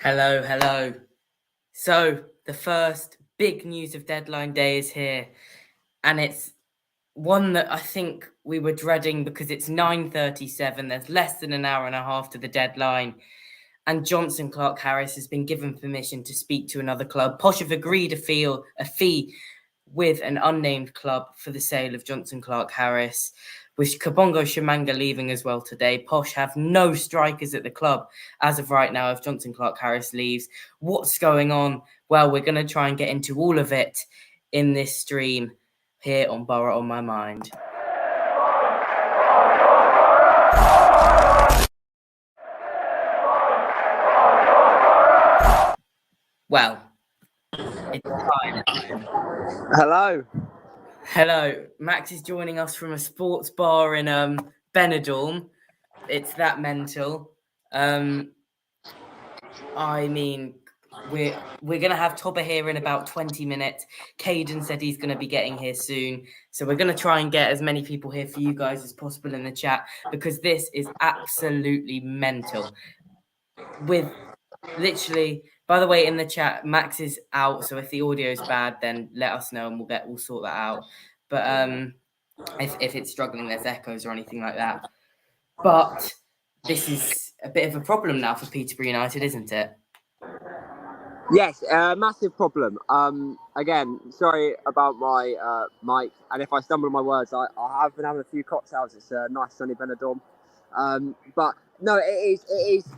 Hello, hello. So, the first big news of deadline day is here, and it's one that I think we were dreading because it's 9:37. There's less than an hour and a half to the deadline, and Johnson Clark Harris has been given permission to speak to another club. Posh have agreed a fee with an unnamed club for the sale of Johnson Clark Harris. With Kabongo Shamanga leaving as well today, Posh have no strikers at the club as of right now if Johnson Clark Harris leaves. What's going on? Well, we're going to try and get into all of it in this stream here on Borough on My Mind. Well, it's fine. Hello. Hello, Max is joining us from a sports bar in Benidorm. It's that mental. I mean, we're gonna have Tobber here in about 20 minutes. Caden said he's gonna be getting here soon, so we're gonna try and get as many people here for you guys as possible in the chat because this is absolutely mental. With literally, by the way, in the chat, Max is out, so if the audio is bad, then let us know and we'll sort that out. But if it's struggling, there's echoes or anything like that. But this is a bit of a problem now for Peterborough United, isn't it? Yes, massive problem. Again, sorry about my mic, and if I stumble on my words, I have been having a few cocktails. It's a nice sunny Benidorm. But no, it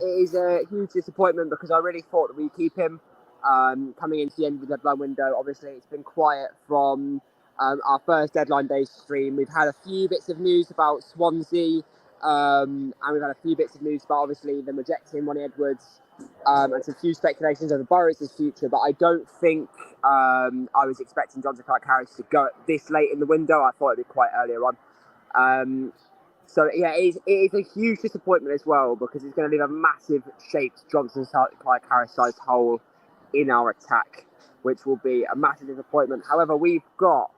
is a huge disappointment because I really thought that we'd keep him coming into the end of the deadline window. Obviously, it's been quiet from our first deadline day stream. We've had a few bits of news about Swansea, and we've had a few bits of news about obviously them rejecting Ronnie Edwards. And some few speculations over Burrows' future, but I don't think I was expecting Johnson Clark Harris to go this late in the window. I thought it'd be quite earlier on. So yeah, it is a huge disappointment as well because it's going to leave a massive shaped Johnson Clark Harris sized hole in our attack, which will be a massive disappointment. However, we've got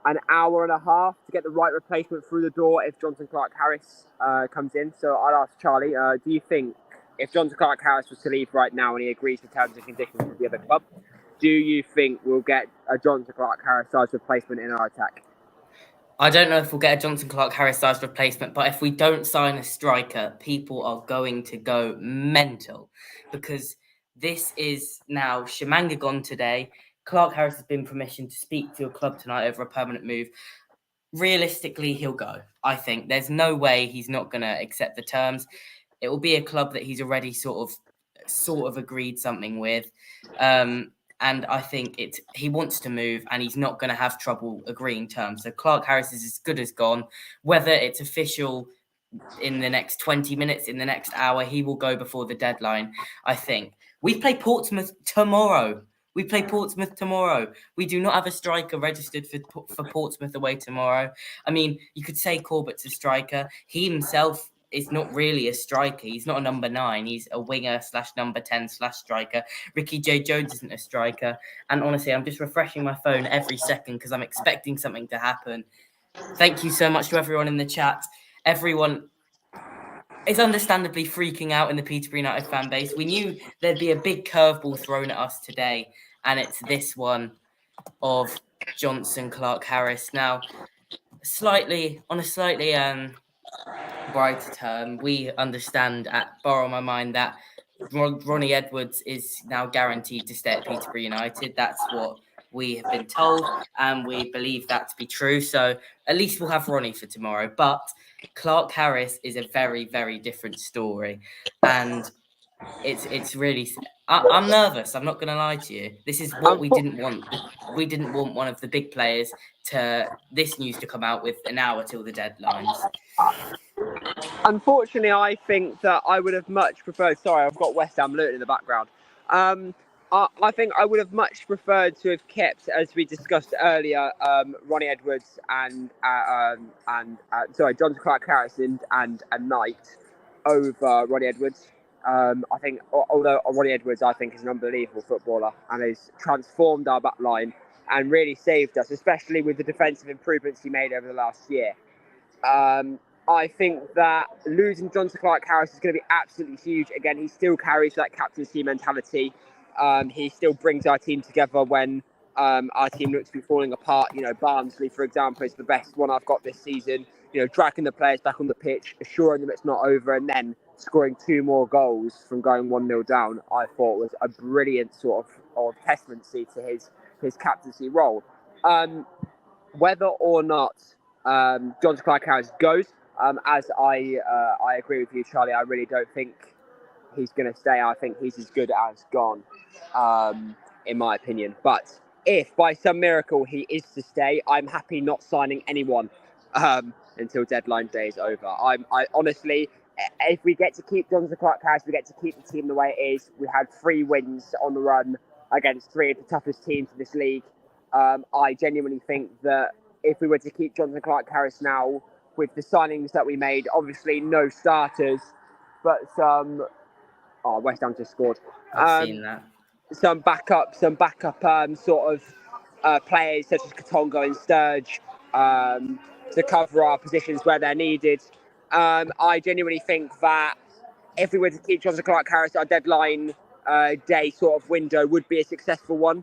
an hour and a half to get the right replacement through the door if Johnson Clark Harris comes in. So I'd ask Charlie, do you think if Johnson Clark Harris was to leave right now and he agrees to terms and conditions with the other club, do you think we'll get a Johnson Clark Harris sized replacement in our attack? I don't know if we'll get a Johnson Clark Harris sized replacement, but if we don't sign a striker, people are going to go mental because this is now Shamanga gone today. Clark Harris has been permission to speak to a club tonight over a permanent move. Realistically, he'll go. I think there's no way he's not going to accept the terms. It will be a club that he's already sort of agreed something with. And I think he wants to move and he's not going to have trouble agreeing terms. So Clark Harris is as good as gone. Whether it's official in the next 20 minutes, in the next hour, he will go before the deadline, I think. We play Portsmouth tomorrow. We do not have a striker registered for Portsmouth away tomorrow. I mean, you could say Corbett's a striker. He himself is not really a striker. He's not a number 9. He's a winger / number 10 / striker. Ricky J. Jones isn't a striker. And honestly, I'm just refreshing my phone every second because I'm expecting something to happen. Thank you so much to everyone in the chat. Everyone is understandably freaking out in the Peterborough United fan base. We knew there'd be a big curveball thrown at us today, and it's this one of Johnson Clark Harris. Now, on a slightly brighter term, we understand at Borough on My Mind that Ronnie Edwards is now guaranteed to stay at Peterborough United. That's what we have been told, and we believe that to be true. So at least we'll have Ronnie for tomorrow. But Clark Harris is a very, very different story, and it's really. I'm nervous. I'm not going to lie to you. This is what we didn't want. We didn't want one of the big players this news to come out with an hour till the deadlines. Unfortunately, I think that I would have much preferred. Sorry, I've got West Ham Luton in the background. I think I would have much preferred to have kept, as we discussed earlier, Ronnie Edwards and Johnson Clark Harris and Knight over Ronnie Edwards. I think, although Ronnie Edwards, I think, is an unbelievable footballer and has transformed our back line and really saved us, especially with the defensive improvements he made over the last year. I think that losing Jonson Clarke-Harris is going to be absolutely huge. Again, he still carries that captaincy mentality. He still brings our team together when our team looks to be falling apart. You know, Barnsley, for example, is the best one I've got this season. You know, dragging the players back on the pitch, assuring them it's not over, and then scoring 2 more goals from going 1-0 down, I thought was a brilliant sort of testament to his captaincy role. Whether or not Jonson Clarke-Harris goes, as I agree with you, Charlie, I really don't think he's going to stay. I think he's as good as gone, in my opinion. But if by some miracle he is to stay, I'm happy not signing anyone until deadline day is over. I honestly, if we get to keep Jonson Clarke-Harris, we get to keep the team the way it is. We had 3 wins on the run against 3 of the toughest teams in this league. I genuinely think that if we were to keep Jonson Clarke-Harris now, with the signings that we made, obviously no starters, but some. Oh, West Ham just scored. I've seen that. Some backup sort of players such as Katongo and Sturge to cover our positions where they're needed. I genuinely think that if we were to keep Jonson Clarke-Harris, our deadline day sort of window would be a successful one.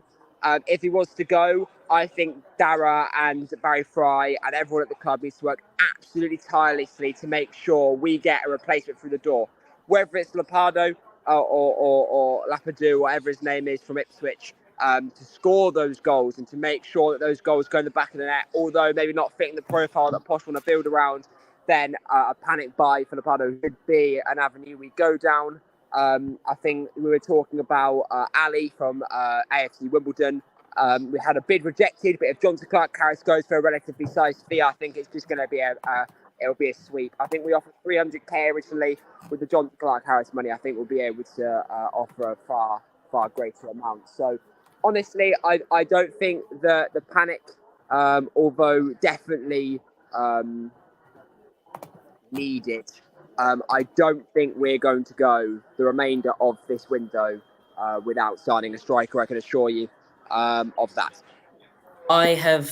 If he was to go, I think Dara and Barry Fry and everyone at the club needs to work absolutely tirelessly to make sure we get a replacement through the door. Whether it's Lepardo or Lapadou, whatever his name is, from Ipswich, to score those goals and to make sure that those goals go in the back of the net, although maybe not fitting the profile that Posh want to build around, then a panic buy for Lepardo could be an avenue we go down. I think we were talking about Ali from AFC Wimbledon. We had a bid rejected, but if Jonson Clarke-Harris goes for a relatively sized fee, I think it's just going to be it'll be a sweep. I think we offered 300k originally. With the Jonson Clarke-Harris money, I think we'll be able to offer a far greater amount. So honestly, I don't think the panic, although definitely needed, I don't think we're going to go the remainder of this window without signing a striker. I can assure you of that. I have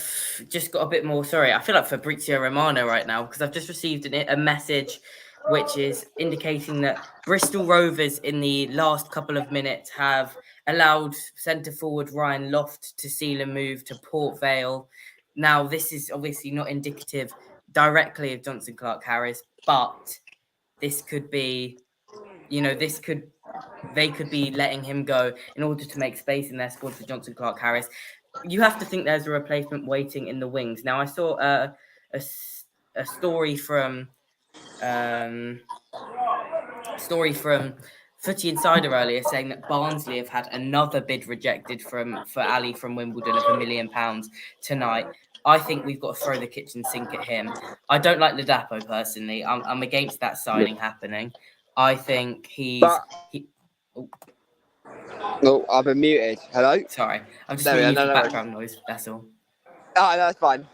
just got a bit more. Sorry, I feel like Fabrizio Romano right now because I've just received a message which is indicating that Bristol Rovers in the last couple of minutes have allowed centre forward Ryan Loft to seal a move to Port Vale. Now, this is obviously not indicative directly of Jonson Clarke-Harris, but this could be, they could be letting him go in order to make space in their squad for Jonson Clarke-Harris. You have to think there's a replacement waiting in the wings. Now, I saw a story from Footy Insider earlier saying that Barnsley have had another bid rejected for Ali from Wimbledon of £1 million tonight. I think we've got to throw the kitchen sink at him. I don't like Ladapo personally. I'm against that signing happening. I think Oh, I've been muted. Hello? Sorry, I'm just muting for background noise. That's all. Oh, that's fine.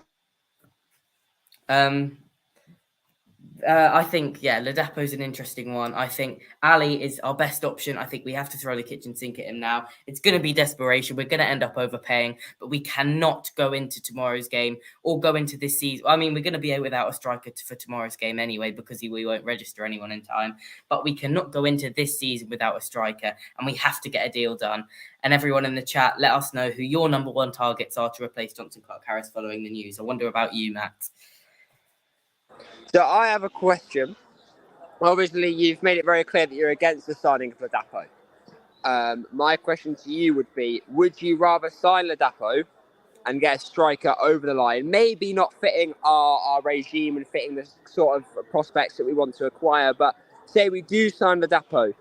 I think, Ladapo's an interesting one. I think Ali is our best option. I think we have to throw the kitchen sink at him now. It's going to be desperation. We're going to end up overpaying, but we cannot go into tomorrow's game or go into this season. I mean, we're going to be without a striker for tomorrow's game anyway because we won't register anyone in time, but we cannot go into this season without a striker, and we have to get a deal done. And everyone in the chat, let us know who your number 1 targets are to replace Jonson Clarke-Harris following the news. I wonder about you, Matt. So I have a question. Obviously, you've made it very clear that you're against the signing of Ladapo. My question to you would be, would you rather sign Ladapo and get a striker over the line, maybe not fitting our regime and fitting the sort of prospects that we want to acquire, but say we do sign Ladapo,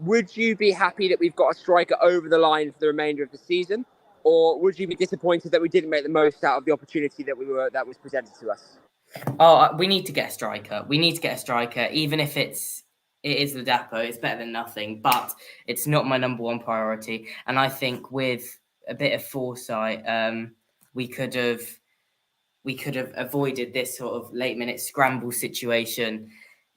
would you be happy that we've got a striker over the line for the remainder of the season? Or would you be disappointed that we didn't make the most out of the opportunity that was presented to us? Oh, we need to get a striker. We need to get a striker, even if it is Ladapo. It's better than nothing, but it's not my number 1 priority. And I think with a bit of foresight, we could have avoided this sort of late-minute scramble situation.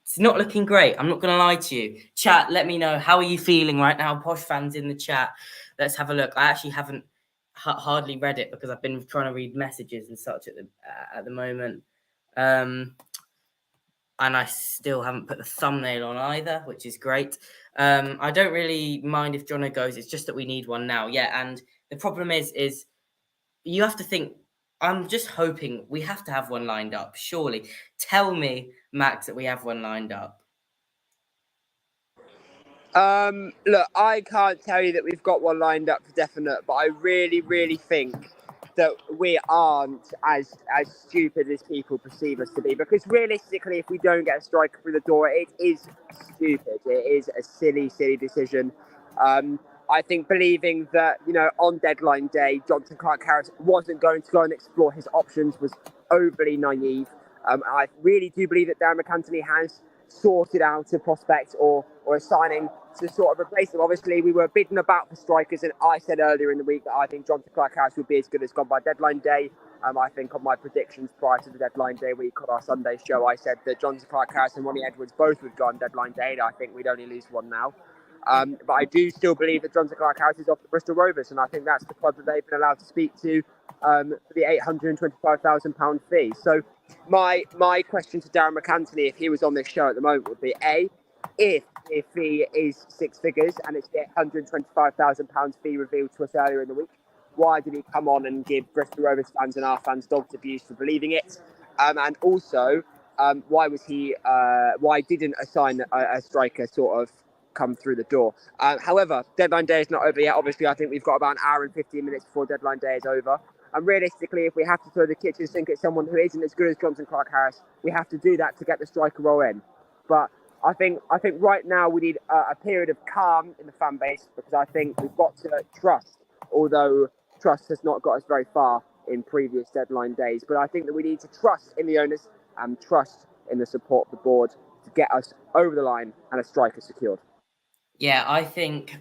It's not looking great. I'm not going to lie to you. Chat, let me know. How are you feeling right now? Posh fans in the chat. Let's have a look. I actually haven't hardly read it because I've been trying to read messages and such at the moment. and I still haven't put the thumbnail on either, which is great. I don't really mind if Jono goes. It's just that we need one now. Yeah, and the problem is you have to think. I'm just hoping we have to have one lined up. Surely, tell me, Max, that we have one lined up. Look, I can't tell you that we've got one lined up for definite, but I really, really think that we aren't as stupid as people perceive us to be. Because realistically, if we don't get a striker through the door, it is stupid. It is a silly, silly decision. I think believing that, on deadline day, Jonson Clarke-Harris wasn't going to go and explore his options was overly naive. I really do believe that Darren McAntony has sorted out a prospect or a signing to sort of replace him. Obviously, we were bidding about for strikers, and I said earlier in the week that I think Jonson Clarke-Harris would be as good as gone by deadline day. I think on my predictions prior to the deadline day week on our Sunday show, I said that Jonson Clarke-Harris and Ronnie Edwards both would go on deadline day, and I think we'd only lose one now. But I do still believe that Jonson Clarke-Harris is off the Bristol Rovers, and I think that's the club that they've been allowed to speak to for the £825,000 fee. So my question to Darren McAntony, if he was on this show at the moment, would be A, if he is six figures and it's the £825,000 fee revealed to us earlier in the week, why did he come on and give Bristol Rovers fans and our fans dogged abuse for believing it? And also, why didn't a striker sort of come through the door? However, deadline day is not over yet. Obviously, I think we've got about an hour and 15 minutes before deadline day is over. And realistically, if we have to throw the kitchen sink at someone who isn't as good as Jonson Clarke-Harris, we have to do that to get the striker role in. But I think right now we need a period of calm in the fan base, because I think we've got to trust, although trust has not got us very far in previous deadline days. But I think that we need to trust in the owners and trust in the support of the board to get us over the line and a striker secured. Yeah,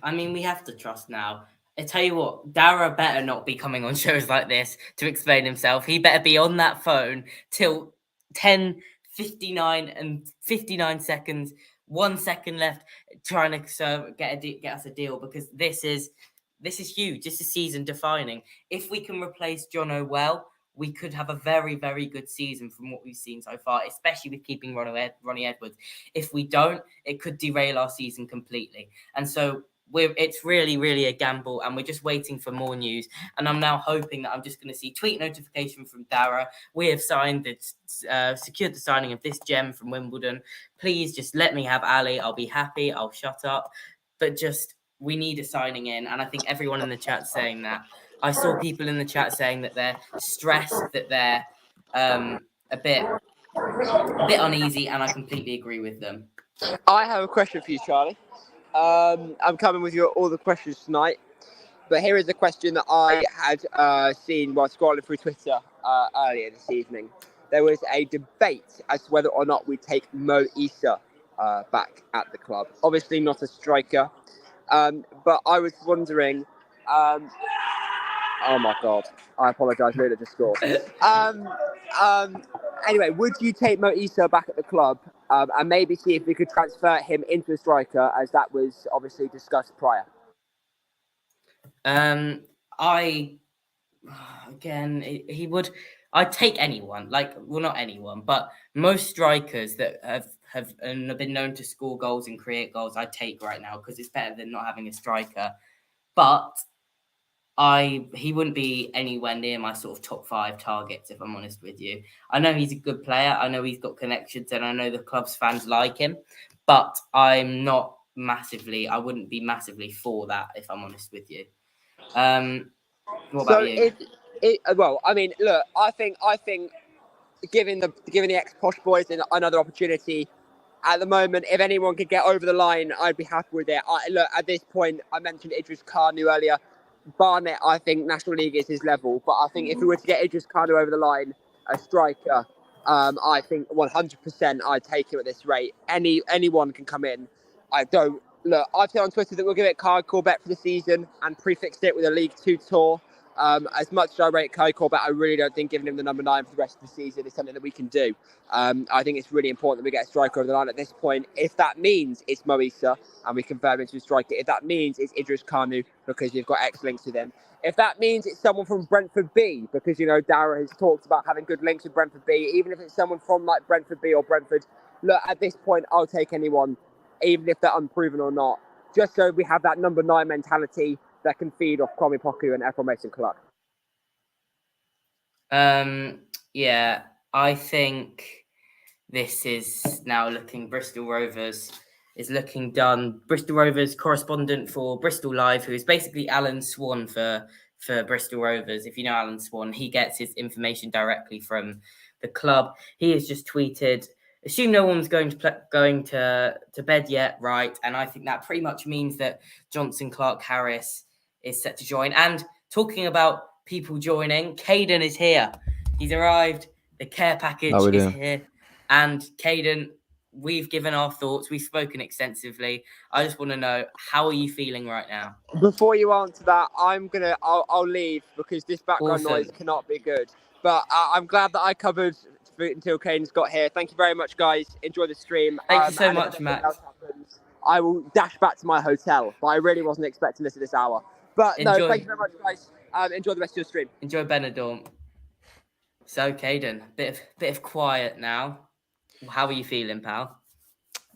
we have to trust now. I tell you what, Dara better not be coming on shows like this to explain himself. He better be on that phone till 10:59 and 59 seconds, 1 second left, trying to get us a deal, because this is huge. This is season defining. If we can replace Jono well, we could have a very, very good season from what we've seen so far, especially with keeping Ronnie Edwards. If we don't, it could derail our season completely. And so it's really, really a gamble, and we're just waiting for more news. And I'm now hoping that I'm just going to see tweet notification from Dara. We have secured the signing of this gem from Wimbledon. Please just let me have Ali. I'll be happy. I'll shut up. But just, we need a signing in. And I think everyone in the chat's saying that. I saw people in the chat saying that they're stressed, that they're a bit uneasy, and I completely agree with them. I have a question for you, Charlie. I'm coming with all the questions tonight, but here is a question that I had seen while scrolling through Twitter earlier this evening. There was a debate as to whether or not we take Mo Issa back at the club. Obviously not a striker, but I was wondering... oh my God! I apologise. Luna just scored. Anyway, would you take Mo Issa back at the club and maybe see if we could transfer him into a striker, as that was obviously discussed prior? He would. I'd take anyone. Not anyone, but most strikers that have been known to score goals and create goals, I'd take right now, because it's better than not having a striker. But he wouldn't be anywhere near my sort of top 5 targets, if I'm honest with you. I know he's a good player. I know he's got connections, and I know the club's fans like him. But I wouldn't be massively for that, if I'm honest with you. What about you? Look, I think giving the ex-Posh boys another opportunity at the moment, if anyone could get over the line, I'd be happy with it. Look, at this point, I mentioned Idris Kanu earlier. Barnett, I think National League is his level, but I think if we were to get Idris Kanu over the line, a striker, I think 100% I'd take him at this rate. Anyone can come in. I've said on Twitter that we'll give it Kyle Corbett for the season and prefixed it with a League 2 tour. As much as I rate Kyle Corbett, I really don't think giving him the number 9 for the rest of the season is something that we can do. I think it's really important that we get a striker over the line at this point. If that means it's Mo Issa and we confirm into a striker, if that means it's Idris Kanu because you've got X links with him, if that means it's someone from Brentford B, because, Dara has talked about having good links with Brentford B, even if it's someone from Brentford B or Brentford look, at this point, I'll take anyone, even if they're unproven or not, just so we have that number 9 mentality that can feed off Kwame Poku and Efron Mason-Clark. Yeah, I think this is now looking Bristol Rovers is looking done. Bristol Rovers correspondent for Bristol Live, who is basically Alan Swan for Bristol Rovers. If you know Alan Swan, he gets his information directly from the club. He has just tweeted, "Assume no one's going to bed yet, right?" And I think that pretty much means that Jonson Clarke-Harris is set to join. And talking about people joining, Caden is here. He's arrived. The care package is here. And Caden, we've given our thoughts. We've spoken extensively. I just want to know, how are you feeling right now? Before you answer that, I'll leave because this background noise cannot be good. But I'm glad that I covered until Caden's got here. Thank you very much, guys. Enjoy the stream. Thank you so much, Matt. I will dash back to my hotel, but I really wasn't expecting this at this hour. But thank you very much, guys. Enjoy the rest of your stream. Enjoy Benidorm. So, Caden, bit of quiet now. How are you feeling, pal?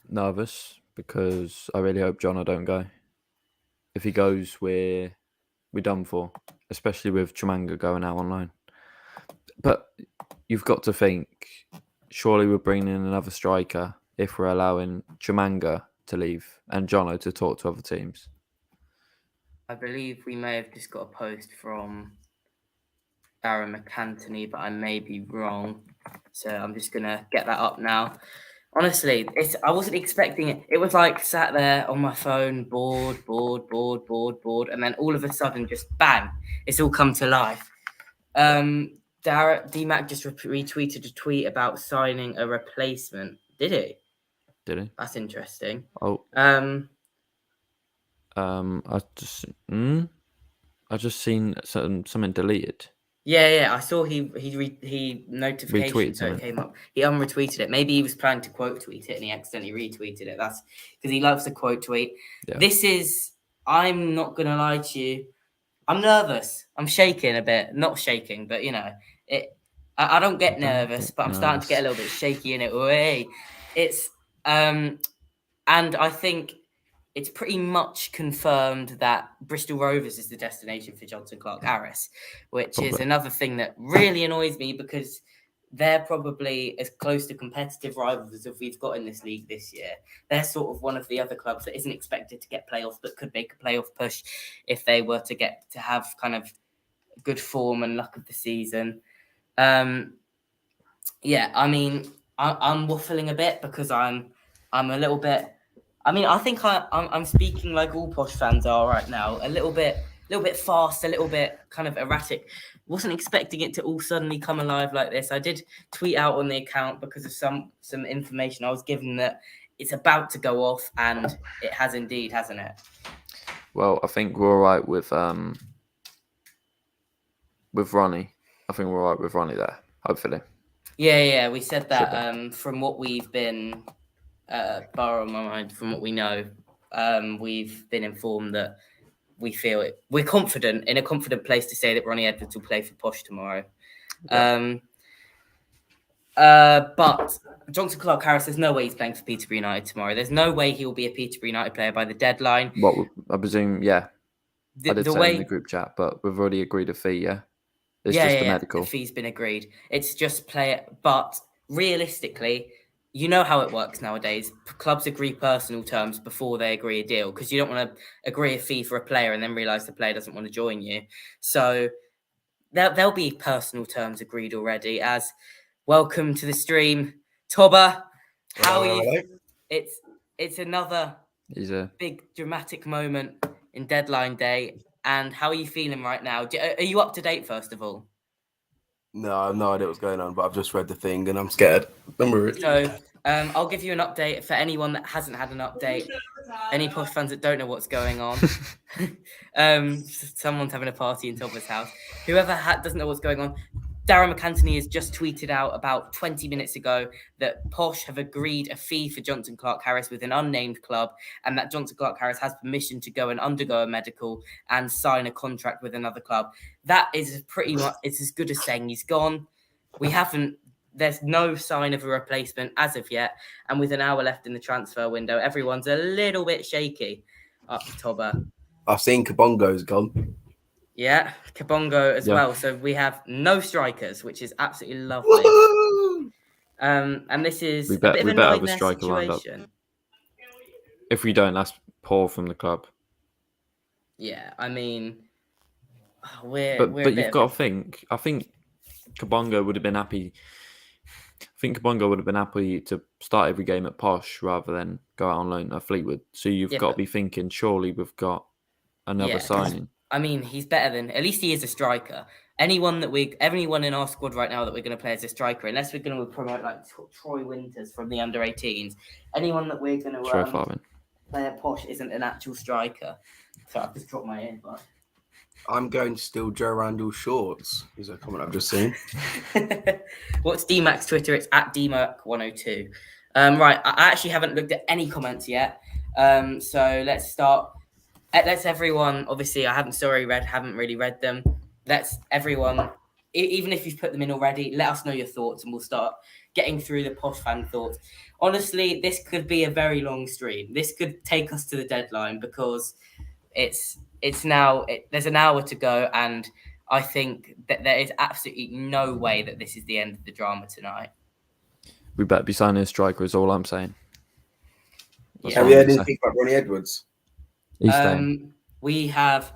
Nervous, because I really hope Jono don't go. If he goes, we're done for, especially with Chimanga going out on loan. But you've got to think, surely we're bringing in another striker if we're allowing Chimanga to leave and Jono to talk to other teams. I believe we may have just got a post from Darren McAntony, but I may be wrong. So I'm just going to get that up now. Honestly, I wasn't expecting it. It was like sat there on my phone, bored. And then all of a sudden, just bang, it's all come to life. DMAC just retweeted a tweet about signing a replacement. Did he? Did he? That's interesting. Oh. I just seen something deleted. Yeah. I saw he notification, retweeted so it came up. He unretweeted it. Maybe he was planning to quote tweet it and he accidentally retweeted it. That's because he loves to quote tweet. Yeah. I'm not gonna lie to you. I'm nervous. I'm shaking a bit. Not shaking, but you know, I don't get nervous, but I'm starting to get a little bit shaky in it. Way. It's and I think it's pretty much confirmed that Bristol Rovers is the destination for Jonson Clarke-Harris, which is another thing that really annoys me because they're probably as close to competitive rivals as we've got in this league this year. They're sort of one of the other clubs that isn't expected to get playoffs, but could make a playoff push if they were to get to have kind of good form and luck of the season. Yeah, I mean, I'm waffling a bit because I'm a little bit. I mean, I think I'm speaking like all Posh fans are right now. A little bit fast, a little bit kind of erratic. Wasn't expecting it to all suddenly come alive like this. I did tweet out on the account because of some information I was given that it's about to go off, and it has indeed, hasn't it? Well, I think we're all right with Ronnie. I think we're all right with Ronnie there, hopefully. Yeah. We said that from what we've been... borrow my mind from what we know, we've been informed that we feel it. We're confident, in a confident place to say that Ronnie Edwards will play for Posh tomorrow. Yeah. But Jonson Clarke-Harris, there's no way he's playing for Peterborough United tomorrow. There's no way he will be a Peterborough United player by the deadline. What I presume, yeah. I did say in the group chat, but we've already agreed a fee, yeah? It's just the medical. The fee's been agreed. It's just player, but realistically, you know how it works nowadays. Clubs agree personal terms before they agree a deal because you don't want to agree a fee for a player and then realise the player doesn't want to join you. So there'll be personal terms agreed already. As welcome to the stream, Tobber. How are you? It's another big dramatic moment in deadline day. And how are you feeling right now? Are you up to date, first of all? No, I have no idea what's going on, but I've just read the thing and I'm scared. Don't worry. So I'll give you an update for anyone that hasn't had an update. Any Posh fans that don't know what's going on. Someone's having a party in Tobber's house. Whoever doesn't know what's going on, Darren McAntony has just tweeted out about 20 minutes ago that Posh have agreed a fee for Jonson Clarke-Harris with an unnamed club, and that Jonson Clarke-Harris has permission to go and undergo a medical and sign a contract with another club. That is pretty much, it's as good as saying he's gone. We haven't there's no sign of a replacement as of yet. And with an hour left in the transfer window, everyone's a little bit shaky up to Tobber. I've seen Kabongo's gone. Yeah, Kabongo as Yeah. well. So we have no strikers, which is absolutely lovely. And this is We a bit of a better have a nightmare striker lined up. situation. If we don't, that's poor from the club. Yeah, I mean, we're But a bit you've of got to think. I think Kabongo would have been happy. I think Kabongo would have been happy to start every game at Posh rather than go out on loan at Fleetwood. So you've Yeah, got to but- be thinking, surely we've got another Yeah, 'cause- signing. I mean, he's better than, at least he is a striker. Anyone in our squad right now that we're going to play as a striker, unless we're going to promote like Troy Winters from the under-18s, anyone that we're going Troy to Farthing. play at Posh isn't an actual striker. So I've just dropped my earbud. I'm going to steal Joe Randall's shorts. Is a comment I've just seen. What's DMAC's Twitter? It's at DMAC102. Right, I actually haven't looked at any comments yet. So let's start. Let's everyone, obviously, I haven't really read them. Let's everyone, even if you've put them in already, let us know your thoughts and we'll start getting through the Posh fan thoughts. Honestly, this could be a very long stream. This could take us to the deadline because there's an hour to go, and I think that there is absolutely no way that this is the end of the drama tonight. We better be signing a striker, is all I'm saying. That's Yeah. Have all you I'm heard gonna anything about Ronnie Edwards? He's staying. We have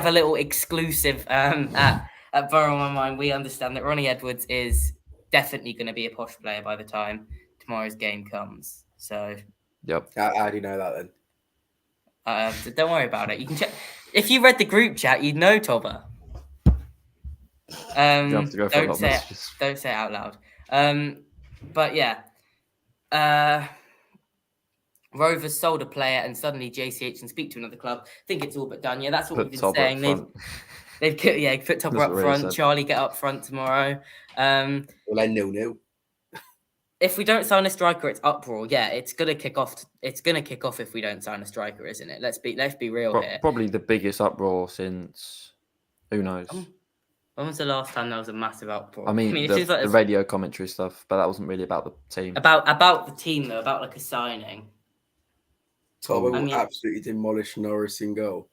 a little exclusive at Borough My Mind. We understand that Ronnie Edwards is definitely going to be a Posh player by the time tomorrow's game comes. So Yep. How do you know that then? don't worry about it. You can check if you read the group chat. You'd know, Tobber. You have to go for a lot Don't of say it. messages. Don't say it out loud. But yeah, Rovers sold a player and suddenly JCH can speak to another club. I think it's all but done. Yeah, that's what Put we've been Tobber saying. up front. They've put Tobber That's up what Ray front. said. Charlie get up front tomorrow. Well, then 0-0. If we don't sign a striker, it's uproar. Yeah, it's gonna kick off. It's gonna kick off if we don't sign a striker, isn't it? Let's be real here. Probably the biggest uproar since who knows. When was the last time there was a massive uproar? I mean, it the, seems like the there's- radio commentary stuff, but that wasn't really about the team. about the team though, about like a signing. Tobber I will mean- absolutely demolish Norris in goal.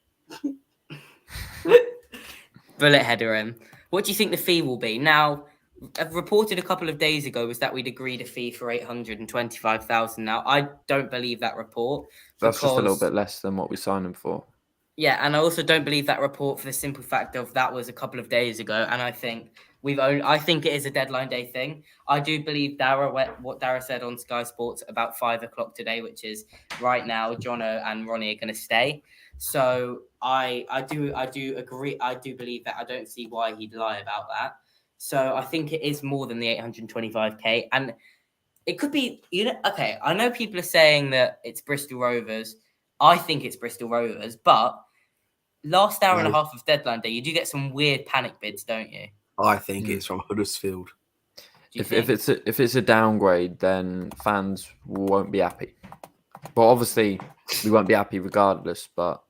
Bullet header in. What do you think the fee will be? Now, reported a couple of days ago was that we'd agreed a fee for 825,000. Now, I don't believe that report. That's just a little because- bit less than what we signed him for. Yeah, and I also don't believe that report for the simple fact of that was a couple of days ago, and I think I think it is a deadline day thing. I do believe what Dara said on Sky Sports about 5:00 today, which is right now. Jono and Ronnie are going to stay. So I do agree. I do believe that. I don't see why he'd lie about that. So I think it is more than the 825k, and it could be. Okay. I know people are saying that it's Bristol Rovers. I think it's Bristol Rovers, but last hour and a half of deadline day, you do get some weird panic bids, don't you? I think it's from Huddersfield. Do you If it's a downgrade, then fans won't be happy. But obviously, we won't be happy regardless. But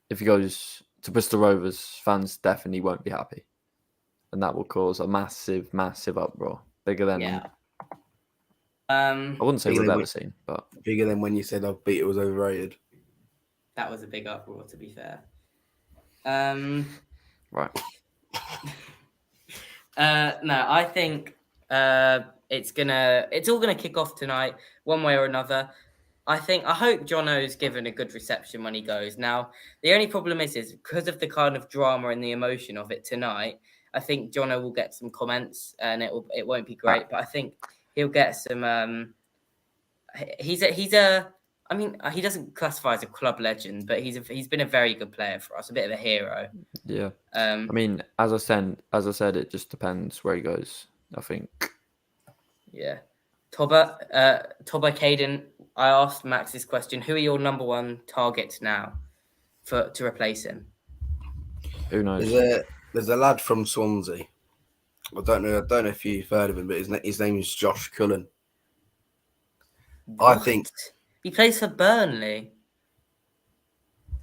if he goes to Bristol Rovers, fans definitely won't be happy, and that will cause a massive, massive uproar, bigger than Yeah. I wouldn't say Bigger we've than ever we- seen. But Bigger than when you said I beat it was overrated. That was a big uproar, to be fair. right, No, I think it's all gonna kick off tonight, one way or another. I hope Jono's given a good reception when he goes. Now, the only problem is because of the kind of drama and the emotion of it tonight, I think Jono will get some comments and it won't be great, but I think he'll get some he doesn't classify as a club legend, but he's been a very good player for us, a bit of a hero. yeah. I mean, as I said, it just depends where he goes. I think. Yeah. Tobber Caden, I asked Max this question. Who are your number one targets now to replace him? Who knows? There's a lad from Swansea. I don't know if you've heard of him, but his name is Josh Cullen. I think He plays for Burnley.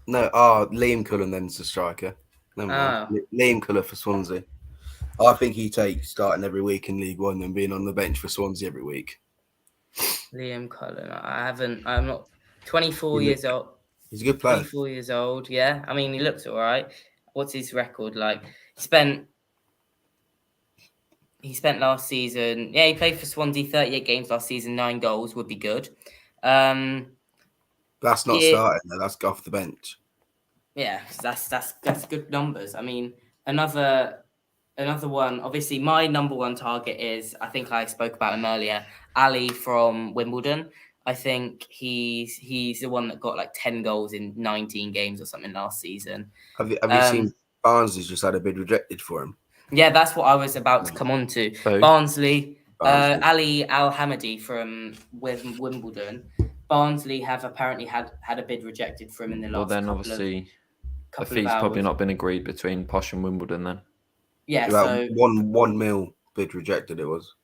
Liam Cullen then's the striker. Never mind. Liam Cullen for Swansea. I think he takes starting every week in League One and being on the bench for Swansea every week. Liam Cullen. I'm not 24 He years old. He's a good player. 24 years old. Yeah. I mean, he looks all right. What's his record like? He spent last season. Yeah, he played for Swansea 38 games last season. 9 goals would be good. That's not Yeah. starting though. That's off the bench. Yeah, that's good numbers. I mean, another one. Obviously, my number one target is, I think I spoke about him earlier, Ali from Wimbledon. I think he's the one that got like 10 goals in 19 games or something last season. Have you seen Barnsley's just had a bid rejected for him? Yeah, that's what I was about to come on to. Who? Barnsley. Barnsley. Ali Al Hamadi from Wimbledon. Barnsley have apparently had a bid rejected for him in the last. Well, then couple obviously of, the couple fee's of hours. probably not been agreed between Posh and Wimbledon then. Yeah, About so 1 mil bid rejected it was.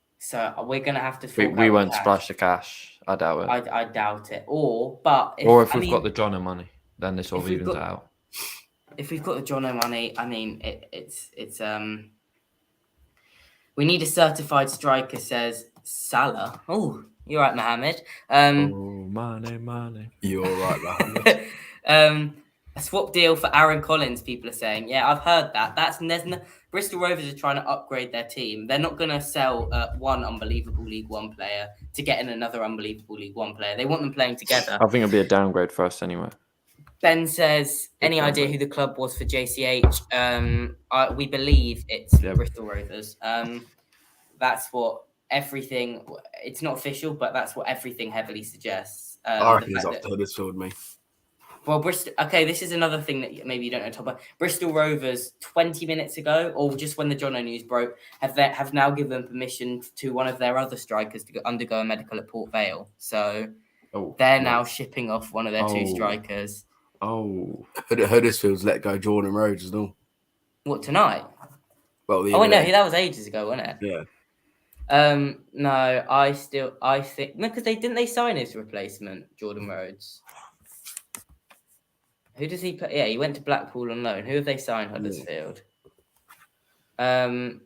we're gonna have to. We won't splash the cash. I doubt it. I doubt it. Or If we've got the Jono money, then this all if we've evens got- out. if we've got the Jono money, I mean it's we need a certified striker, says Salah. Oh, you're right, Mohammed. Money. You're right, Mohammed. A swap deal for Aaron Collins, people are saying. Yeah, I've heard that. Bristol Rovers are trying to upgrade their team. They're not going to sell one unbelievable League One player to get in another unbelievable League One player. They want them playing together. I think it'll be a downgrade for us anyway. Ben says, any idea who the club was for JCH? We believe it's Bristol Rovers. That's what everything, it's not official, but that's what everything heavily suggests. I reckon he's off to Huddersfield, me. Well, Bristol. Okay, this is another thing that maybe you don't know, Tom. But Bristol Rovers, 20 minutes ago, or just when the Jono news broke, have now given permission to one of their other strikers to undergo a medical at Port Vale. So they're now shipping off one of their two strikers. Huddersfield's let go Jordan Rhodes as well. What, tonight? Well, that was ages ago, wasn't it? Yeah. No, I think no, because they sign his replacement, Jordan Rhodes. Who does he play? Yeah, he went to Blackpool on loan. Who have they signed, Huddersfield? To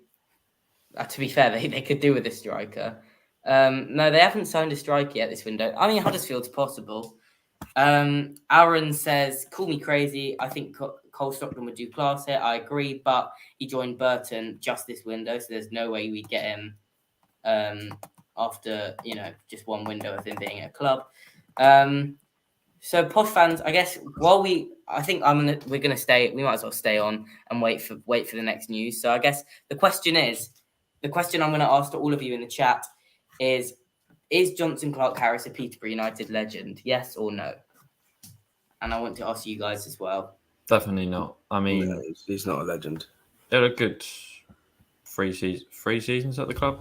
be fair, they could do with a striker. No, they haven't signed a striker yet this window. I mean, Huddersfield's possible. Aaron says, call me crazy. I think Cole Stockton would do class here. I agree, but he joined Burton just this window, so there's no way we'd get him after, just one window of him being at a club. So Posh fans, I guess we're gonna stay. We might as well stay on and wait for the next news. So I guess the question I'm going to ask to all of you in the chat is Jonson Clarke-Harris a Peterborough United legend? Yes or no? And I want to ask you guys as well. Definitely not. I mean, no, he's not a legend. They're a good three seasons at the club.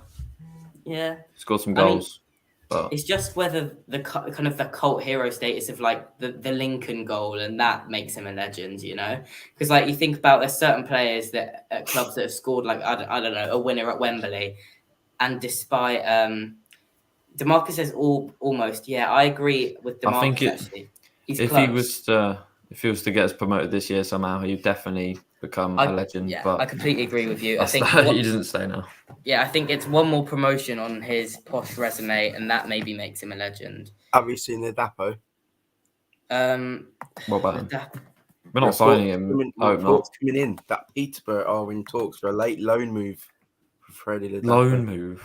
Yeah, scored some goals. But it's just whether the kind of the cult hero status of like the Lincoln goal and that makes him a legend, because like you think about there's certain players that at clubs that have scored like I don't know, a winner at Wembley, and despite DeMarcus says almost, yeah, I agree with DeMarcus. I think actually. If he was to get us promoted this year somehow, he'd definitely become a legend. Yeah, but I completely agree with you. I think he doesn't say no. Yeah, I think it's one more promotion on his Posh resume, and that maybe makes him a legend. Have you seen the Dapo? What about him? We're not signing him. Talks coming in. That Peterborough are in talks for a late loan move for Freddie Ladapo. Loan move.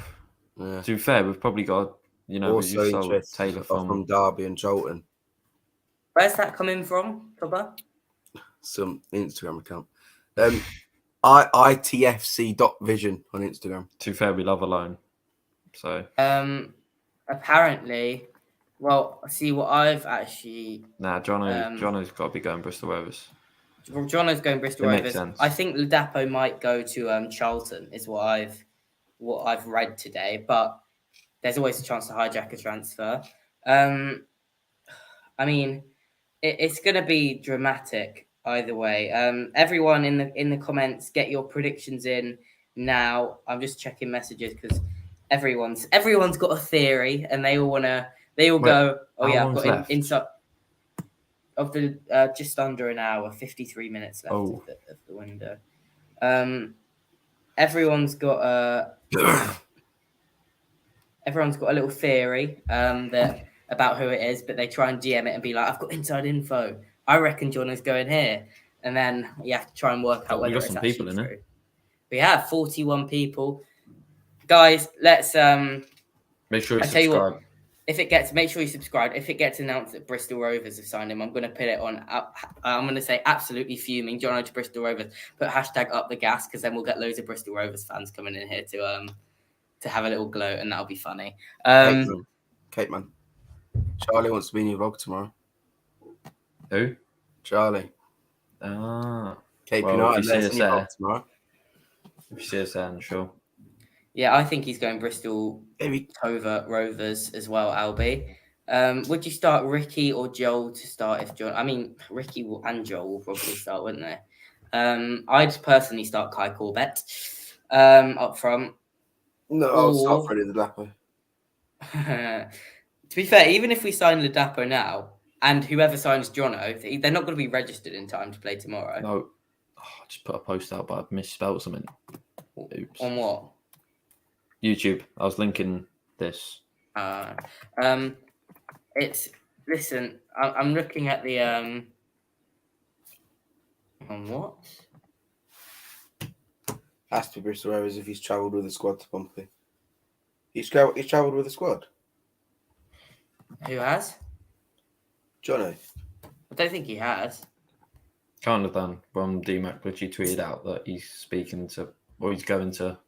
Yeah. To be fair, we've probably got also interest Taylor from Derby and Charlton. Where's that coming from, Toba? Some Instagram account. ITFC.vision on Instagram. To be fair, we love a loan. So apparently, well, see what I've actually. Jono's got to be going Bristol Rovers. Well, Jono's going Bristol It Rovers. makes sense. I think Ladapo might go to Charlton, is what I've read today. But there's always a chance to hijack a transfer. I mean, it's going to be dramatic either way. Everyone in the comments, get your predictions in now. I'm just checking messages because everyone's got a theory and they all go, oh yeah, I've got inside of the just under an hour, 53 minutes left of the window. everyone's got a little theory that about who it is, but they try and DM it and be like, "I've got inside info. I reckon Jono's going here," and then you have to try and work out We whether got it's some actually people in it. true. We have 41 people, guys. Let's Make sure you I tell you what, subscribe. if it gets, make sure you subscribe. If it gets announced that Bristol Rovers have signed him, I'm going to put it on. I'm going to say absolutely fuming. Jono to Bristol Rovers. Put hashtag up the gas because then we'll get loads of Bristol Rovers fans coming in here to have a little gloat, and that'll be funny. Kate, man. Charlie wants to be in your vlog tomorrow. Who? Charlie. Ah. Cape Well, United. if you see Let's us in your there. vlog tomorrow. If you see us there, sure. Yeah, I think he's going Bristol Maybe. Tova Rovers as well, Albie. Would you start Ricky or Joel to start if John? I mean, Ricky and Joel will probably start, wouldn't they? I'd personally start Kai Corbett up front. No, I'll start Freddie the Dapper. To be fair, even if we sign Ladapo now, and whoever signs Jono, they're not going to be registered in time to play tomorrow. No. Oh, I just put a post out, but I've misspelled something. Oops. On what? YouTube. I was linking this. It's listen. I'm looking at the on what? Has to be Bristol Rovers if he's travelled with the squad to Pompey. He's travelled with the squad. Who has? Jono. I don't think he has. Can't have done. When DMAC literally tweeted out that he's speaking to, or he's going to.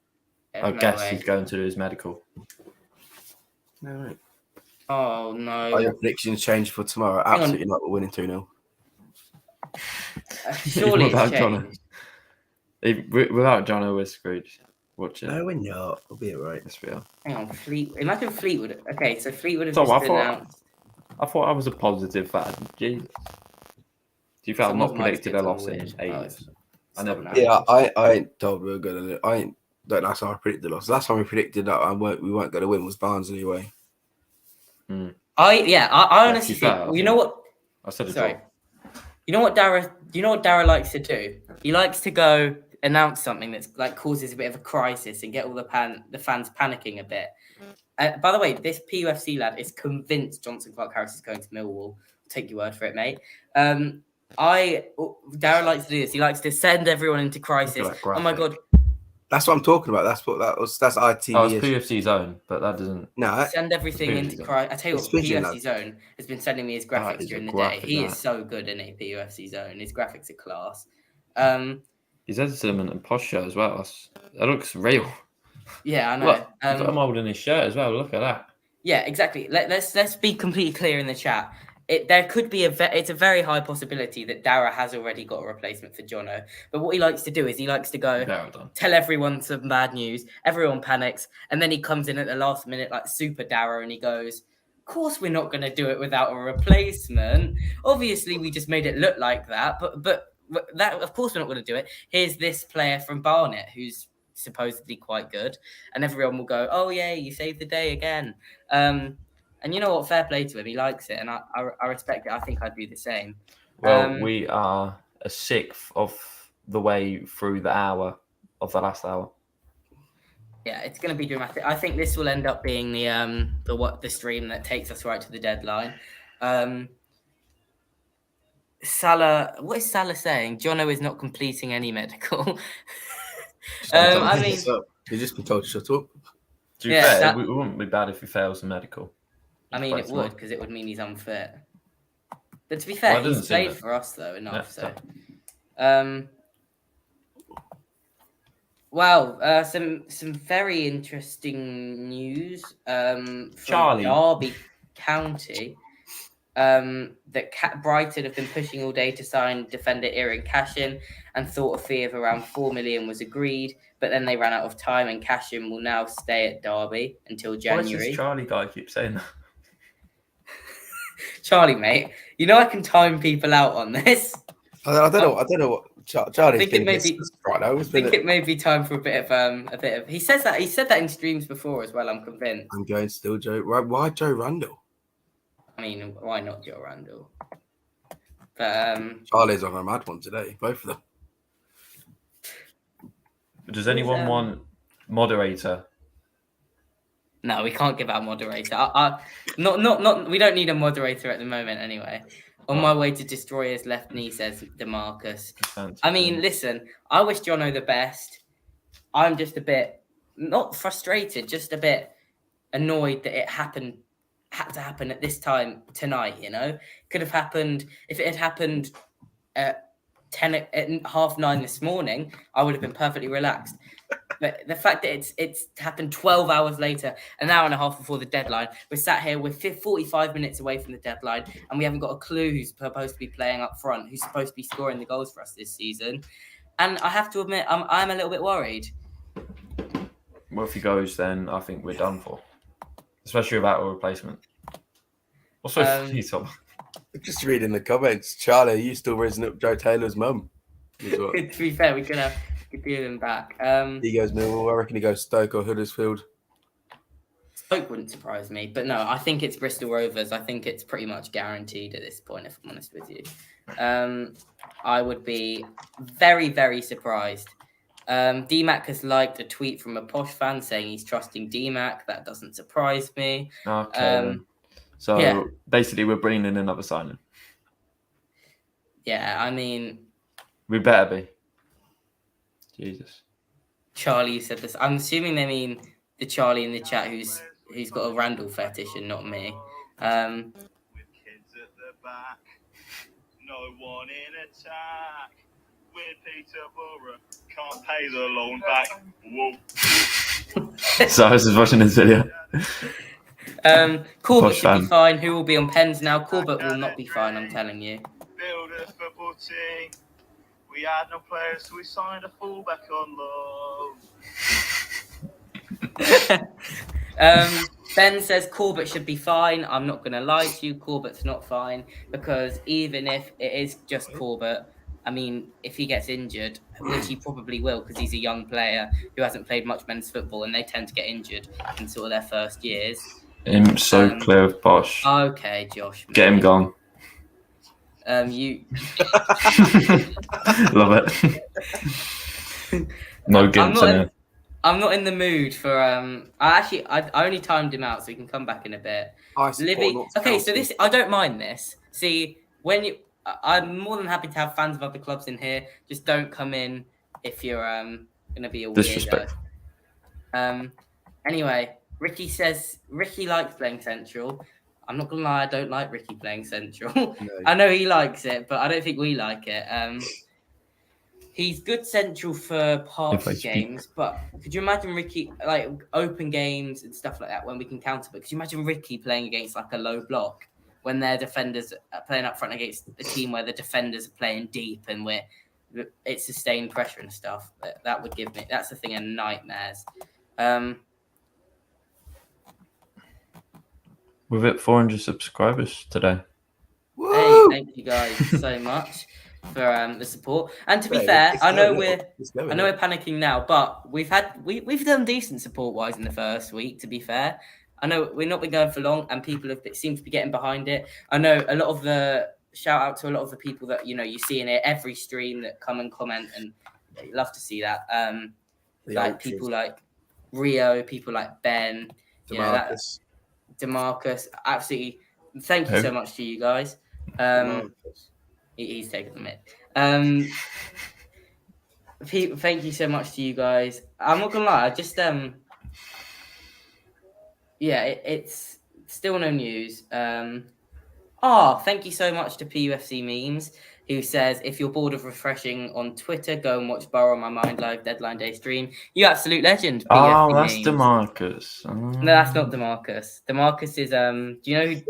I guess he's going to do his medical. No, right. Oh no! Are your predictions changed for tomorrow? Hang on. Absolutely not. We're winning 2-0. Surely it's Without changed. Without Jono, we're screwed. Watch it. No, we're not. We'll be alright. Yes, we are. Hang on, Imagine Fleetwood. Okay, so Fleetwood have So, just I thought- announced. I thought I was a positive fan. Jesus. Do you feel I've not Someone's predicted a mic's loss getting in weird. Oh, ages? it's- I never. stop now. Yeah, I ain't told we were going to. I ain't. That's how I predicted the loss. Last time we predicted that we weren't going to win was Barnsley away. I honestly to be fair, think. I You know think- what? I said a Sorry. draw. You know what Dara likes to do? He likes to go announce something that's like causes a bit of a crisis and get all the fans panicking a bit. By the way, this PUFC lad is convinced Johnson Clark Harris is going to Millwall. I'll take your word for it, mate. Dara likes to do this. He likes to send everyone into crisis. Look at that Oh my graphic. god! That's what I'm talking about. That's ITV. Oh, it's PFC zone, but that doesn't. No, Send everything PUFC into zone. crisis. I tell you It's what, pigeon, PUFC lad. Zone has been sending me his That graphics is a during the day. graphic, He that. is so good in it, PUFC Zone. His graphics are class. He's edited him in posture as well. That looks real. Yeah, I know. Look, he's got him holding his shirt as well. Look at that. Yeah, exactly. Let's be completely clear in the chat. There could be it's a very high possibility that Dara has already got a replacement for Jono. But what he likes to do is he likes to go Well done. tell everyone some bad news. Everyone panics, and then he comes in at the last minute like super Dara, and he goes, "Of course, we're not going to do it without a replacement. Obviously, we just made it look like that, but that of course we're not going to do it. Here's this player from Barnet who's supposedly quite good," and everyone will go, "Oh yeah, you saved the day again." And you know what? Fair play to him. He likes it, and I respect it. I think I'd do the same. Well, we are a sixth of the way through the last hour. Yeah, it's going to be dramatic. I think this will end up being the stream that takes us right to the deadline. Salah, what is Salah saying? Jono is not completing any medical. I mean, he's just been told to shut up. To be Yeah, fair, that- it wouldn't be bad if he fails the medical. I mean, Quite it smart. would because it would mean he's unfit. But to be fair, Well, it doesn't he's seem played it. for us though enough. Yeah, So, wow, some very interesting news from Charlie. Derby County. That Brighton have been pushing all day to sign defender Aaron Cashin, and thought a fee of around 4 million was agreed, but then they ran out of time, and Cashin will now stay at Derby until Why does January. this Charlie guy keep saying that? Charlie, mate, you know I can time people out on this. I don't know what Charlie's think it been may against right now. I think it may be time for a bit of. He said that in streams before as well. I'm convinced. I'm going still Joe. Why Joe Randall? I mean, why not Joe Randall? But Charlie's on a mad one today. Both of them. Does anyone want moderator? No, we can't give out moderator. Not. We don't need a moderator at the moment, anyway. On my way to destroy his left knee, says DeMarcus. I mean, listen. I wish Jono the best. I'm just a bit not frustrated, just a bit annoyed that it had to happen at this time tonight. You know, could have happened if it had happened at 9:30 this morning. I would have been perfectly relaxed. But the fact that it's happened 12 hours later, an hour and a half before the deadline, we're sat here, we're 45 minutes away from the deadline, and we haven't got a clue who's supposed to be playing up front, who's supposed to be scoring the goals for us this season. And I have to admit, I'm a little bit worried. Well, if he goes, then I think we're done for, especially without a replacement. Also, funny, Tom. Just reading the comments, Charlie, are you still raising up Joe Taylor's mum? To be fair, we could do them back. He goes Millwall. I reckon he goes Stoke or Huddersfield. Stoke wouldn't surprise me, but no, I think it's Bristol Rovers. I think it's pretty much guaranteed at this point, if I'm honest with you. I would be very, very surprised. DMAC has liked a tweet from a Posh fan saying he's trusting DMAC. That doesn't surprise me. Okay. So basically, we're bringing in another signing. Yeah, I mean, we better be. Jesus. Charlie said this. I'm assuming they mean the Charlie in the chat who's got a Randall fetish and not me. With kids at the back, no one in attack. With Peterborough, can't pay the loan back. Whoa. So I was just watching this video. Corbett should be fine. Who will be on pens now? Corbett will not be fine, I'm telling you. Build a football team. We had no players, so we signed a fullback on loan. Ben says Corbett should be fine. I'm not going to lie to you. Corbett's not fine because even if it is just Corbett, I mean, if he gets injured, which he probably will because he's a young player who hasn't played much men's football and they tend to get injured in sort of their first years. I'm so clear of Bosch. Okay, Josh. Get him gone. You love it. No gimps in it. I'm not in the mood for I only timed him out so he can come back in a bit. Okay, so this I don't mind this. See, I'm more than happy to have fans of other clubs in here. Just don't come in if you're gonna be a weirdo. Anyway, Ricky says Ricky likes playing central. I'm not gonna lie, I don't like Ricky playing central. No. I know he likes it, but I don't think we like it. He's good central for parts of games, but could you imagine Ricky like open games and stuff like that when we can counter? But could you imagine Ricky playing against like a low block when their defenders are playing up front against a team where the defenders are playing deep and it's sustained pressure and stuff? That would give me that's the thing of nightmares. We've hit 400 subscribers today. Woo! Hey, thank you guys so much for the support. And to be fair, I know we're panicking now, but we've done decent support wise in the first week. To be fair, I know we've not been going for long, and people seem to be getting behind it. I know a lot of the shout out to a lot of the people that you see in it every stream that come and comment, and you love to see that. Like people like Rio, people like Ben, DeMarcus, absolutely. Thank you so much to you guys. He's taken the mic. Thank you so much to you guys. I'm not gonna lie, I just it's still no news. Thank you so much to PUFC Memes, who says, if you're bored of refreshing on Twitter, go and watch Borrow My Mind live deadline day stream. You absolute legend. PUFC that's Memes. DeMarcus. No, that's not DeMarcus. DeMarcus is do you know who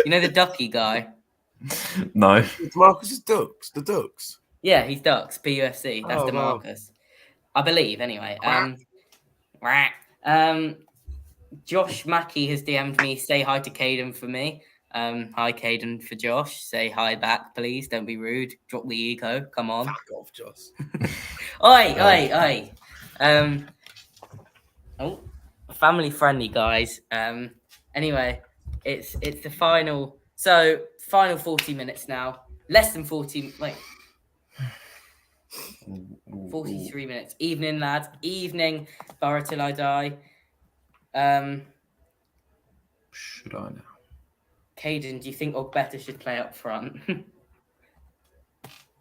you know the Ducky guy? No. DeMarcus is Ducks. The Ducks. Yeah, he's Ducks. PUFC. That's DeMarcus. Wow. I believe anyway. Josh Mackey has DM'd me. Say hi to Caden for me. Hi, Caden, for Josh. Say hi back, please. Don't be rude. Drop the ego. Come on. Fuck off, Josh. Oi. Family friendly, guys. Anyway, it's the final. So final 40 minutes now. Less than 40. Wait. Ooh. 43 minutes. Evening, lads. Evening, Borough Till I Die. Should I now? Caden, do you think Ogbeta should play up front?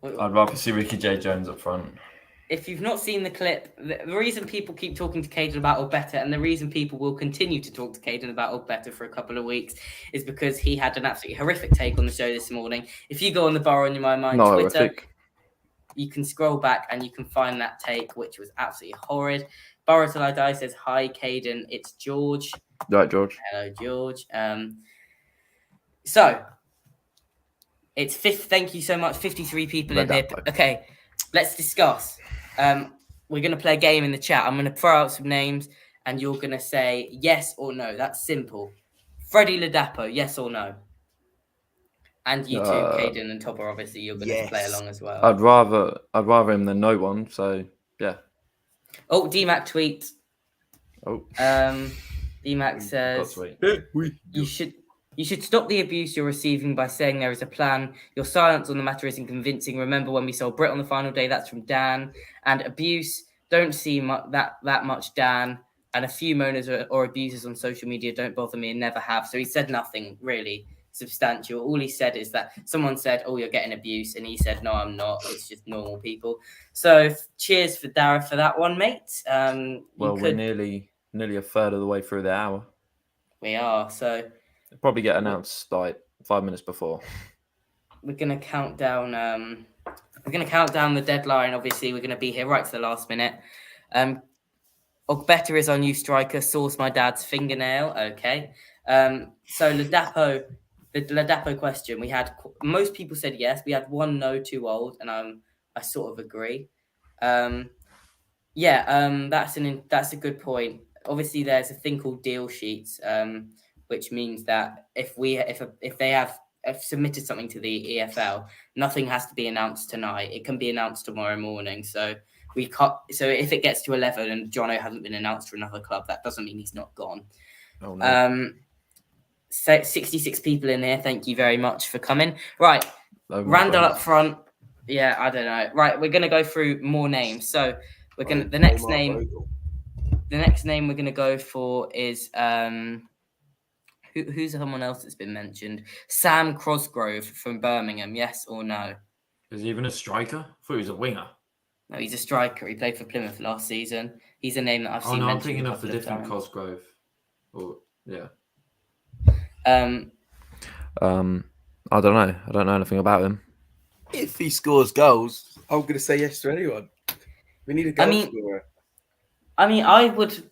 I'd rather see Ricky J. Jones up front. If you've not seen the clip, the reason people keep talking to Caden about Ogbeta, and the reason people will continue to talk to Caden about Ogbeta for a couple of weeks, is because he had an absolutely horrific take on the show this morning. If you go on the Borough on My Mind Not Twitter, horrific. you can scroll back and you can find that take, which was absolutely horrid. Borough Till I Die says, "Hi, Caden, it's George." Right, George. Hello, George. So it's fifth. Thank you so much. 53 people in here. Okay, let's discuss. We're going to play a game in the chat. I'm going to throw out some names and you're going to say yes or no. That's simple. Freddie Ladapo, yes or no? And you too, Caden and Topper, obviously, you're going to play along as well. I'd rather him than no one. So yeah. Oh, DMAC tweet. Oh. DMAC says you should stop the abuse you're receiving by saying there is a plan. Your silence on the matter isn't convincing. Remember when we sold Brit on the final day? That's from Dan. And abuse, don't see that much, Dan. And a few moaners or abusers on social media don't bother me and never have. So he said nothing really substantial. All he said is that someone said, "Oh, you're getting abuse," and he said, "No, I'm not. It's just normal people." So cheers for Dara for that one, mate. We're nearly a third of the way through the hour. We are. So it'll probably get announced like 5 minutes before. We're gonna count down. We're gonna count down the deadline. Obviously, we're gonna be here right to the last minute. Ogbeta is our new striker. Source my dad's fingernail. Okay. So Ladapo, the Ladapo question. We had most people said yes. We had one no, too old, and I sort of agree. That's a good point. Obviously, there's a thing called deal sheets, which means that if they have submitted something to the EFL, nothing has to be announced tonight. It can be announced tomorrow morning. So we can't. So if it gets to 11 and Jono hasn't been announced for another club, that doesn't mean he's not gone. Oh, no. 66 people in here. Thank you very much for coming. Right, Randall up front. Yeah, I don't know. Right, we're gonna go through more names. So we're gonna the next name we're gonna go for is who's someone else that's been mentioned? Sam Crosgrove from Birmingham. Yes or no? Is he even a striker? I thought he was a winger. No, he's a striker. He played for Plymouth last season. He's a name that I've seen. Oh no, I'm mentioned thinking a of the couple different times. Cosgrove. Oh yeah. I don't know. I don't know anything about him. If he scores goals, I'm going to say yes to anyone. We need a goal scorer. I would.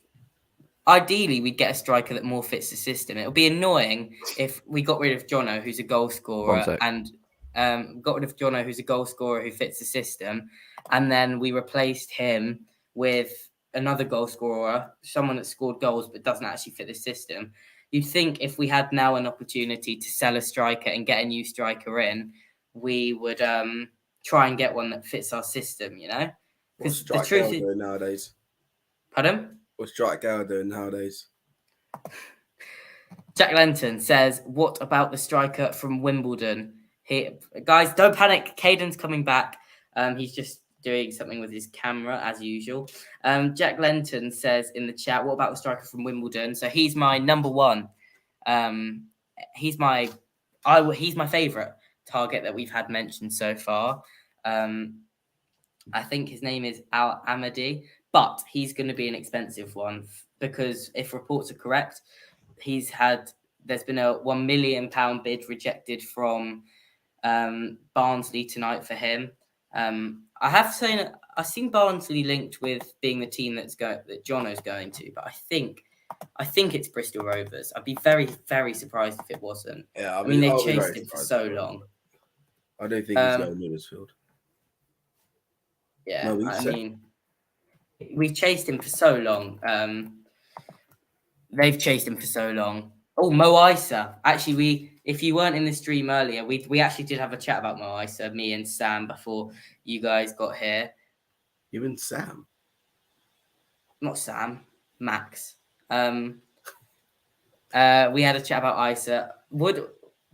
Ideally, we'd get a striker that more fits the system. It would be annoying if we got rid of Jono, who's a goal scorer, and got rid of Jono, who's a goal scorer who fits the system, and then we replaced him with another goal scorer, someone that scored goals but doesn't actually fit the system. You'd think if we had now an opportunity to sell a striker and get a new striker in, we would try and get one that fits our system, you know? What's Strike Gale doing nowadays? Pardon? What's Strike Gale doing nowadays? Jack Lenton says, "What about the striker from Wimbledon?" Guys, don't panic. Caden's coming back. He's just doing something with his camera as usual. Jack Lenton says in the chat, "What about the striker from Wimbledon?" So he's my number one. He's my favorite target that we've had mentioned so far. I think his name is Al Amadi, but he's going to be an expensive one because if reports are correct, there's been a £1 million bid rejected from Barnsley tonight for him. I've seen Barnsley linked with being the team that Jono's going to, but I think it's Bristol Rovers. I'd be very, very surprised if it wasn't. Yeah, I mean they chased him for so long. I don't think he's going to Huddersfield. Yeah, I mean, we've chased him for so long. They've chased him for so long. Oh, Mo Isa. Actually, if you weren't in the stream earlier, we actually did have a chat about Mo Isa, me and Sam, before you guys got here. You and Sam? Not Sam, Max. We had a chat about Isa. Would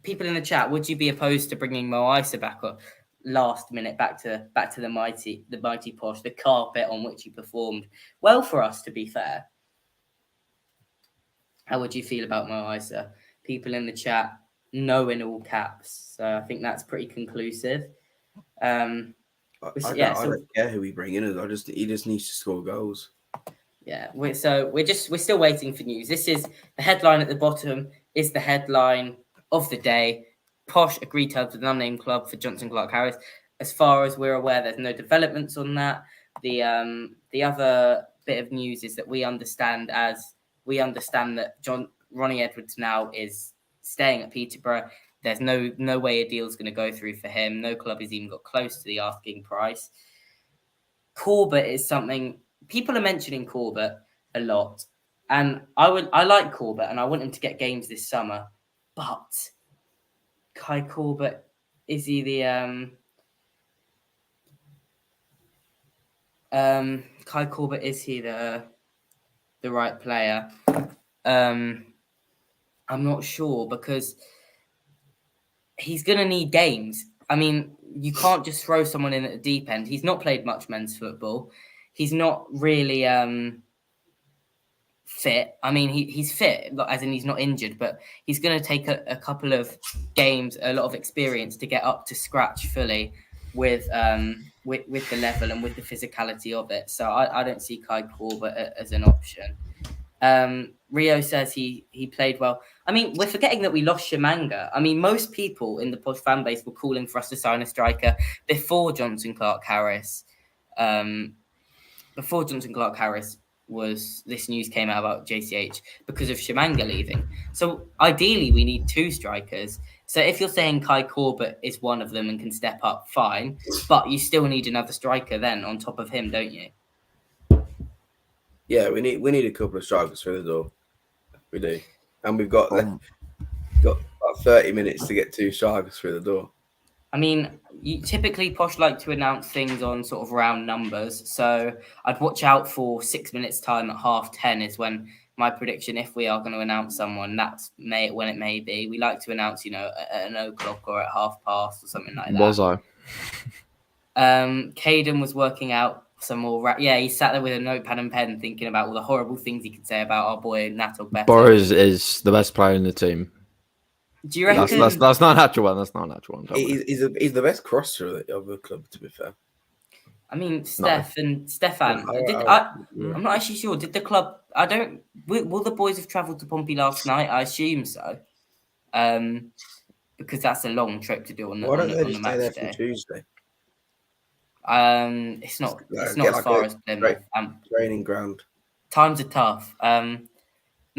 people in the chat, would you be opposed to bringing Mo Isa back up? last minute back to the mighty Posh, the carpet on which he performed well for us, to be fair. How would you feel about Mo Isa? People in the chat, no in all caps. So I think that's pretty conclusive. I don't care who we bring in. He just needs to score goals. Yeah, we're still waiting for news. This is the headline at the bottom. Is the headline of the day. Posh agreed terms with an unnamed club for Johnson Clark Harris. As far as we're aware, there's no developments on that. The other bit of news is that we understand that Ronnie Edwards now is staying at Peterborough. There's no way a deal's going to go through for him. No club has even got close to the asking price. Corbett is something people are mentioning Corbett a lot, and I like Corbett and I want him to get games this summer, but Kai Corbett, is he the Kai Corbett, is he the right player? I'm not sure, because he's going to need games. I mean, you can't just throw someone in at the deep end. He's not played much men's football. He's not really fit. I mean, he's fit, as in he's not injured, but he's going to take a couple of games, a lot of experience to get up to scratch fully with the level and with the physicality of it. So I don't see Kai Corbett as an option. Rio says he played well. I mean, we're forgetting that we lost Shimanga. I mean, most people in the Posh fan base were calling for us to sign a striker before Johnson Clark Harris. Before Johnson Clark Harris this news came out about JCH because of Shimanga leaving. So ideally, we need 2 strikers. So if you're saying Kai Corbett is one of them and can step up, fine. But you still need another striker then on top of him, don't you? Yeah, we need a couple of strikers through the door. We do, and we've got about 30 minutes to get 2 strikers through the door. I mean, typically Posh like to announce things on sort of round numbers, so I'd watch out for 6 minutes time at 10:30 is when my prediction, if we are going to announce someone, that's when it may be. We like to announce, at 1:00 or at 1:30 or something like that. Was I? Caden was working out some more. He sat there with a notepad and pen thinking about all the horrible things he could say about our boy Natal Better. Boris is the best player in the team. Do you reckon? That's not a natural one. That's not a natural one. He's the best crosser of the club, to be fair. I mean, Stefan. I'm not actually sure. Did the club? Will the boys have travelled to Pompey last night? I assume so. Because that's a long trip to do on the match day. Tuesday. It's not as far as Plymouth. Training ground. Times are tough.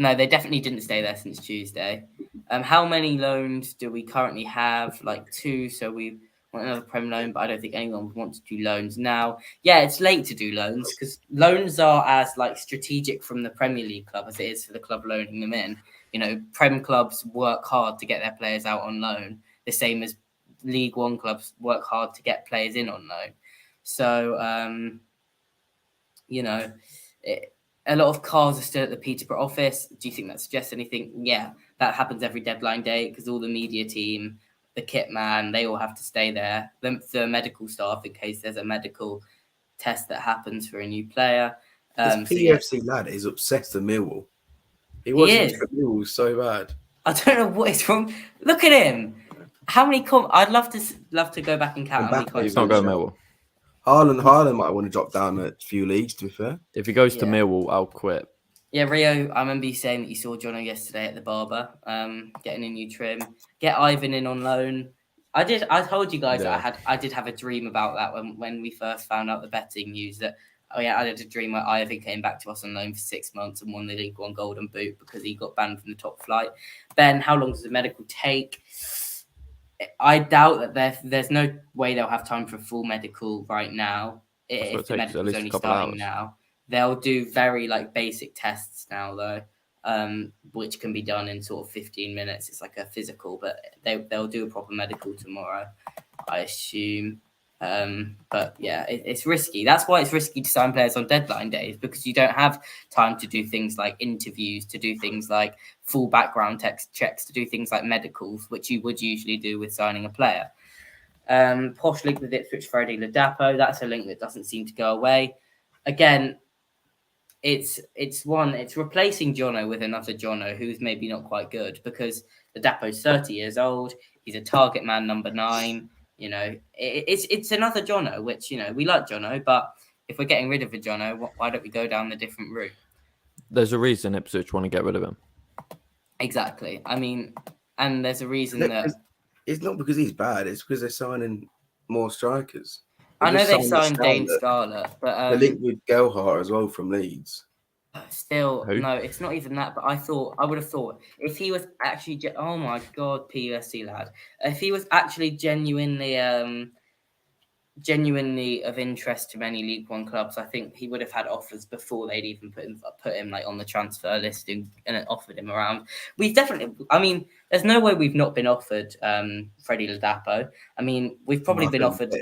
No, they definitely didn't stay there since Tuesday. How many loans do we currently have? Like 2. So we want another Prem loan, but I don't think anyone would want to do loans now. Yeah, it's late to do loans because loans are as strategic from the Premier League club as it is for the club loaning them in. Prem clubs work hard to get their players out on loan, the same as League One clubs work hard to get players in on loan. So, a lot of cars are still at the Peterborough office. Do you think that suggests anything? Yeah, that happens every deadline day because all the media team, the kit man, they all have to stay there. The medical staff, in case there's a medical test that happens for a new player. This PFC lad is obsessed with Millwall. He wants to Millwall so bad. I don't know what is wrong. Look at him. How many? I'd love to go back and count how many. He's not going Millwall. Haaland might want to drop down a few leagues, to be fair. If he goes to Millwall, I'll quit. Yeah, Rio, I remember you saying that you saw Jono yesterday at the barber, getting a new trim. Get Ivan in on loan. I told you guys that I did have a dream about that when we first found out the betting news that, I had a dream where Ivan came back to us on loan for 6 months and won the League One Golden Boot because he got banned from the top flight. Ben, how long does the medical take? I doubt that there's no way they'll have time for a full medical right now. If the medical's only starting now, they'll do very basic tests now though, which can be done in sort of 15 minutes. It's like a physical, but they'll do a proper medical tomorrow, I assume. But yeah, it's risky. That's why it's risky to sign players on deadline days, because you don't have time to do things like interviews, to do things like full background checks, to do things like medicals, which you would usually do with signing a player. Posh linked with Ipswich Freddie Ladapo. That's a link that doesn't seem to go away. Again, it's replacing Jono with another Jono who's maybe not quite good, because Ladapo's 30 years old. He's a target man number 9. You know, it's another Jono, which, you know, we like Jono, but if we're getting rid of a Jono, why don't we go down the different route? There's a reason Ipswich want to get rid of him. Exactly. I mean, and there's a reason that It's not because he's bad. It's because they're signing more strikers. I know they just signed Dane Scarlett. Scarlett, They're but linked with Gelhardt as well from Leeds. still, Who? no, it's not even that. But I would have thought if he was actually, oh my god, PUSC lad, if he was actually genuinely of interest to many League One clubs, I think he would have had offers before they'd even put him like on the transfer list and offered him around. We've definitely, I mean, there's no way we've not been offered Freddie Ladapo. I mean, we've probably been offered.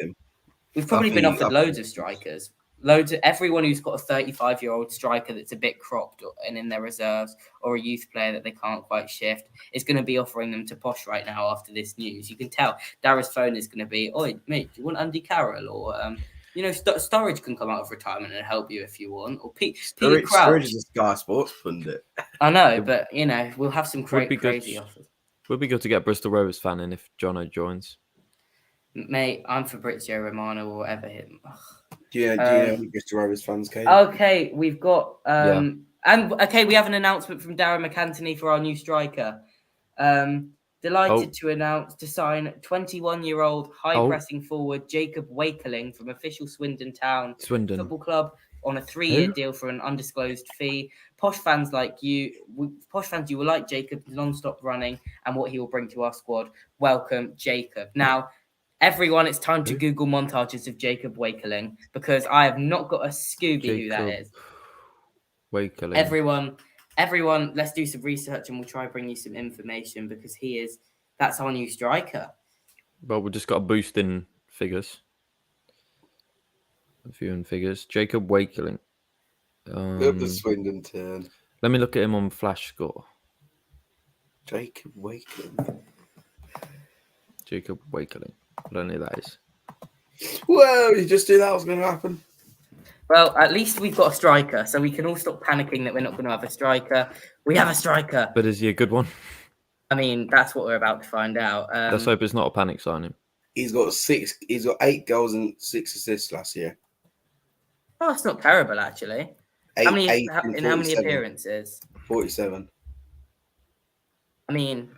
We've probably been offered loads of strikers. Loads of everyone who's got a 35-year-old striker that's a bit cropped and in their reserves, or a youth player that they can't quite shift, is going to be offering them to Posh right now after this news. You can tell Dara's phone is going to be, "Oi, mate, do you want Andy Carroll?" Or, you know, Sturridge can come out of retirement and help you if you want. Or Peter Crouch. Sturridge is a Sky Sports pundit. I know, but, you know, we'll have some crazy offers. Would be good to get Bristol Rovers fan in if Jono joins. Mate, I'm Fabrizio Romano or whatever him. Do you know who Bristol Rovers fans came? Okay, we've got and okay, we have an announcement from Darren McAntony for our new striker. Delighted to announce to sign 21-year-old high-pressing forward Jacob Wakeling from official Swindon Town Football Club on a 3-year deal for an undisclosed fee. Posh fans, you will like Jacob's non-stop running and what he will bring to our squad. Welcome, Jacob. Now, everyone, it's time to Google montages of Jacob Wakeling, because I have not got a Scooby who that is. Wakeling. Everyone, let's do some research and we'll try and bring you some information, because that's our new striker. Well, we just got a boost in figures. A few in figures. Jacob Wakeling. The Swindon turn. Let me look at him on Flash Score. Jacob Wakeling. I don't know who that is. Well, you just knew that was going to happen. Well, at least we've got a striker, so we can all stop panicking that we're not going to have a striker. We have a striker. But is he a good one? I mean, that's what we're about to find out. Let's hope it's not a panic signing. He's got 8 goals and 6 assists last year. Oh, it's not terrible, actually. How many appearances? 47. I mean,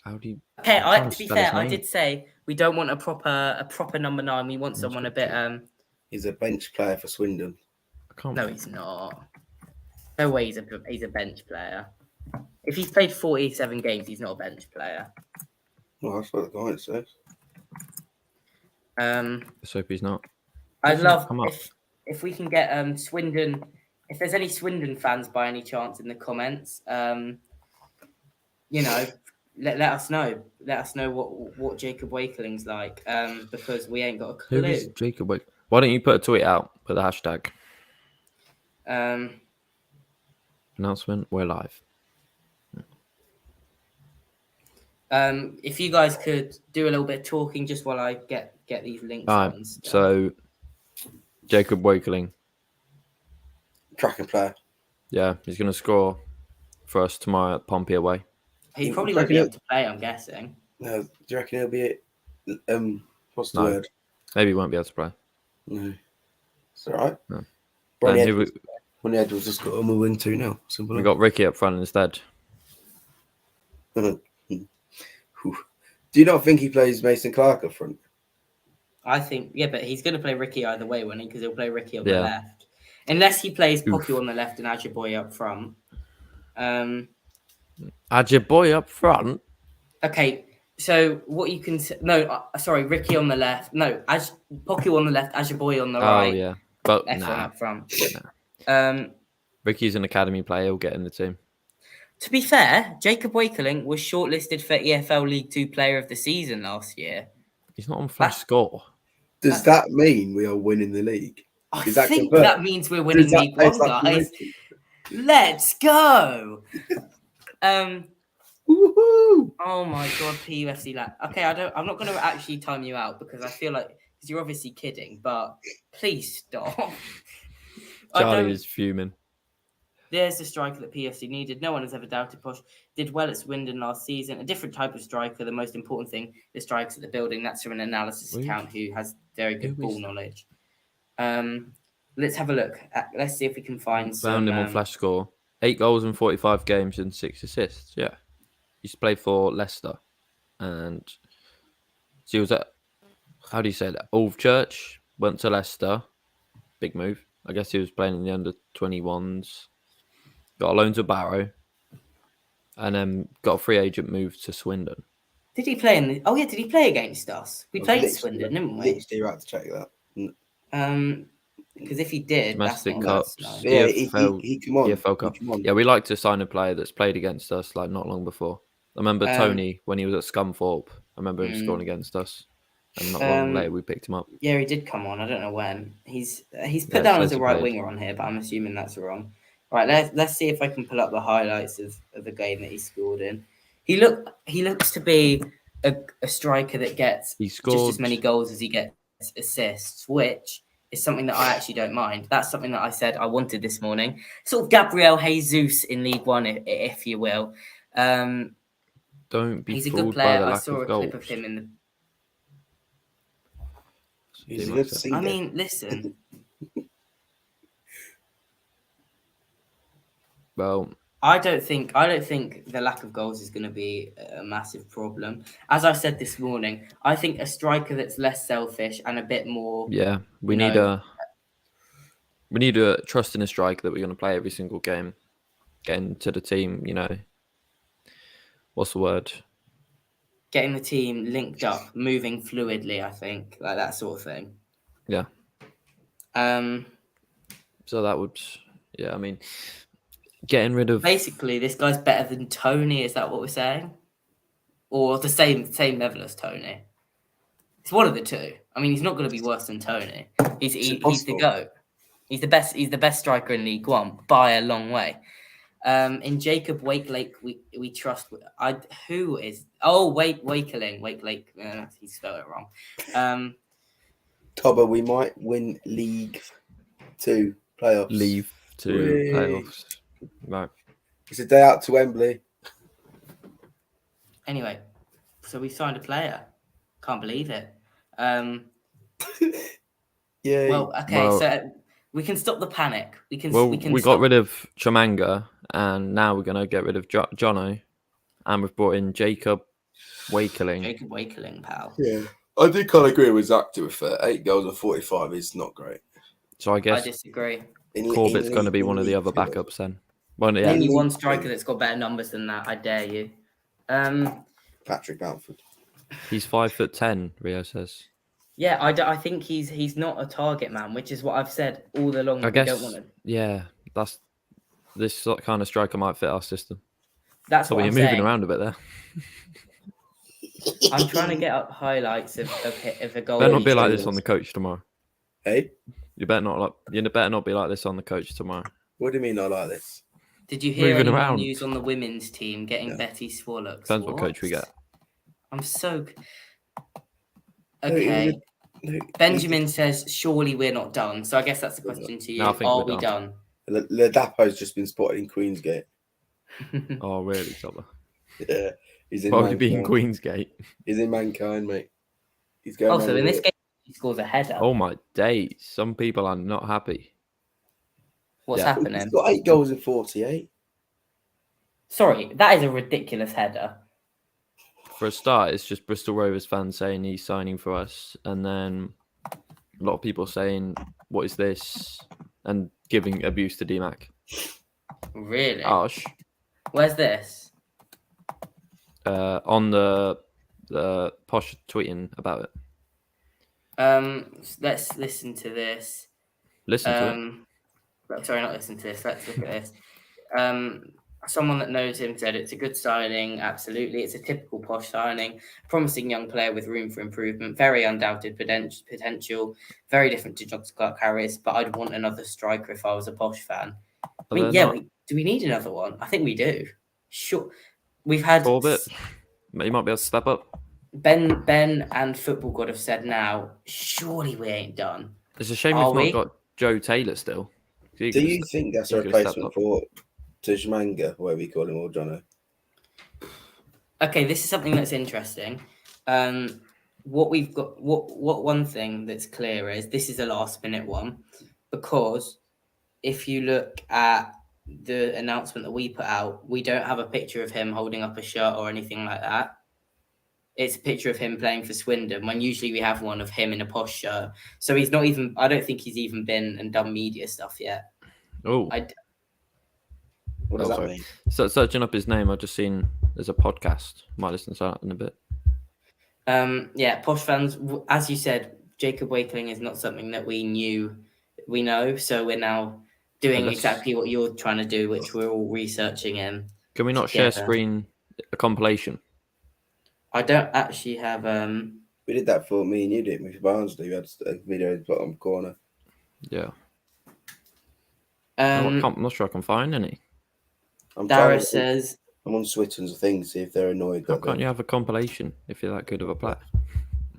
how do you? Okay, to be fair, I did say we don't want a proper number 9. We want someone a bit. He's a bench player for Swindon. No, he's not. No way, he's a bench player. If he's played 47 games, he's not a bench player. Well, that's what the guy says. Let's hope he's not. I'd love if we can get Swindon. If there's any Swindon fans by any chance in the comments, you know, let us know. Let us know what Jacob Wakeling's like, because we ain't got a clue. Who is Jacob Wakeling? Why don't you put a tweet out with the hashtag? Announcement, we're live. If you guys could do a little bit of talking just while I get these links. All right, so Jacob Wakeling. Cracking player. Yeah, he's going to score for us tomorrow at Pompey away. He probably won't be able to play, I'm guessing. No, do you reckon he'll be what's the word? Maybe he won't be able to play. No. It's all right. No. Ronnie Edwards just got on the wing 2-0. Simple. We got Ricky up front instead. Do you not think he plays Mason Clark up front? I think, yeah, but he's going to play Ricky either way, won't he? Because he'll play Ricky on the left. Unless he plays Poku on the left and Ajiboye up front. Ajiboye up front? Okay, so what you can say... No, sorry, Ricky on the left. No, Poku on the left, Ajiboye on the right. Oh, yeah. But F1 up front. Nah. Ricky's an academy player. He'll get in the team. To be fair, Jacob Wakeling was shortlisted for EFL League 2 Player of the Season last year. He's not on Flash Score. Does that mean we are winning the league? I think that means we're winning League 1, guys. Let's go. Woohoo! Oh my god, PUFC lad. Okay, I'm not gonna actually time you out because I feel like because you're obviously kidding, but please stop. I Charlie don't. is fuming. There's the striker that PFC needed. No one has ever doubted Posh. Did well at Swindon last season. A different type of striker. The most important thing, the strikers at the building. That's from an analysis Who- account who has very good who ball is- knowledge. Let's have a look. Let's see if we can find some. Found him on Flash Score. 8 goals in 45 games and 6 assists. Yeah. Used to play for Leicester. And so he was at, how do you say that? Old Church. Went to Leicester. Big move. I guess he was playing in the under 21s. Got a loan to Barrow. And then got a free agent move to Swindon. Did he play in the? Oh yeah, did he play against us? We I was played literally- Swindon, didn't we? Literally about to check that. Because if he did, Domestic that's not Cups. nice. Yeah, EFL he come on. EFL He Cup. come on. Yeah, we like to sign a player that's played against us like not long before. I remember Tony when he was at Scunthorpe. I remember him scoring against us. And not long later we picked him up. Yeah, he did come on. I don't know when. He's put Yeah, down as says a he right played. winger on here, but I'm assuming that's wrong. Right, let's see if I can pull up the highlights of the game that he scored in. He looks to be a striker that gets He just scored as many goals as he gets assists, which is something that I actually don't mind. That's something that I said I wanted this morning. Sort of Gabriel Jesus in League One, if you will. Don't be He's a fooled good by player. the I lack saw of a goals. clip of him in the. He's a good singer. I mean, listen. Well, I don't think the lack of goals is going to be a massive problem. As I said this morning, I think a striker that's less selfish and a bit more. yeah, we You need know- a trust in a striker that we're going to play every single game, getting to the team. What's the word? Getting the team linked up, moving fluidly. I think like that sort of thing. Yeah. So that would, yeah. I mean, getting rid of Basically, this guy's better than Tony. Is that what we're saying? Or the same level as Tony? It's one of the two. I mean, he's not going to be worse than Tony. He's the impossible. GOAT. He's the best. He's the best striker in League One by a long way. In Jacob Wakelake, we trust. Who is? Oh, Wakeling. Wakelake. He spelled it wrong. Tobber, we might win League 2 playoffs. leave to Whee. playoffs. Right. It's a day out to Wembley. Anyway, so we signed a player. Can't believe it. Yeah. Well, okay, Well- so we can stop the panic. We can. Well, we can. we stop. got rid of Chimanga, and now we're going to get rid of Jono, and we've brought in Jacob Wakeling. Jacob Wakeling, pal. Yeah. I do kind of agree with Zach, to be fair. 8 goals and 45 is not great. So I I guess disagree. Corbett's going to be one of the other League Two. backups then. Well, yeah, Only League one Two. striker that's got better numbers than that. I dare you. Patrick Bamford. he's 5'10", Rio says. Yeah, I think he's not a target man, which is what I've said all along. I We guess, don't want to. yeah, this kind of striker might fit our system. That's So what you're I'm moving saying. around a bit there. I'm trying to get up highlights of a goal. Better not be each like of this us. on the coach tomorrow. Hey? You better not be like this on the coach tomorrow. What do you mean I like this? Did you hear moving any around. news on the women's team getting Yeah. Betty Swallock? Depends what coach we get. I'm so. No, Okay. No, Benjamin says, surely we're not done. So I guess that's the question to you. No, I think Are we're we done? Ladapo's just been spotted in Queensgate. Oh, really, Topper? Yeah. He's in Why would he be in Mankind. Queensgate? He's in Mankind, mate. He's going Also, around in with this it. game, he scores a header. Oh my days! Some people are not happy. What's yeah. happening? He's got 8 goals in 48. Sorry, that is a ridiculous header. For a start, it's just Bristol Rovers fans saying he's signing for us, and then a lot of people saying, "What is this?" and giving abuse to DMAC. Really? Harsh. Where's this? On the Posh tweeting about it. Let's listen to this. Listen to it. Sorry, not listen to this. Let's look at this. Someone that knows him said it's a good signing. Absolutely, it's a typical Posh signing. Promising young player with room for improvement. Very undoubted potential. Very different to Johnson Clark Harris, but I'd want another striker if I was a Posh fan. I mean, they're yeah. not- Do we need another one? I think we do. Sure. We've had Corbett, he might be able to step up. Ben and Football God have said now, surely we ain't done. It's a shame Are we've we? not got Joe Taylor still. He Do could've you think that's he a could've stepped replacement up. for Tujmanga, whatever you call him, or Jono? Okay, this is something that's interesting. What we've got, what one thing that's clear is this is a last minute one, because if you look at the announcement that we put out, we don't have a picture of him holding up a shirt or anything like that. It's a picture of him playing for Swindon, when usually we have one of him in a posh shirt. So he's not even, I don't think he's even been and done media stuff yet. Oh, What does Oh, that sorry. mean? so searching up his name, I've just seen there's a podcast. Might listen to that in a bit. Yeah, posh fans, as you said, Jacob Wakeling is not something that we know. So we're now doing Let's- exactly what you're trying to do, which we're all researching him. Can we not share together. screen a compilation? I don't actually have We did that for me and you, didn't we? For Barnsley, we had a video in the bottom corner. Yeah. I'm not sure I can find any. I'm Dara says, I'm on Switton's thing, see if they're annoyed. How can't you have a compilation if you're that good of a player?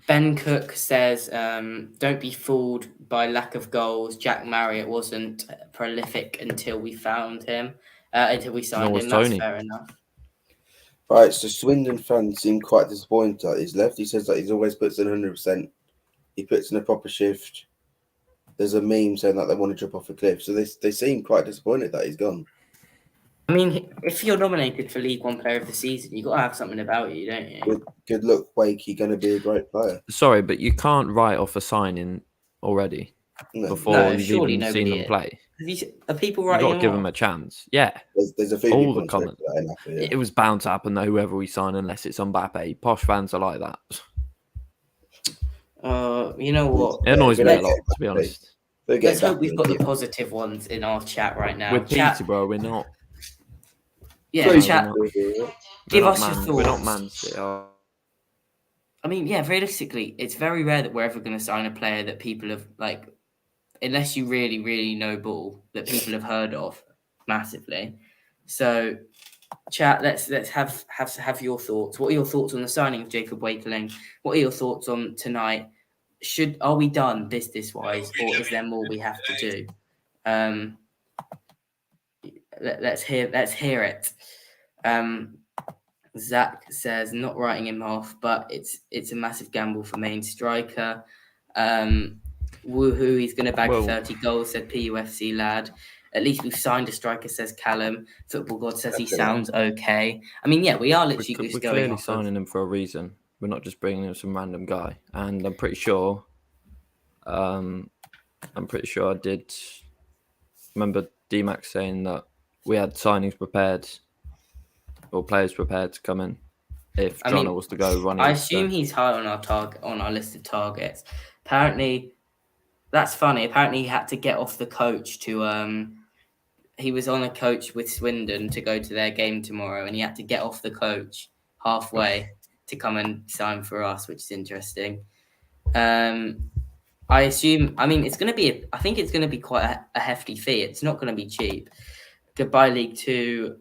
Ben Cook says, don't be fooled by lack of goals. Jack Marriott wasn't prolific until we found him, until we signed Nor was him. That's Tony. fair enough. Right, so Swindon fans seem quite disappointed that he's left. He says that he's always puts in 100%. He puts in a proper shift. There's a meme saying that they want to jump off a cliff. So they seem quite disappointed that he's gone. I mean, if you're nominated for League One Player of the Season, you've got to have something about you, don't you? Good luck, Wake. You're going to be a great player. Sorry, but you can't write off a signing already No, before No, you've surely even seen nobody them is. play. Are people You've writing got to give him them off? a chance. Yeah. there's a few All people the on Twitter comment- that ain't happy, yeah. It was bound to happen though, whoever we sign, unless it's Mbappe. Posh fans are like that. You know what? It annoys me a Let's- lot, to be honest. They'll get Let's hope back we've in got the it. positive ones in our chat right now. With Chat, Peterborough, we're not. yeah, No, chat. we're Give not us your We're not thoughts. Man City. I mean, yeah, realistically, it's very rare that we're ever going to sign a player that people have, like, unless you really, really know ball, that people have heard of massively. So, chat, let's have your thoughts. What are your thoughts on the signing of Jacob Wakeling? What are your thoughts on tonight? Are we done business wise, or is there more we have to do? Let's hear it. Zach says not writing him off, but it's a massive gamble for main striker. Woohoo, he's going to bag 30 goals, said PUFC lad. At least we've signed a striker, says Callum. Football God says he sounds okay. I mean, yeah, we are literally We're just going clearly off of- signing him for a reason. We're not just bringing in some random guy. And I'm pretty sure. I did remember DMAX saying that we had signings prepared or players prepared to come in if Jono was to go running. I assume he's high on our list of targets. Apparently, that's funny. Apparently, he had to get off the coach to he was on a coach with Swindon to go to their game tomorrow, and he had to get off the coach halfway to come and sign for us, which is interesting. I assume. I mean, it's going to be. I think it's going to be quite a hefty fee. It's not going to be cheap. Goodbye League Two.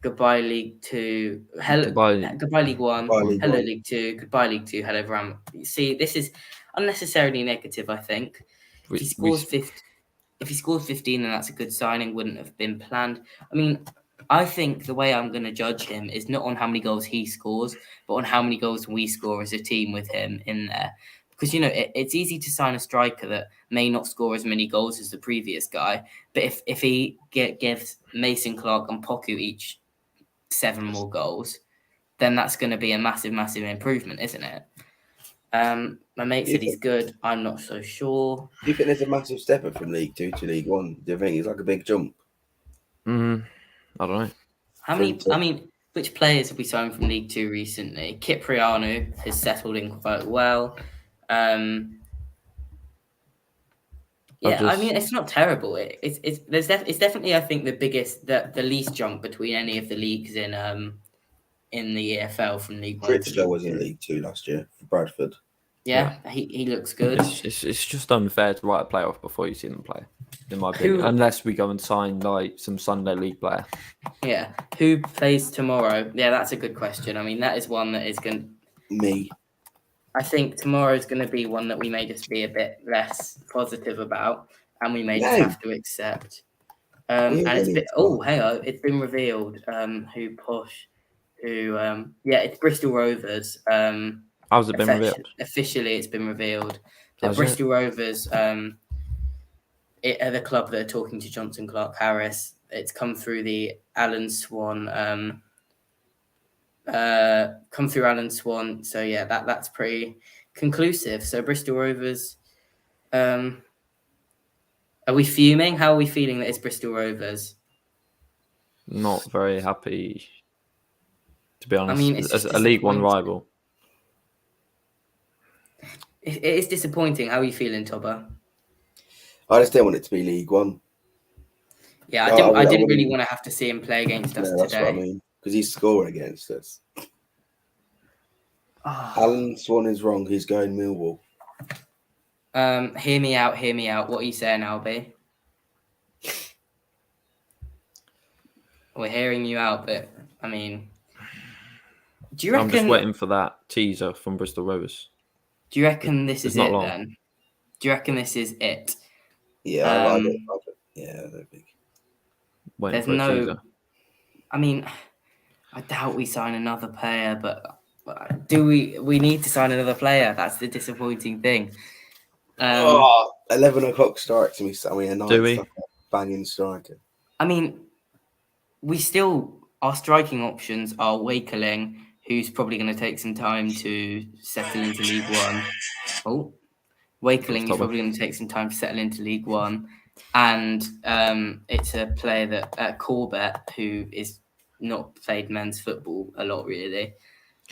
Goodbye League Two. Hello. Goodbye League One. Hello League Two. Goodbye League Two. Hello Ram. See, this is unnecessarily negative. I think. If he scores 15, then that's a good signing. Wouldn't have been planned. I mean, I think the way I'm going to judge him is not on how many goals he scores, but on how many goals we score as a team with him in there. Because, you know, it's easy to sign a striker that may not score as many goals as the previous guy. But if he gives Mason Clark and Poku each 7 more goals, then that's going to be a massive, massive improvement, isn't it? My mate said he's good. I'm not so sure. Do you think there's a massive step up from League 2 to League 1? Do you think it's like a big jump? I don't know. How many? I mean, which players have we signed from League 2 recently? Kipriano has settled in quite well. Yeah, I mean, it's not terrible. It's definitely, I think, the least jump between any of the leagues in the EFL from League 1. Critchlow was in League 2 last year for Bradford. Yeah, he looks good. It's just unfair to write a player off before you see them play, in my opinion. Unless we go and sign like some Sunday league player. Yeah. Who plays tomorrow? Yeah, that's a good question. I mean, that is one that is going. Me. I think tomorrow is going to be one that we may just be a bit less positive about, and we may just No. have to accept. Yeah, And it's really, been, it's oh, not. hang on, it's been revealed. Who Posh? Who? Yeah, it's Bristol Rovers. How's it been revealed? Officially, it's been revealed that Has it? Bristol Rovers are the club that are talking to Johnson Clark Harris. It's come through the Alan Swan. Come through Alan Swan. So yeah, that's pretty conclusive. So Bristol Rovers. Are we fuming? How are we feeling that it's Bristol Rovers? Not very happy, to be honest. I mean, it's as just a League One disappointing. rival. It is disappointing. How are you feeling, Tobber? I just don't want it to be League One. Yeah, No, I I didn't really wouldn't- want to have to see him play against us No, that's today. what I mean. Because he's scoring against us. Oh. Alan Swan is wrong. He's going Millwall. Hear me out. Hear me out. What are you saying, Albie? We're hearing you out, but I mean, do you reckon? I'm just waiting for that teaser from Bristol Rovers. Do you reckon this It's is not it long. then? Do you reckon this is it? Yeah, I Um, don't think. Waiting There's for a no. teaser. I mean, I doubt we sign another player, but do we? We need to sign another player. That's the disappointing thing. 11 o'clock strike to me. I mean, a Do we? nice banging striker. I mean, our striking options are Wakeling, who's probably going to take some time to settle into League One. Oh, Wakeling is Tobber. probably going to take some time to settle into League One, and it's a player that Corbett, who is not played men's football a lot really.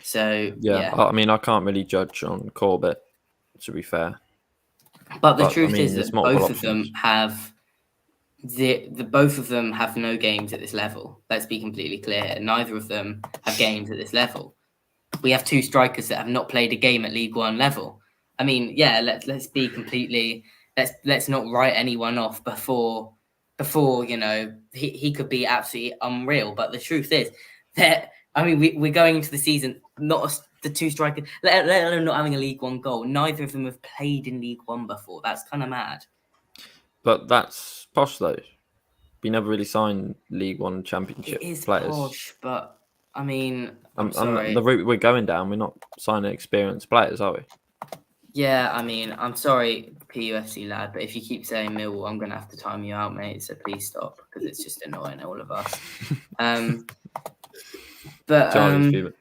So Yeah, I mean, I can't really judge on Corbett, to be fair. but the But, I truth mean, is there's that multiple both of them options. have both of them have no games at this level. Let's be completely clear. Neither of them have games at this level. We have two strikers that have not played a game at League One level. I mean, yeah, let's be completely let's not write anyone off before he could be absolutely unreal. But the truth is that we're going into the season not the two strikers, let alone not having a League One goal. Neither of them have played in League One before. That's kind of mad. But that's posh, though. We never really signed League One Championship It is players. posh, but I mean, I'm sorry. The route we're going down, we're not signing experienced players, are we? Yeah, I mean, I'm sorry, PUFC lad, but if you keep saying Millwall, I'm going to have to time you out, mate. So please stop, because it's just annoying all of us. But Charlie's fuming.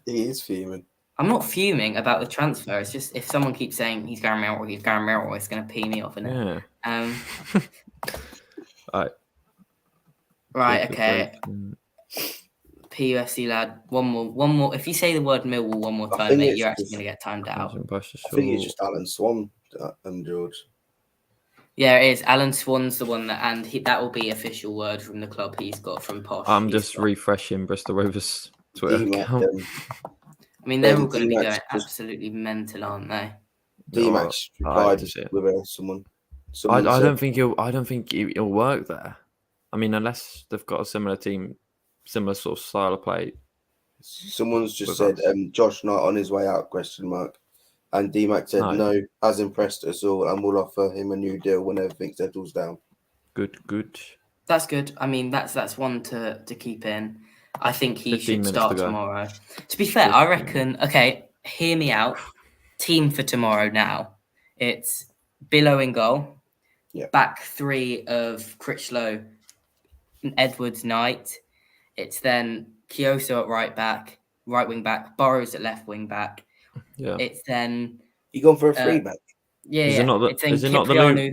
He is fuming. I'm not fuming about the transfer. It's just if someone keeps saying he's going Millwall, it's going to pee me off, innit? Yeah. Alright. Right, okay. PUFC lad, one more. If you say the word Millwall one more I time, think mate, it's you're actually just- going to get timed out. I think it's just Alan Swan and George. Yeah, it is. Alan Swan's the one that will be official word from the club he's got from Posh. I'm He's just got- refreshing Bristol Rovers Twitter DMAC, account. I mean, they're then all going to be DMAX going just- absolutely mental, aren't they? D-Max I like replied to see it. with someone. I Someone said- don't think he'll work there. I mean, unless they've got a similar team, similar sort of style of play. Someone's just with said Josh Knight on his way out ? And D-Mac said No. no, has impressed us all, and we'll offer him a new deal when everything settles down. Good. That's good. I mean, that's one to keep in. I think he 15 should minutes start to go. tomorrow. To be fair, I 15 reckon. Okay, hear me out. Team for tomorrow now. It's Billow in goal. Yeah. Back three of Critchlow, Edwards, Knight. It's then Kyoso at right wing back, Burrows at left wing back. Yeah. It's then You gone for a free back? yeah, Is it yeah. not the- It's then is it not the new- Kiprianu.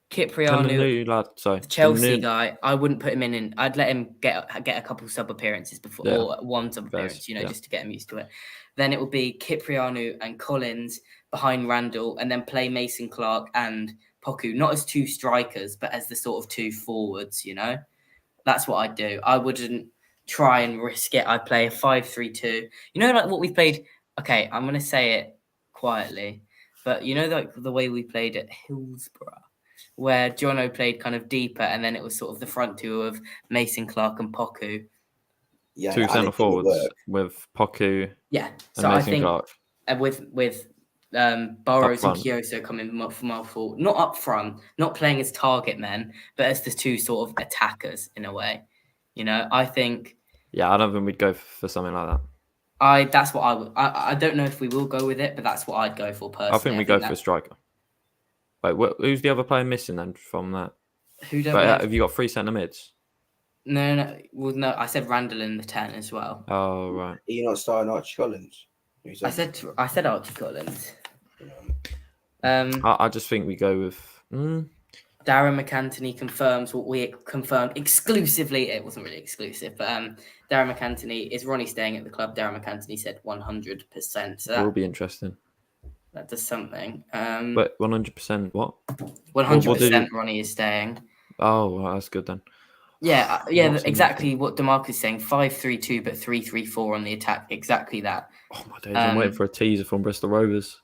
Can the Kiprianu, new lad, sorry. the Chelsea the new, guy. I wouldn't put him in. I'd let him get a couple sub appearances before, Yeah. or one sub appearance, Best, you know, yeah. just to get him used to it. Then it would be Kiprianu and Collins behind Randall, and then play Mason Clark and Poku, not as two strikers, but as the sort of two forwards. You know, that's what I'd do. I wouldn't try and risk it. I'd play a 5-3-2. You know, like what we've played. Okay, I'm gonna say it quietly. But you know, like the way we played at Hillsborough, where Jono played kind of deeper, and then it was sort of the front two of Mason Clark and Poku. Yeah, Two and centre it didn't forwards work. with Poku Yeah, and so I Mason think Clark. with Burrows and front. Kyoto coming from our full, not up front, not playing as target men, but as the two sort of attackers in a way. You know, I think Yeah, I don't think we'd go for something like that. that's what I would. I don't know if we will go with it, but that's what I'd go for personally. I think we go for a striker. Wait, who's the other player missing then from that? Who don't But we have? have you got 3 centre mids? No. Well, no. I said Randall in the 10 as well. Oh, right. Are you not starting Archie Collins? Who I said Archie Collins. Um, I just think we go with. Darren McAntony confirms what we confirmed exclusively. It wasn't really exclusive, but Darren McAntony, is Ronnie staying at the club? Darren McAntony said 100%. So It will that, be interesting. that does something. But 100% what? 100% Ronnie is staying. Oh, well, that's good then. Yeah, What's exactly what DeMarcus is saying. 5-3-2, but 3-3-4 on the attack. Exactly that. Oh my days! I'm waiting for a teaser from Bristol Rovers.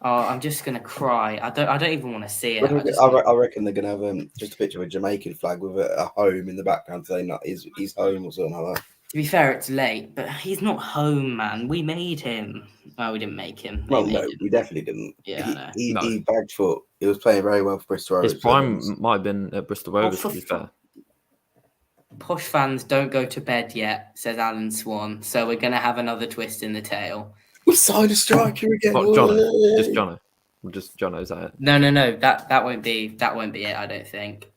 Oh, I'm just gonna cry. I don't even want to see it. I reckon they're gonna have just a picture of a Jamaican flag with a home in the background saying that he's home or something like that. To be fair, it's late, but he's not home, man. We made him. Oh, we didn't make him. They Well, made no, him. we definitely didn't. Yeah, I know. He bagged foot. He was playing very well for Bristol Rovers. His prime might have been at Bristol Rovers, to be fair. Posh fans don't go to bed yet, says Alan Swan. So we're gonna have another twist in the tail. We've signed a striker again. What, Jono? Just Jono. Just Jono, is that it? No. That won't be it. I don't think.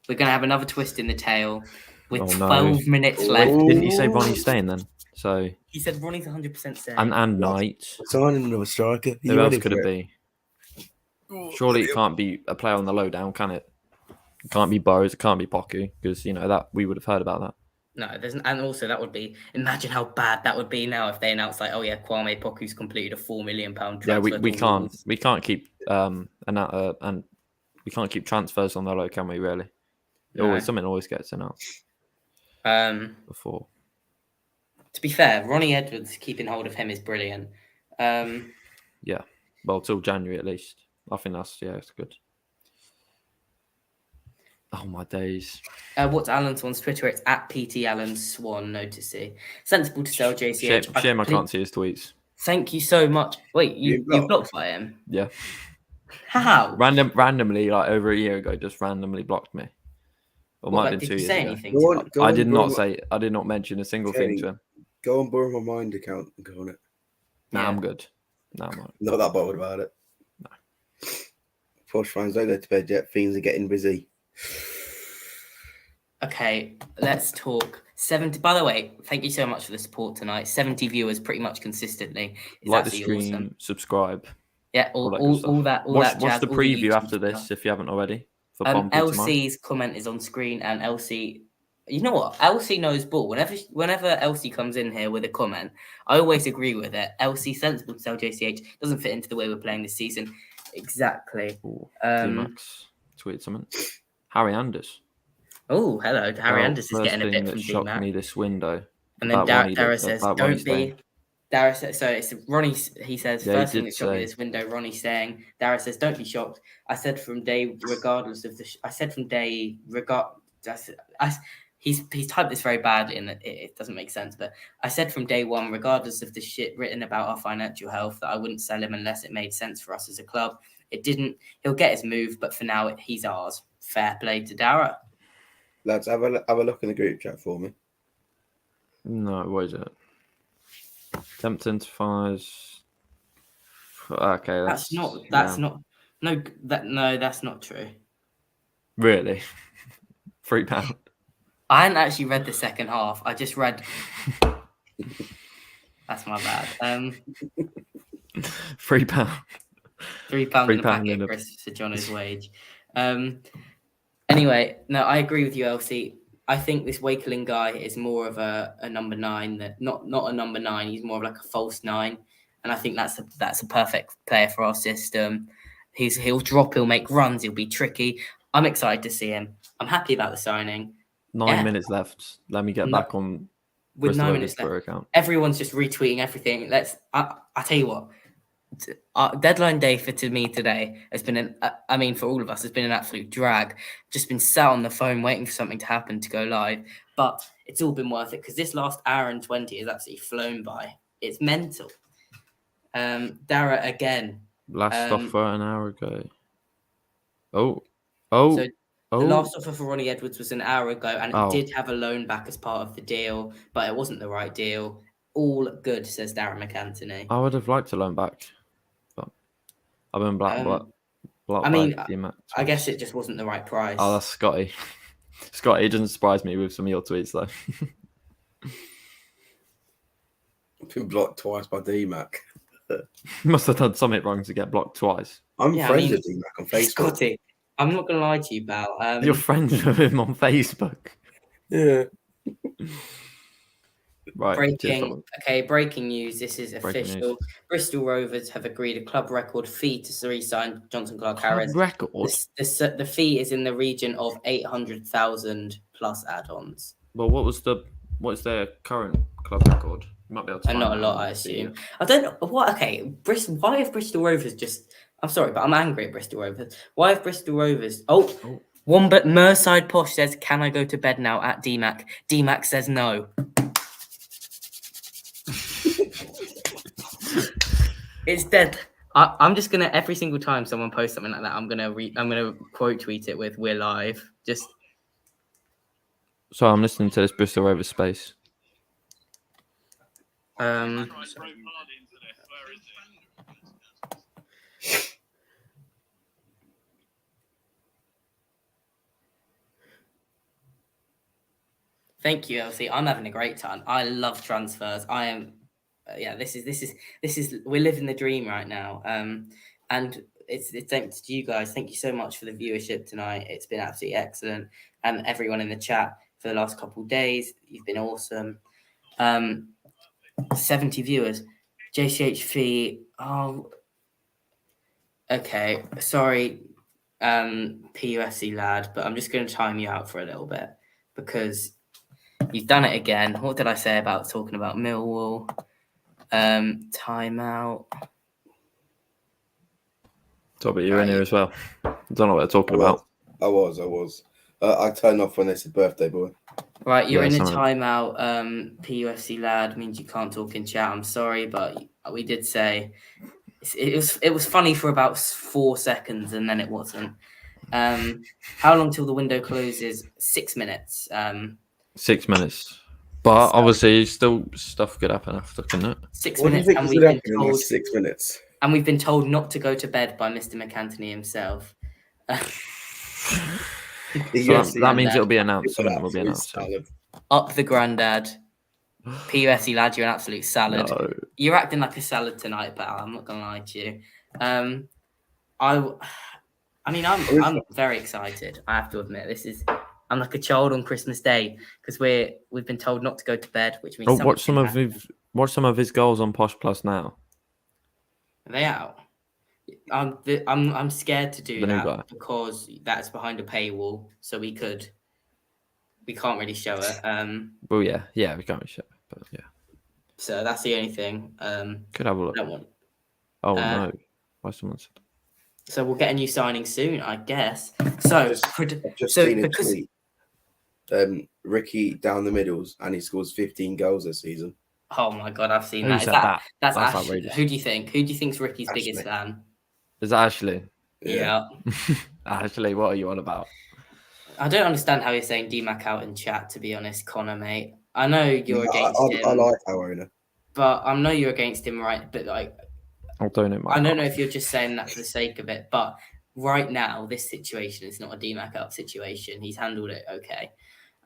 We're gonna have another twist in the tail with Oh, no. 12 minutes left. Didn't you say Ronnie's staying then? So He said Ronnie's 100% staying. and Knight. Signing another striker. Who else could it be? Surely it can't be a player on the lowdown, can it? It can't be Burrows. It can't be Poku because that we would have heard about that. No, and also that would be. Imagine how bad that would be now if they announced like, oh yeah, Kwame Poku's completed a £4 million transfer. Yeah, we to can't Wolves. we can't keep and we can't keep transfers on the low, can we? Really? No. Something always gets announced before. To be fair, Ronnie Edwards keeping hold of him is brilliant. Yeah, well, till January at least. I think it's good. Oh my days! What's Alan Swan's Twitter? It's at PT Alan Swan. Noticey. Sensible to sell JCH. Shame I can't see his tweets. Thank you so much. Wait, you blocked by him? Yeah. How? Randomly, like over a year ago, just randomly blocked me. Or might have been 2 years Did you say ago. anything to him? I did not say. I did not mention a single thing to him. Go and borrow my mind account and go on it. Nah, Yeah. I'm good. No, I'm not. Not that bothered about it. No. Posh fans don't go to bed yet. Fiends are getting busy. Okay, let's talk 70. By the way, thank you so much for the support tonight. 70 viewers pretty much consistently. It's Like the absolutely stream, awesome. Subscribe. Yeah, all that Watch jazz, the all preview YouTube after stuff. this if you haven't already. For Pompey tomorrow. LC's comment is on screen, and LC, you know what? LC knows ball. Whenever LC comes in here with a comment, I always agree with it. LC sensible to sell JCH doesn't fit into the way we're playing this season. Exactly. Ooh, Um, D-Max tweeted something. Harry Anders. Oh, hello. Harry Anders is first getting a thing bit that from shocked D-Mac. me this window. And then about Ronnie Dara that- says, about Ronnie "Don't staying. be." Dara says, so it's Ronnie. He says, Yeah, he first thing did that shot me say- this window. Ronnie saying, Dara says, "Don't be shocked." I said from day, regardless of the. I said from day, he's typed this very badly, and it doesn't make sense. But I said from day one, regardless of the shit written about our financial health, that I wouldn't sell him unless it made sense for us as a club. It didn't. He'll get his move, but for now, he's ours. Fair play to Dara. Lads, have a look in the group chat for me. No, what is it? Tempting to fires. Okay, That's yeah. not. No, that's not true. Really. £3. I hadn't actually read the second half. I just read. That's my bad. £3. £3 in a £3 packet, in a- Chris, for John's wage. Anyway, no, I agree with you, LC. I think this Wakeling guy is more of a number 9 that not a number 9. He's more of like a false 9, and I think that's a perfect player for our system. He'll drop, he'll make runs, he'll be tricky. I'm excited to see him. I'm happy about the signing. 9 minutes left. Let me get No- back on With Bristol 9 Rovers minutes left, Twitter account. everyone's just retweeting everything. I tell you what, deadline day to me today has been for all of us, has been an absolute drag. Just been sat on the phone waiting for something to happen to go live, but it's all been worth it because this last hour and 20 has absolutely flown by. It's mental. Dara again. Last offer an hour ago. So Oh. the last offer for Ronnie Edwards was an hour ago, and it Oh. did have a loan back as part of the deal, but it wasn't the right deal. All good, says Darren McAntony. I would have liked to loan back, but I've been blocked I mean, by DMAC. I guess it just wasn't the right price. Oh, that's Scotty. Scotty doesn't surprise me with some of your tweets, though. I've been blocked twice by DMAC. Must have done something wrong to get blocked twice. I'm friends with DMAC on Facebook. Scotty, I'm not going to lie to you, Bal. You're friends with him on Facebook. Yeah. Right. Breaking news. This is Breaking official. news. Bristol Rovers have agreed a club record fee to re-sign Jonson Clarke-Harris. Record. The fee is in the region of 800,000 plus add-ons. Well, what is their current club record? You might be able to. And not a lot, I assume. I don't know what. Okay, why have Bristol Rovers just? I'm sorry, but I'm angry at Bristol Rovers. Why have Bristol Rovers? Oh. Wombat Merside Posh says, "Can I go to bed now?" At DMAC. DMAC says no. It's dead. I'm just gonna every single time someone posts something like that, I'm gonna quote tweet it with "We're live." Just. So I'm listening to this Bristol Rovers space. Thank you, Elsie. I'm having a great time. I love transfers. I am. This is. We're living the dream right now. And it's thanks to you guys. Thank you so much for the viewership tonight. It's been absolutely excellent, and everyone in the chat for the last couple of days. You've been awesome. 70 viewers. JCH fee. Oh. Okay. Sorry, PUFC lad, but I'm just going to time you out for a little bit because you've done it again. What did I say about talking about Millwall? Timeout. But you're in here as well. I don't know what they're talking about. I was. I turned off when they said birthday boy. Right, you're in a sorry. timeout. PUFC lad means you can't talk in chat. I'm sorry, but we did say it was funny for about 4 seconds and then it wasn't. How long till the window closes? 6 minutes. 6 minutes. But obviously, still stuff could happen after, couldn't it? 6 What do you minutes, think and is we've going to been happen in the told, next 6 minutes? and we've been told not to go to bed by Mr. McAntony himself. So that means it'll be announced. Something will be announced. Salad. Up the grandad. PUFC lad, you're an absolute salad. No. You're acting like a salad tonight, pal. I'm not gonna lie to you. I'm very excited. I have to admit, I'm like a child on Christmas Day because we've been told not to go to bed, which means Watch some of his goals on Posh Plus now. Are they out? I'm scared to do The new that guy. because that's behind a paywall, so we can't really show it. Well, yeah, we can't really show it, but yeah, So that's the only thing. could have a I look. don't want. Oh no, why someone said? So we'll get a new signing soon, I guess. So I've just seen a tweet. Ricky down the middles, and he scores 15 goals this season. Oh my god, I've seen Who that. said That's That's Ashley. outrageous. Who do you think? Who do you think's Ricky's Ashley. biggest fan? Is that Ashley? Yeah. Ashley, what are you on about? I don't understand how you're saying DMAC out in chat, to be honest, Connor, mate. I know you're against him. I like our owner. But I know you're against him, right? But like, I'll donate my. I don't know if you're just saying that for the sake of it. But right now, this situation is not a DMAC out situation. He's handled it okay.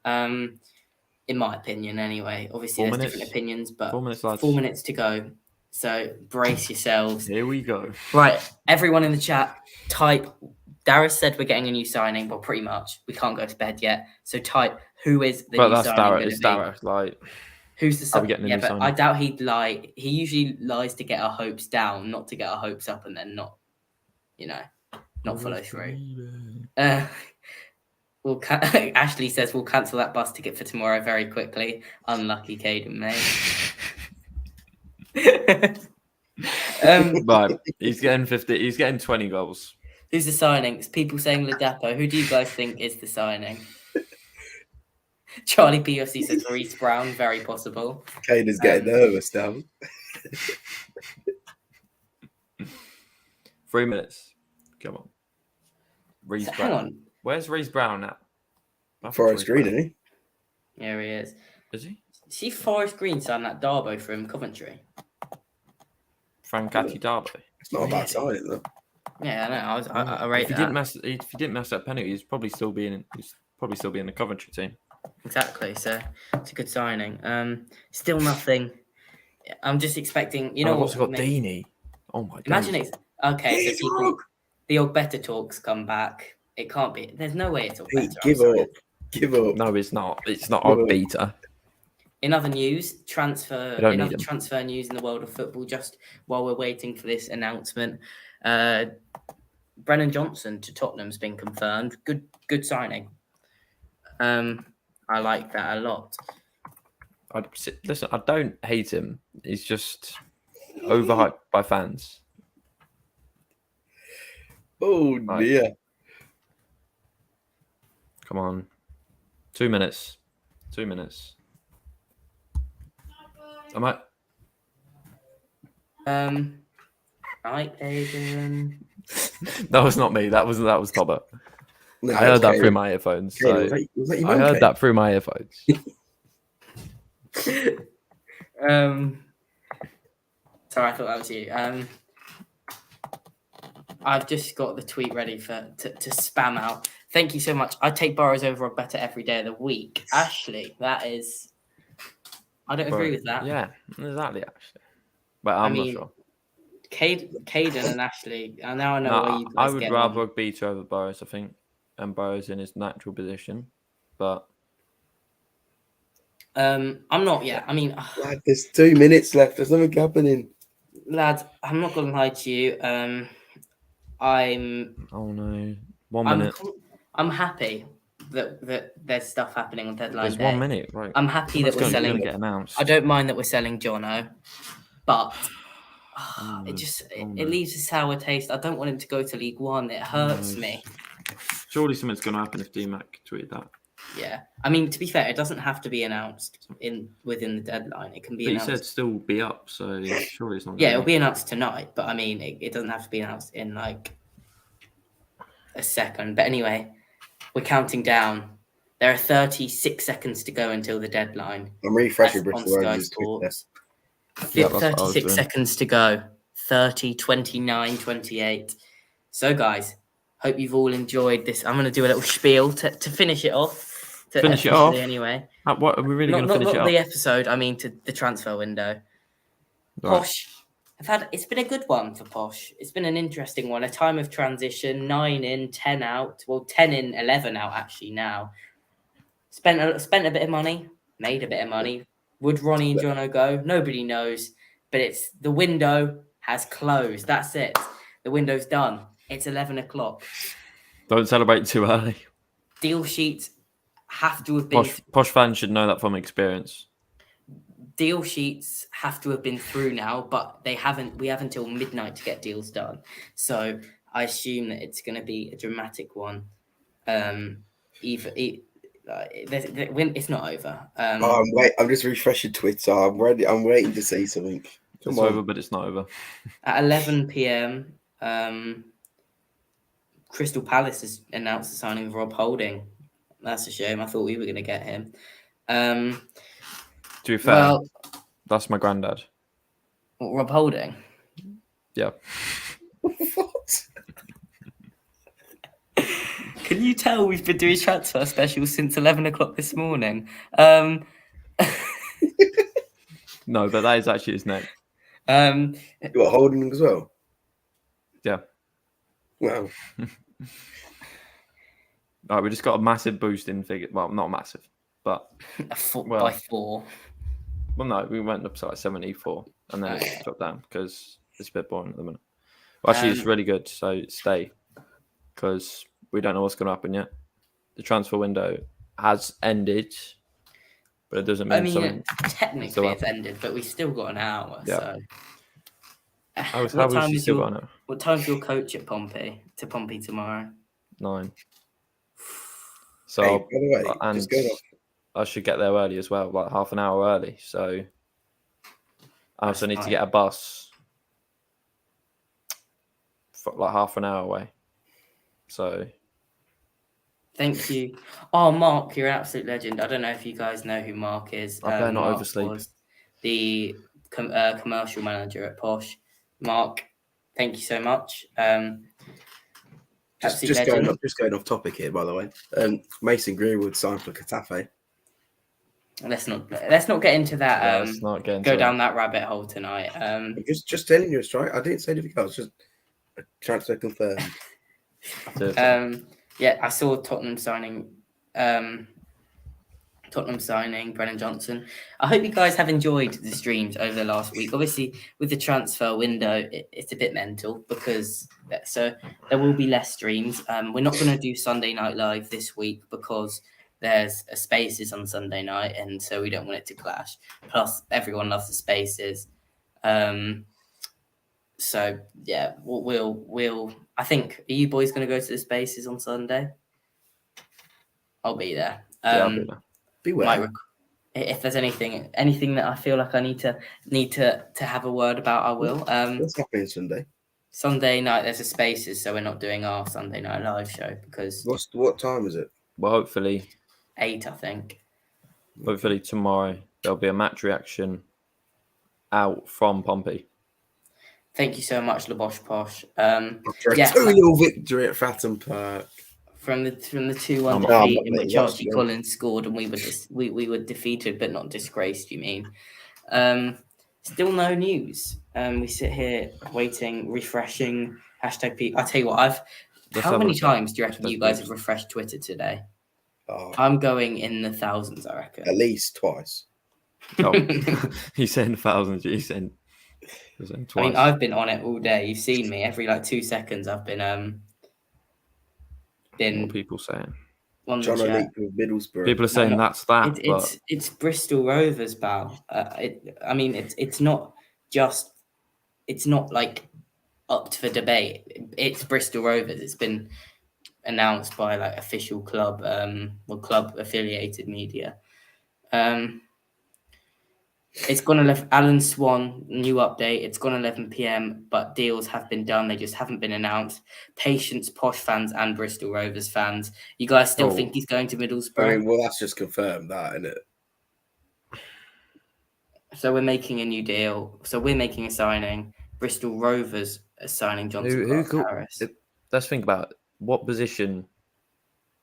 In my opinion, anyway. Obviously, 4 there's minutes. different opinions, but 4 minutes, lads. 4 minutes to go. So brace yourselves. Here we go. Right, everyone in the chat, type. Darius said we're getting a new signing. Well, pretty much. We can't go to bed yet. So type who is the But new that's signing Dara. gonna It's be? Dara. Like, Who's the Are we signing? getting a Yeah, new but signing? I doubt he'd lie. He usually lies to get our hopes down, not to get our hopes up and then not follow through. Ashley says we'll cancel that bus ticket for tomorrow very quickly. Unlucky Caden, mate. Right, he's getting 50. He's getting 20 goals. Who's the signings? People saying Ladapo. Who do you guys think is the signing? Charlie PFC says Reece Brown, very possible. Kane is getting nervous now. 3 minutes. Come on. Reece So, Brown. hang on. Where's Reece Brown at? I think Forest Reece Green, Brown- isn't he? Here he is. Is he? See Forest Green signed that Darbo from Coventry. Francati Darby. It's not a bad signing, though. Yeah, I know. I rate If he that. didn't mess that penalty, he's probably still be in the Coventry team. Exactly. So it's a good signing. Still nothing. I'm just expecting. You know I've what? also got Deeney. Oh my god. Imagine it's okay. So He's people, wrong. the old better talks come back. It can't be. There's no way it's all better. Pete, I'm give sorry. up. Give up. No, it's not. It's not No. a beater. In other news, don't need him. transfer news in the world of football. Just while we're waiting for this announcement, Brennan Johnson to Tottenham's been confirmed. Good signing. I like that a lot. Listen, I don't hate him. He's just overhyped by fans. Oh, Right. dear. Come on. 2 minutes. 2 minutes. Am I? Right, Aiden. That was not me. That was Tobber. No, I heard that Kane. through my earphones. Kane, So was that your I mum, heard Kane? that through my earphones. Sorry, I thought that was you. I've just got the tweet ready to spam out. Thank you so much. I take Burrows over a better every day of the week. Ashley, that is. I don't agree with that. Yeah, exactly. Actually, but I'm mean, not sure. Caden and Ashley. Now I know where No, you guys I would get rather on. Beater over Burrows, I think, and Burrows in his natural position. But I'm not yet. I mean, Lad, there's 2 minutes left. There's nothing happening. lads, I'm not gonna lie to you. I'm oh no, 1 minute. I'm happy that there's stuff happening on deadline There's day. 1 minute, right? I'm happy that we're Someone's selling. gonna get announced. I don't mind that we're selling Jono, but it just oh no. it leaves a sour taste. I don't want him to go to League One. It hurts No. me. Surely something's gonna happen if DMAC tweeted that. Yeah, I mean, to be fair, it doesn't have to be announced within the deadline. It can be But he announced. said still be up, so surely it's not. Yeah, gonna it'll be announced tonight, but I mean, it doesn't have to be announced in like a second. But anyway, we're counting down. There are 36 seconds to go until the deadline. I'm refreshing That's on Bristol Sky Rovers Twitter. Sports. Yeah, that's what I was 36 doing. seconds to go. 30, 29, 28. So, guys, hope you've all enjoyed this. I'm going to do a little spiel to finish it off. Finish it off? Anyway. What are we really Not, going to finish not it the up? episode, I mean to the transfer window. Right. Posh. It's been a good one for Posh. It's been an interesting one. A time of transition, 9 in, 10 out. Well, 10 in, 11 out actually now. Spent a bit of money, made a bit of money. Would Ronnie and Jono go? Nobody knows. But it's the window has closed. That's it. The window's done. It's 11 o'clock. Don't celebrate too early. Deal sheets have to have been Posh fans should know that from experience. deal sheets have to have been through now, but they haven't. We have until midnight to get deals done. So I assume that it's going to be a dramatic one. It's not over. I'm just refreshing Twitter. I'm ready. I'm waiting to see something. Come It's on. over, but it's not over. At 11 p.m., Crystal Palace has announced the signing of Rob Holding. That's a shame. I thought we were going to get him. To be fair, Well, that's my granddad. Rob Holding. Yeah. What? Can you tell we've been doing transfer specials since 11 o'clock this morning? No, but that is actually his name. You got Holding as well? Yeah. Wow. All right, we just got a massive boost in figure. Well, not massive, but Well- by 4. well, no, we went up to like 74, and then Oh, it's yeah. dropped down because it's a bit boring at the minute. Well, actually, it's really good. So stay, because we don't know what's going to happen yet. The transfer window has ended, but it doesn't mean I mean, something. technically still it's ended, but we've still got an hour. Yeah. So How is What time she is still your got on it? What time's your coach at Pompey to Pompey tomorrow? 9. So Hey, by the way, and just going off. I should get there early as well, like half an hour early. So I also That's need to fine. get a bus for like half an hour away. So Thank you. Oh, Mark, you're an absolute legend. I don't know if you guys know who Mark is. I better not Mark oversleep. was the commercial manager at Posh. Mark, thank you so much. Absolute legend. Just going off topic here, by the way. Mason Greenwood signed for Getafe. Let's not get into that. Yeah, let's not get into go that. down that rabbit hole tonight. I'm just telling you a strike. I didn't say anything else. Just a transfer confirmed. Yeah, I saw Tottenham signing Brennan Johnson. I hope you guys have enjoyed the streams over the last week. Obviously, with the transfer window, it's a bit mental because so there will be less streams. We're not going to do Sunday Night Live this week because there's a Spaces on Sunday night, and so we don't want it to clash. Plus, everyone loves the Spaces. So yeah, we'll. I think, are you boys going to go to the Spaces on Sunday? I'll be there. Yeah, I'll be there. Beware. If there's anything that I feel like I need to have a word about, I will. What's happening Sunday? Sunday night there's a Spaces, so we're not doing our Sunday Night Live show because What time is it? Well, hopefully 8, I think. Hopefully tomorrow there'll be a match reaction out from Pompey. Thank you so much, Labosh Posh. After a yeah, 2-0 victory at Fratton Park. from the 2-1 I'm defeat not in letting which you Archie watch, Collins scored and we were defeated but not disgraced. You mean? Still no news. We sit here waiting, refreshing. #P. I tell you what, Let's how have a many look. times do you reckon Hashtag you guys peeps. have refreshed Twitter today? Oh, I'm going in the thousands, I reckon. at least twice. Oh, he's saying thousands. He's saying I twice. mean, I've been on it all day. You've seen me every 2 seconds. I've been What are people saying? on the John chat. O'Leary with Middlesbrough. People are saying no. that's that, but It's Bristol Rovers, Bal. I mean, it's not just. It's not like up for debate. It's Bristol Rovers. It's been announced by official club, club affiliated media. It's gone 11. Alan Swan, new update. It's gone 11 p.m. But deals have been done. They just haven't been announced. Patience, Posh fans, and Bristol Rovers fans. You guys still think he's going to Middlesbrough? I mean, well, that's just confirmed that, isn't it? So we're making a new deal. So we're making a signing. Bristol Rovers are signing Johnson Clark-Harris. Let's think about it. What position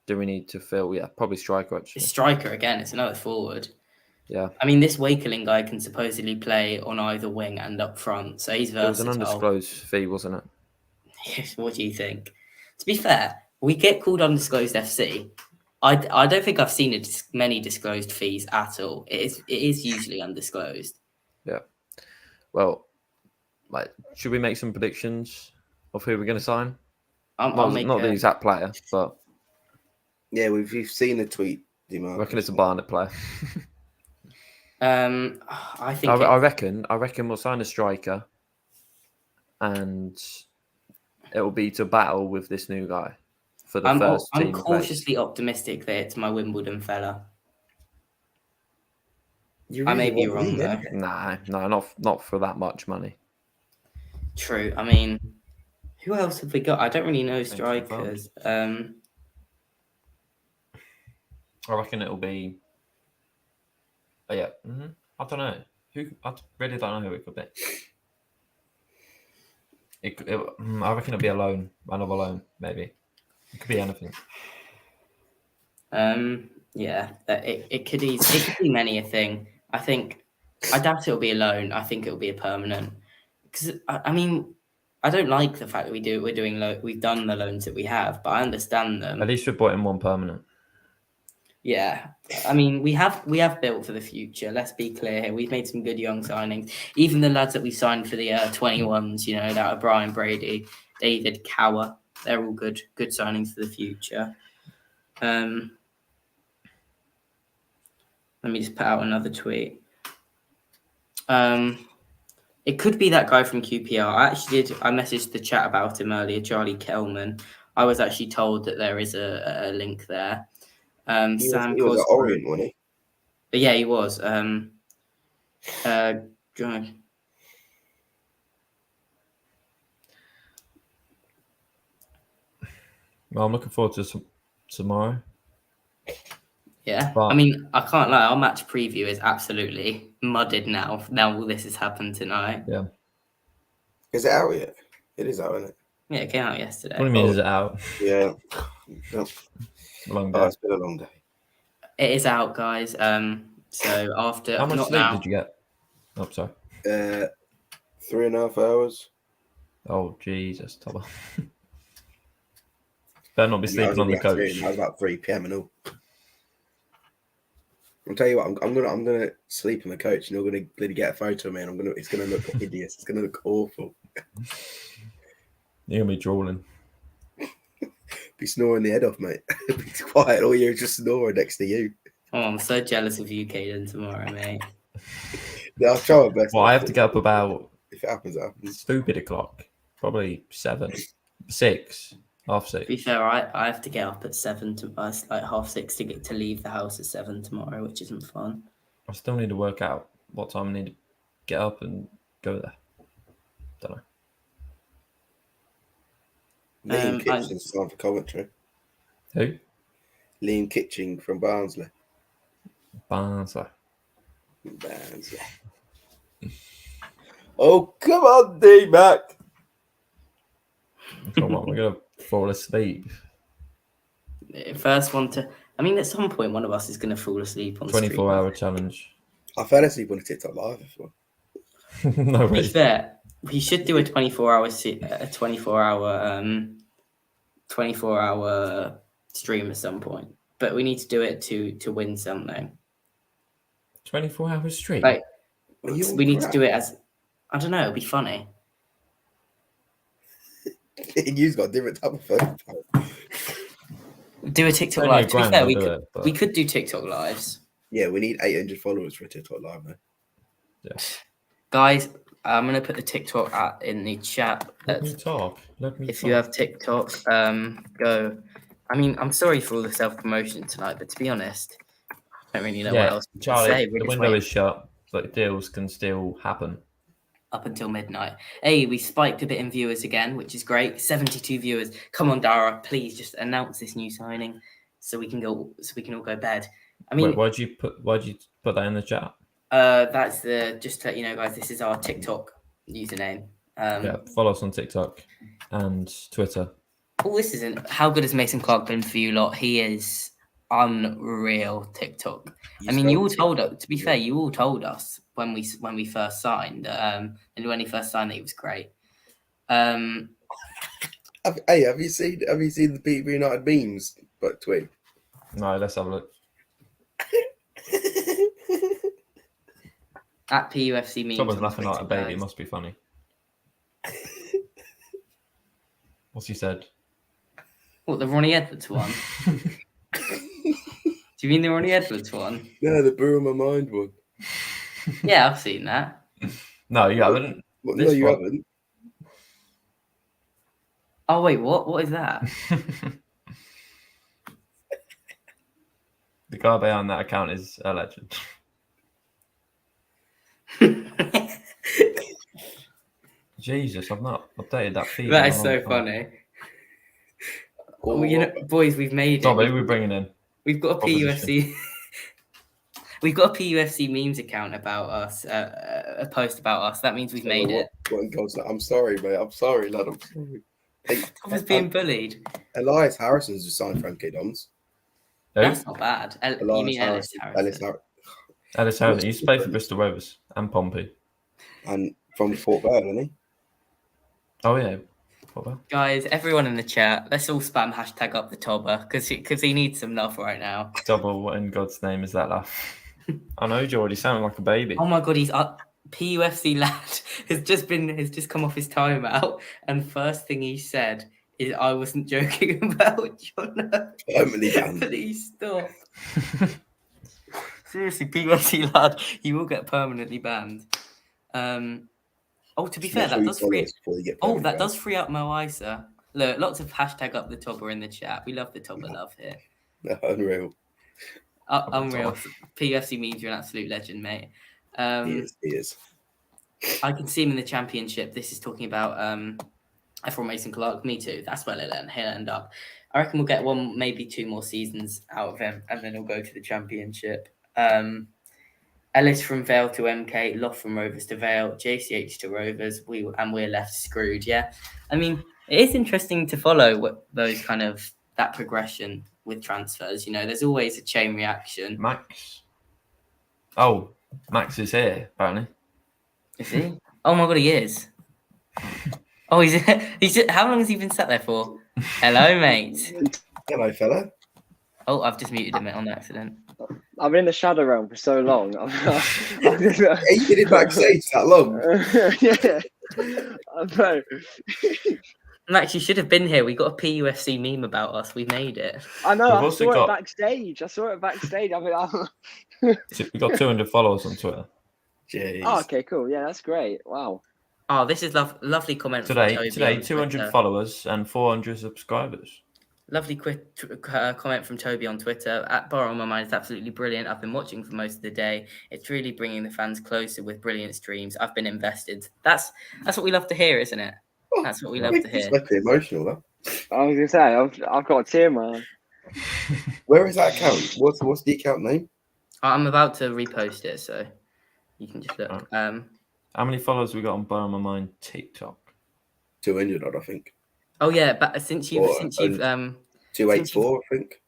do we need to fill? Yeah, probably striker, actually. It's striker again. It's another forward. Yeah. I mean, this Wakeling guy can supposedly play on either wing and up front, so he's versatile. It was an undisclosed fee, wasn't it? What do you think? To be fair, we get called undisclosed FC. I don't think I've seen many disclosed fees at all. It is usually undisclosed. Yeah. Well, should we make some predictions of who we're going to sign? Not the exact player, but yeah, we've seen the tweet. I reckon it's a Barnet player. I think I reckon we'll sign a striker, and it will be to battle with this new guy for the first team. I'm cautiously optimistic that it's my Wimbledon fella. I may be wrong though. Nah, not for that much money. True. I mean, who else have we got? I don't really know strikers. I reckon it'll be. Oh, yeah. Mm-hmm. I don't know. I really don't know who it could be. I reckon it'll be a loan. Another loan, maybe. It could be anything. Yeah. It could be many a thing. I doubt it'll be a loan. I think it'll be a permanent. Because I mean, I don't like the fact that we've done the loans that we have, but I understand them. At least we've brought in one permanent. Yeah, I mean, we have built for the future. Let's be clear here. We've made some good young signings. Even the lads that we signed for the 21s, that are Brian Brady, David Cower, they're all good signings for the future. Let me just put out another tweet. It could be that guy from QPR. I messaged the chat about him earlier, Charlie Kelman. I was actually told that there is a link there. He Sam was at Cosgrove. Orient, wasn't he? Yeah, he was. John- Well, I'm looking forward to tomorrow. Yeah, But- I mean, I can't lie. Our match preview is absolutely mudded now. Now all this has happened tonight. Is it out yet? It is out, isn't it? Yeah, it came out yesterday. What do you mean is it out? Yeah. No. Long Oh, day. it's been a long day. It is out, guys. So after How much not sleep now. did you get? Oh, sorry. 3.5 hours. Oh, Jesus, Tubber. Better not be I sleeping was on the only at 3, coach. I was about 3 p.m. and all. I'll tell you what, I'm gonna sleep on the coach, and you're gonna bloody get a photo of me, and it's gonna look hideous. It's gonna look awful. You're gonna be drooling. Be snoring the head off, mate. Be quiet all year, just snoring next to you. Oh, I'm so jealous of you, Caden, tomorrow, mate. Yeah, I'll try my best. Well, I have to get up about If it happens, it happens. stupid o'clock. Probably 7, 6, half To 6. be fair, I have to get up at 7 to like 6:30 to leave the house at 7 tomorrow, which isn't fun. I still need to work out what time I need to get up and go there. Don't know. Liam I- Kitching's signed for Coventry. Who? Liam Kitching from Barnsley. Barnsley. Barnsley. Oh, come on, D-Mac. Come on, we're gonna fall asleep. First one to. I mean, at some point, one of us is going to fall asleep on 24-hour challenge. I fell asleep on a TikTok live before. No To be way. fair, we should do a 24-hour stream at some point, but we need to do it to win something. 24-hour stream. Like Are you on we need to crack? do it as I don't know. It'd be funny. You've got a different type of phone. Do a TikTok Only a live. To be grand fair, will we do could it, but- we could do TikTok lives, Yeah, we need 800 followers for a TikTok live, man. guys. I'm gonna put the TikTok in the chat. Let me talk. If you have TikTok, go. I mean, I'm sorry for all the self promotion tonight, but to be honest, I don't really know what else to Charlie, say. We're the just window waiting is shut, but deals can still happen. up until midnight. Hey, we spiked a bit in viewers again, which is great. 72 viewers. Come on, Dara, please just announce this new signing so we can all go bed. I mean, Wait, why'd you put that in the chat? that's just to let you know, guys. This is our TikTok username. Yeah, follow us on TikTok and Twitter. Oh, this isn't. How good has Mason Clark been for you lot? He is unreal TikTok. I mean, you all told us. To be fair, you all told us when we first signed. And when he first signed, that he was great. Have you seen the People United memes? But tweet. No, let's have a look. At PUFC memes. Someone's on laughing like a Twitter, baby. It guys. must be funny. What's he said? What, the Ronnie Edwards one? Do you mean the Ronnie Edwards one? No, the Brew in My Mind one. Yeah, I've seen that. No, you haven't. Well, no, This you one. haven't. Oh wait, what? What is that? The guy behind that account is a legend. Jesus, I've not updated that feed. That in is a so long time. funny. Oh, you know, boys, we've made Tom, it. who are we bringing in? We've got a Opposition. PUFC. We've got a PUFC memes account about us. A post about us. That means we've made it. What in God's name? I'm sorry, mate. I'm sorry, lad. I'm sorry. Hey, I was being bullied. Elias Harrison's just signed Frankie Dons. Who? That's not bad. You mean Ellis Harrison? Ellis Harrison. He used to play for Bristol Rovers and Pompey. And from Port Vale, isn't he? Oh, yeah. What about? Guys, everyone in the chat, let's all spam hashtag up the Tobber because he needs some love right now. Double, what in God's name is that laugh? I know, Geordie, sounding like a baby. Oh my god, he's up. PUFC lad has just come off his timeout, and first thing he said is, "I wasn't joking about John." Permanently banned. Please stop. Seriously, PUFC lad, you will get permanently banned. Oh, to be Just fair, make sure that you does follow free. us before you get Oh, paid, that guys. does free up Mo Isa. Look, lots of hashtag up the topper in the chat. We love the topper love here. Unreal. Unreal. PFC means you're an absolute legend, mate. He is. I can see him in the championship. This is talking about F1 Mason Clark. Me too. That's where he'll end up. I reckon we'll get one, maybe 2 more seasons out of him, and then he'll go to the championship. Ellis from Vale to MK, Loft from Rovers to Vale, JCH to Rovers. We're left screwed. Yeah, I mean, it is interesting to follow what those kind of that progression with transfers. You know, there's always a chain reaction. Max. Oh, Max is here, apparently. Is he? Oh my god, he is. Oh, he's how long has he been sat there for? Hello, mate. Hello, fella. Oh, I've just muted him on accident. I've been in the shadow realm for so long. Hey, you did it backstage that long. Yeah. I know. Max, you should have been here. We got a PUFC meme about us. We made it. I know. We've I also saw got- it backstage. I mean, We've got 200 followers on Twitter. Jeez. oh, okay, cool. Yeah, that's great. Wow. Oh, this is lovely comment from Toby Today, on 200 Twitter. followers and 400 subscribers. Lovely comment from Toby on Twitter. At Borrow My Mind is absolutely brilliant. I've been watching for most of the day. It's really bringing the fans closer with brilliant streams. I've been invested. That's what we love to hear, isn't it? That's what we love to hear. It's making it emotional, though. I was gonna say I've got a tear, man. Where is that account? What's the account name? I'm about to repost it, so you can just look. How many followers we got on Borrow My Mind TikTok? 200 odd, I think. Oh yeah, but since you've 284, I think.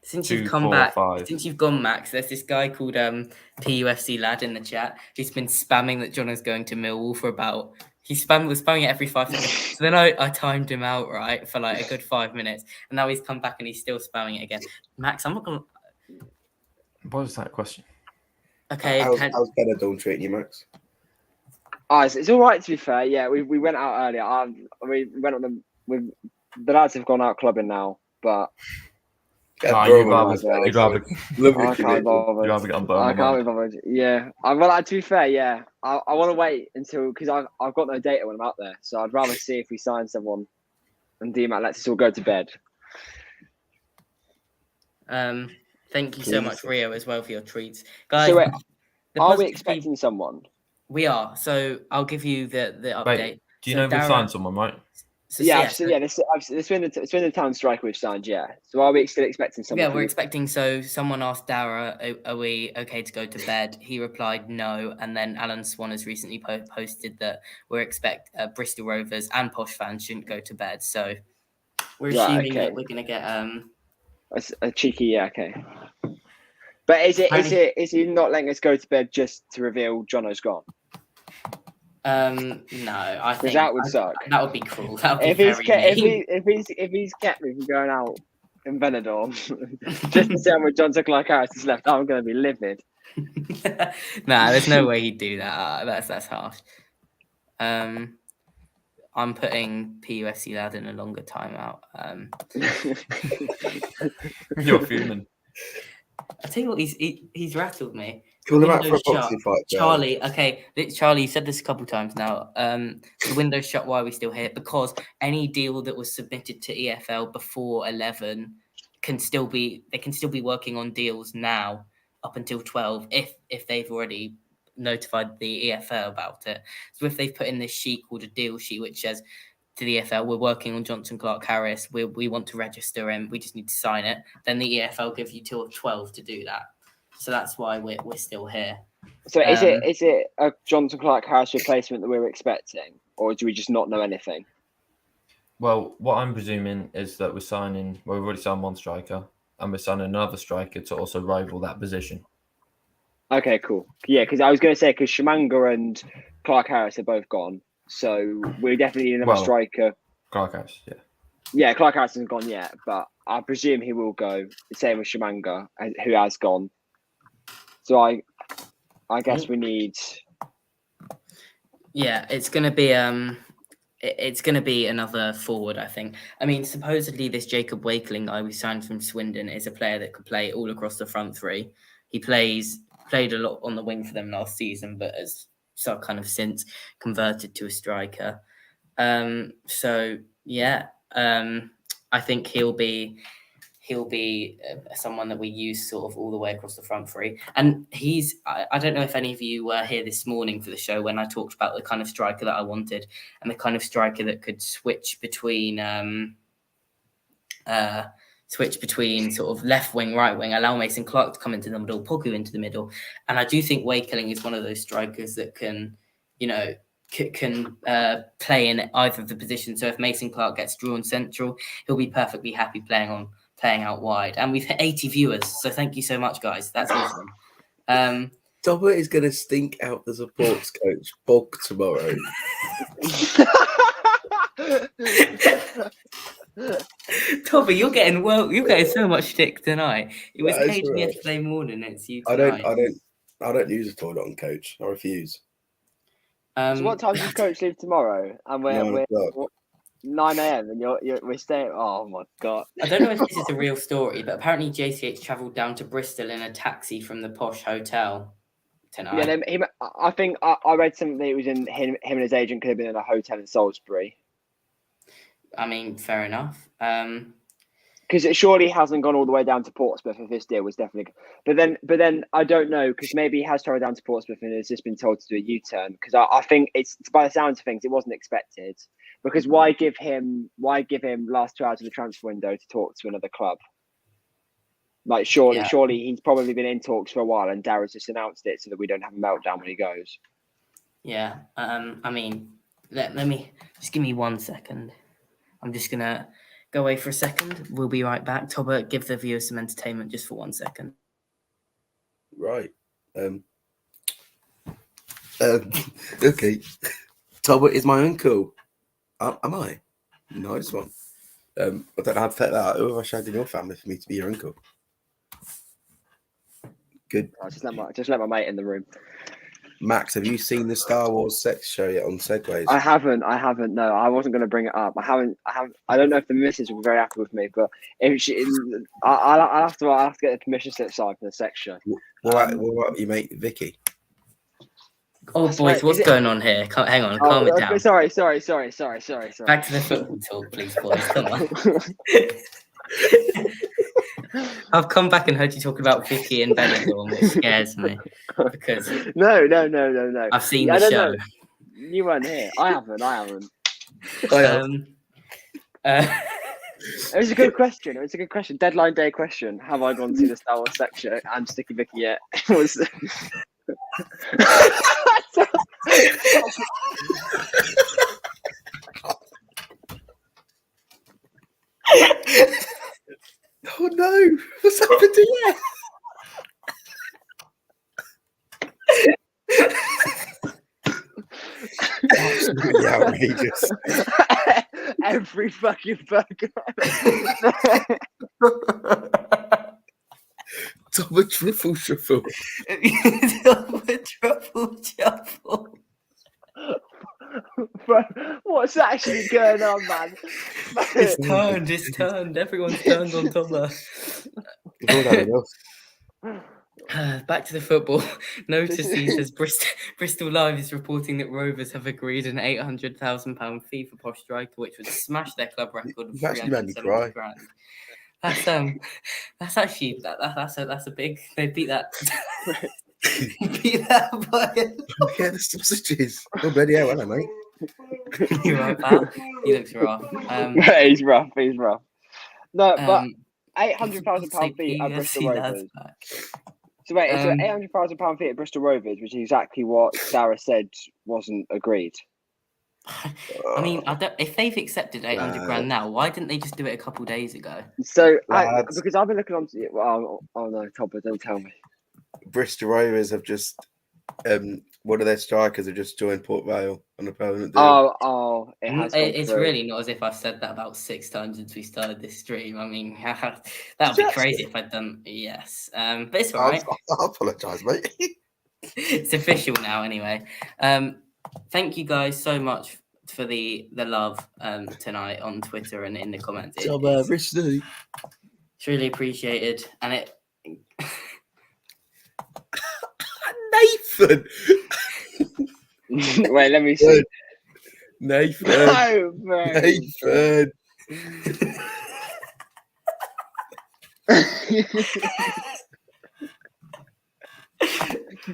Since you've 2, come 4, back, 5. since you've gone, Max, there's this guy called PUFC Lad in the chat who's been spamming that John is going to Millwall for about. Was spamming it every 5 seconds. So then I timed him out, right, for like a good 5 minutes. And now he's come back and he's still spamming it again. Max, I'm not going to. What was that question? Okay. How's Benidorm treating you, Max? Oh, it's all right to be fair. Yeah, we went out earlier. We went on the lads have gone out clubbing now, but You'd Lovely rather I can't be bothered. get on Borrow I My can't Mind. be bothered. Yeah, to be fair, yeah, I want to wait until because I've got no data when I'm out there, so I'd rather see if we sign someone and DMAT lets us all go to bed. Thank you so much, Rio, as well for your treats, guys. So wait, the are we positive expecting someone? We are. So I'll give you the update. Wait, do you So know we've Darren- signed someone, right? So, Yeah, so it's been the town striker we've signed. Yeah, so are we still expecting someone? yeah, we're expecting. So someone asked Dara, "Are we okay to go to bed?" He replied, "No." And then Alan Swan has recently posted that we're expect Bristol Rovers and Posh fans shouldn't go to bed. So we're Right, assuming okay. that we're gonna get a cheeky, yeah, okay. But is he not letting us go to bed just to reveal Jono's gone? no, I think That would suck. That would be cruel. That would be If he's very mean. if he's kept me from going out in Benidorm just to see how much John Clark Harris is left, I'm going to be livid. Nah, there's no way he'd do that. That's harsh. I'm putting PUFC Lad in a longer timeout. You're fuming. I tell you what, he's rattled me. Call him out for a Windows shut. boxing fight, Charlie. Okay, Charlie, you've said this a couple of times now. The window's shut. Why are we still here? Because any deal that was submitted to EFL before 11 can still be working on deals now up until 12 if they've already notified the EFL about it. So if they've put in this sheet called a deal sheet which says to the EFL, we're working on Johnson Clark Harris, we want to register him, we just need to sign it, then the EFL give you till 12 to do that. So that's why we're still here. So is it a Johnson Clark Harris replacement that we're expecting, or do we just not know anything? Well, what I'm presuming is that we've already signed one striker, and we're signing another striker to also rival that position. Okay, cool. Yeah, because I was going to say, because Shimanga and Clark Harris are both gone, so we definitely need another striker. Clark Harris, yeah. Yeah, Clark Harris hasn't gone yet, but I presume he will go. Same with Shimanga, who has gone. So I guess we need. Yeah, it's gonna be another forward, I think. I mean, supposedly this Jacob Wakeling guy we signed from Swindon is a player that could play all across the front three. He played a lot on the wing for them last season, but has so kind of since converted to a striker. So yeah, I think he'll be someone that we use sort of all the way across the front three. And I don't know if any of you were here this morning for the show when I talked about the kind of striker that I wanted and the kind of striker that could switch between sort of left wing, right wing, allow Mason Clark to come into the middle, Poku into the middle. And I do think Wakeling is one of those strikers that can, can play in either of the positions. So if Mason Clark gets drawn central, he'll be perfectly happy playing out wide. And we've hit 80 viewers, so thank you so much, guys. That's awesome. Tobber is going to stink out the supports coach bog tomorrow. Toby, you're getting so much stick tonight. It was That is Cage right. yesterday morning. It's you tonight. I don't use a toilet on coach. I refuse. So what time does coach leave tomorrow? And we're o'clock. 9 a.m. and we're staying. Oh my god! I don't know if this is a real story, but apparently JCH travelled down to Bristol in a taxi from the posh hotel tonight. Yeah, I think I read something that it was in him and his agent could have been in a hotel in Salisbury. I mean, fair enough. Because it surely hasn't gone all the way down to Portsmouth if this deal was definitely. But then I don't know, because maybe he has travelled down to Portsmouth and has just been told to do a U-turn. Because I think it's, by the sounds of things, it wasn't expected. Because why give him last 2 hours of the transfer window to talk to another club? Like surely he's probably been in talks for a while, and Darrow's just announced it so that we don't have a meltdown when he goes. Yeah. I mean, let me just give me 1 second. I'm just gonna go away for a second. We'll be right back. Tobber, give the viewers some entertainment just for 1 second. Right. Okay. Tobber is my uncle. Am I? Nice one. I don't know how to take that. Who have I shagged in your family for me to be your uncle? Good. I just let my mate in the room. Max, have you seen the Star Wars sex show yet on Segways? I haven't. No, I wasn't going to bring it up. I haven't. I don't know if the missus will be very happy with me, but if she, I'll have to get the permission slip signed for the sex show. What about your mate Vicky? Oh, boys, what's going on here? Hang on, calm it down. Sorry. Back to the football talk, please, boys. Come on. I've come back and heard you talking about Vicky and Benidorm, which scares me because no. I've seen the show. You weren't here. I haven't. It was a good question. Deadline day question. Have I gone to the Star Wars sex show and Sticky Vicky yet? It was. Oh no! What's happened to you? Absolutely outrageous. Every fucking burger. Double truffle shuffle. Double truffle shuffle. What's actually going on, man? It's turned. Everyone's turned on Tobber. Back to the football. Notice he says Bristol Live is reporting that Rovers have agreed an £800,000 fee for Posh Striker, which would smash their club record of £370 grand. That's actually that's a big. They beat that. Beat that by. Yeah, the sausages. Oh, bloody hell, hello, mate. You're right, pal. He looks rough. He's rough. No, but £800,000 fee at Bristol Rovers. So wait, it's an £800,000 fee at Bristol Rovers, which is exactly what Sarah said wasn't agreed. I mean, if they've accepted 800 grand now, why didn't they just do it a couple of days ago? So, because I've been looking on to it. Oh no, Topper, don't tell me. Bristol Rovers have just one of their strikers have just joined Port Vale on a permanent deal. It's really not as if I've said that about 6 times since we started this stream. I mean, that would be crazy if I'd done. Yes, but it's all right. I apologise, mate. It's official now, anyway. Thank you guys so much for the love tonight on Twitter and in the comments. It's really appreciated, and it. Nathan. Wait, let me see. Nathan. No, bro. Nathan.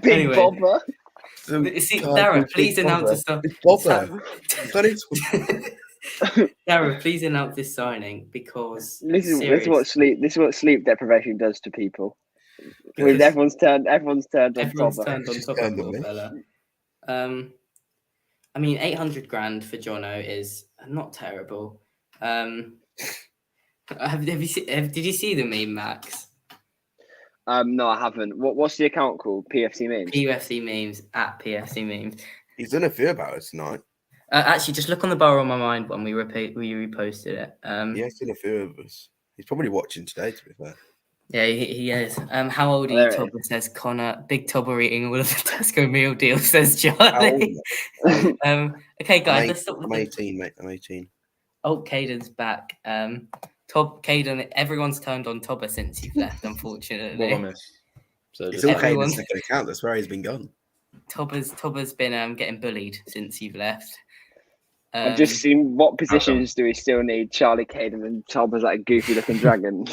Big Anyway. bobber. See, God, Dara, big please announce the bobber. sign. Big bobber. Dara, please announce this signing because This is what sleep deprivation does to people. Because Everyone's turned on everyone's Tobber. turned on Just top of turned on poor me. fella. I mean, 800 grand for Jono is not terrible. Have you seen? Did you see the meme, Max? No, I haven't. What's the account called? PFC memes. PFC memes at PFC memes. He's done a few about us tonight. Actually, just look on the bar on my mind when we reposted it. He has done a few of us. He's probably watching today, to be fair. Yeah, he is. How old are There you, it Tobber? Says Connor. Big Tobber eating all of the Tesco meal deal, says How old Charlie. are you? Okay, guys, I'm let's stop with I'm 18, mate. I'm 18. Oh, Caden's back. Caden, everyone's turned on Tobber since you've left, unfortunately. What I missed. So It's just all Everyone- Caden's second account. That's where he's been gone. Tobber's been getting bullied since you've left. I've just seen what positions do we still need? Charlie Caden and Tobber's like a goofy looking dragon.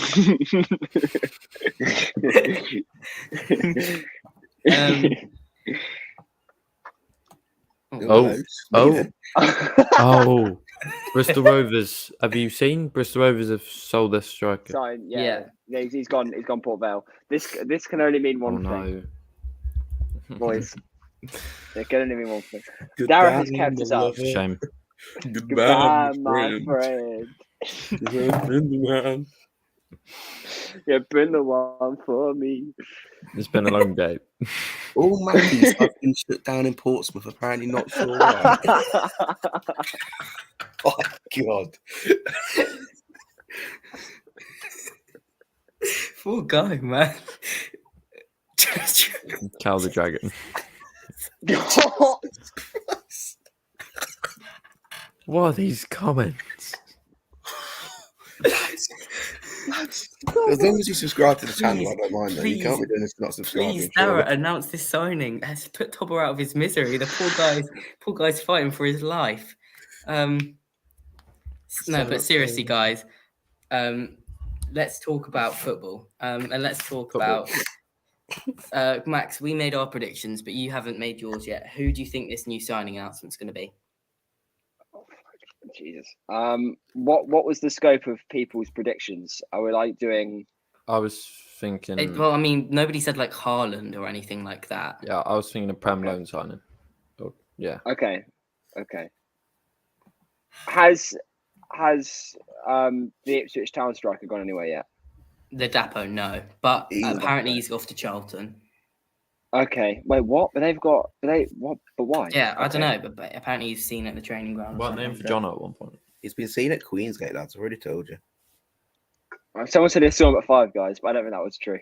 Oh. Oh, Bristol Rovers. Have you seen Bristol Rovers have sold their striker? Sign, Yeah. yeah. He's gone. He's gone Port Vale. This can only mean Oh one thing, no. boys. It can only mean one thing. Darren has kept us up. Shame. Goodbye, my friend. You've been the one for me. It's been a long day. All Mackies have been shut down in Portsmouth. Apparently, not sure why. Oh God! Poor guy, man. Cal the Dragon. What are these comments? As long as you subscribe to the channel, I don't mind. Though you can't please, be doing this for not subscribing. Please, surely. Dara, announce this signing. Has put Tobber out of his misery. The poor guy's fighting for his life. No, but seriously, guys, let's talk about football. And let's talk Football. about Max. We made our predictions, but you haven't made yours yet. Who do you think this new signing announcement's going to be? Jesus. What was the scope of people's predictions? Are we like doing? I was thinking. Well, I mean, nobody said like Haaland or anything like that. Yeah, I was thinking a Prem loan signing. Oh, yeah. Okay. Has the Ipswich Town striker gone anywhere yet? The Dapo, no, but He's apparently okay. he's off to Charlton. Okay. Wait, what? But they've got. What? But why? Yeah, I don't Okay. know, but apparently he's seen at the training ground. or What something, name for so- John at one point? He's been seen at Queensgate, lads. I already told you. Someone said they saw him at 5, guys, but I don't think that was true.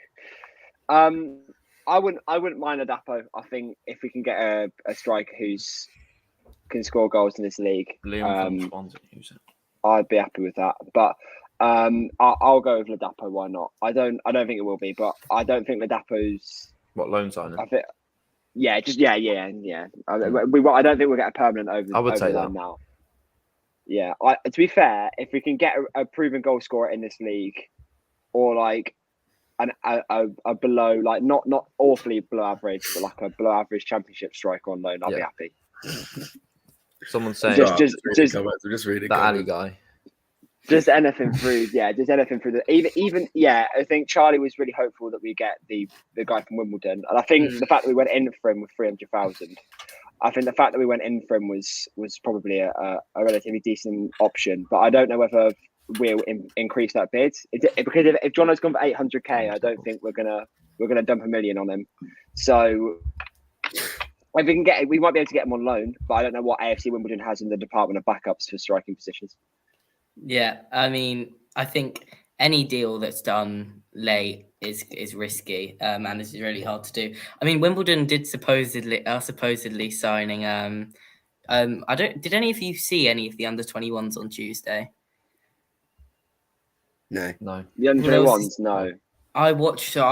I wouldn't mind a Dapo. I think if we can get a striker who's can score goals in this league, Liam from Swansea. Who's it? I'd be happy with that. But I'll go with Ladapo. Why not? I don't think it will be, but I don't think Ladapo's. What loan signing? I think. Yeah, just yeah. I don't think we'll get a permanent over. I would say over that. now. Yeah, to be fair, if we can get a proven goal scorer in this league, or like a below, like not awfully below average, but like a below average championship striker on loan, I'll be Yeah. happy. Someone's saying Just- just read it. the alley guy. Just anything through, just anything through the even. I think Charlie was really hopeful that we get the guy from Wimbledon, and I think the fact that we went in for him with 300,000. I think the fact that we went in for him was probably a relatively decent option, but I don't know whether we'll increase that bid because if Jono's gone for 800k, I don't think we're gonna dump $1 million on him. So if we can we might be able to get him on loan, but I don't know what AFC Wimbledon has in the department of backups for striking positions. Yeah, I mean, I think any deal that's done late is risky, and it's really hard to do. I mean, Wimbledon are supposedly signing. Did any of you see any of the under-21s on Tuesday? No. No. The under Well, 21s, no. I